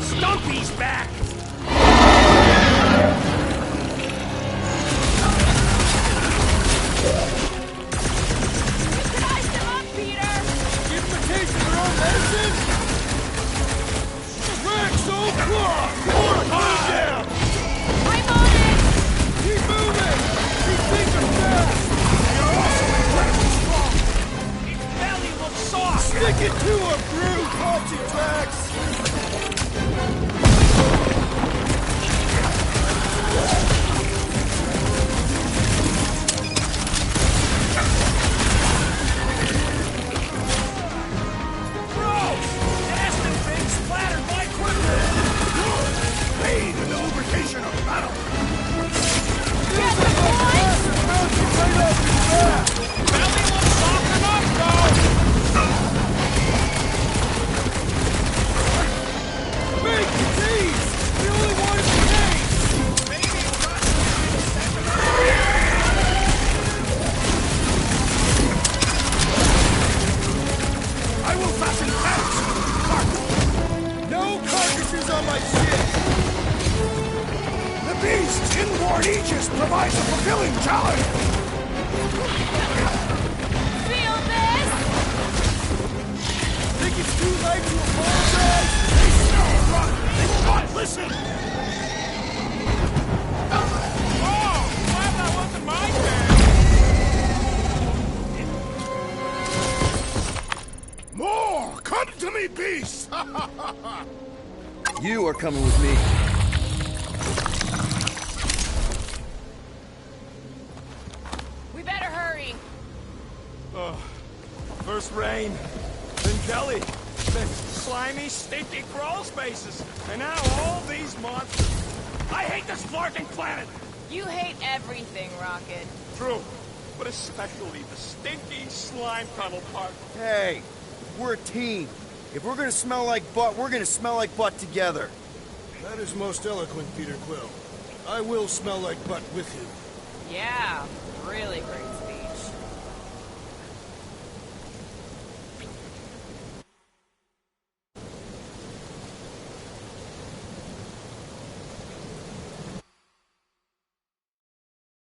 Stumpy's back! Sliced him up, Peter! Stick it to him, Groot! Caught you, Drax! Bro! Nasty thing splattered my equipment! Pain and the lubrication of battle! Get the boys! Belly looks soft enough, though! Make the tease! The only one who pays! Maybe Russ will be the second. I will fasten tanks! No carcasses on my ship! The beast's inborn aegis provides a fulfilling challenge! Feel this? Think it's too late to apologize? They smell rotten! They not listen! Oh, glad that wasn't my turn! More! Come to me, beast! You are coming with me. We better hurry. First rain, then jelly, then slimy, stinky crawl spaces, and now all these monsters. I hate this flarking planet! You hate everything, Rocket. True, but especially the stinky slime tunnel part. Hey, we're a team. If we're gonna smell like butt, we're gonna smell like butt together. That is most eloquent, Peter Quill. I will smell like butt with you. Yeah,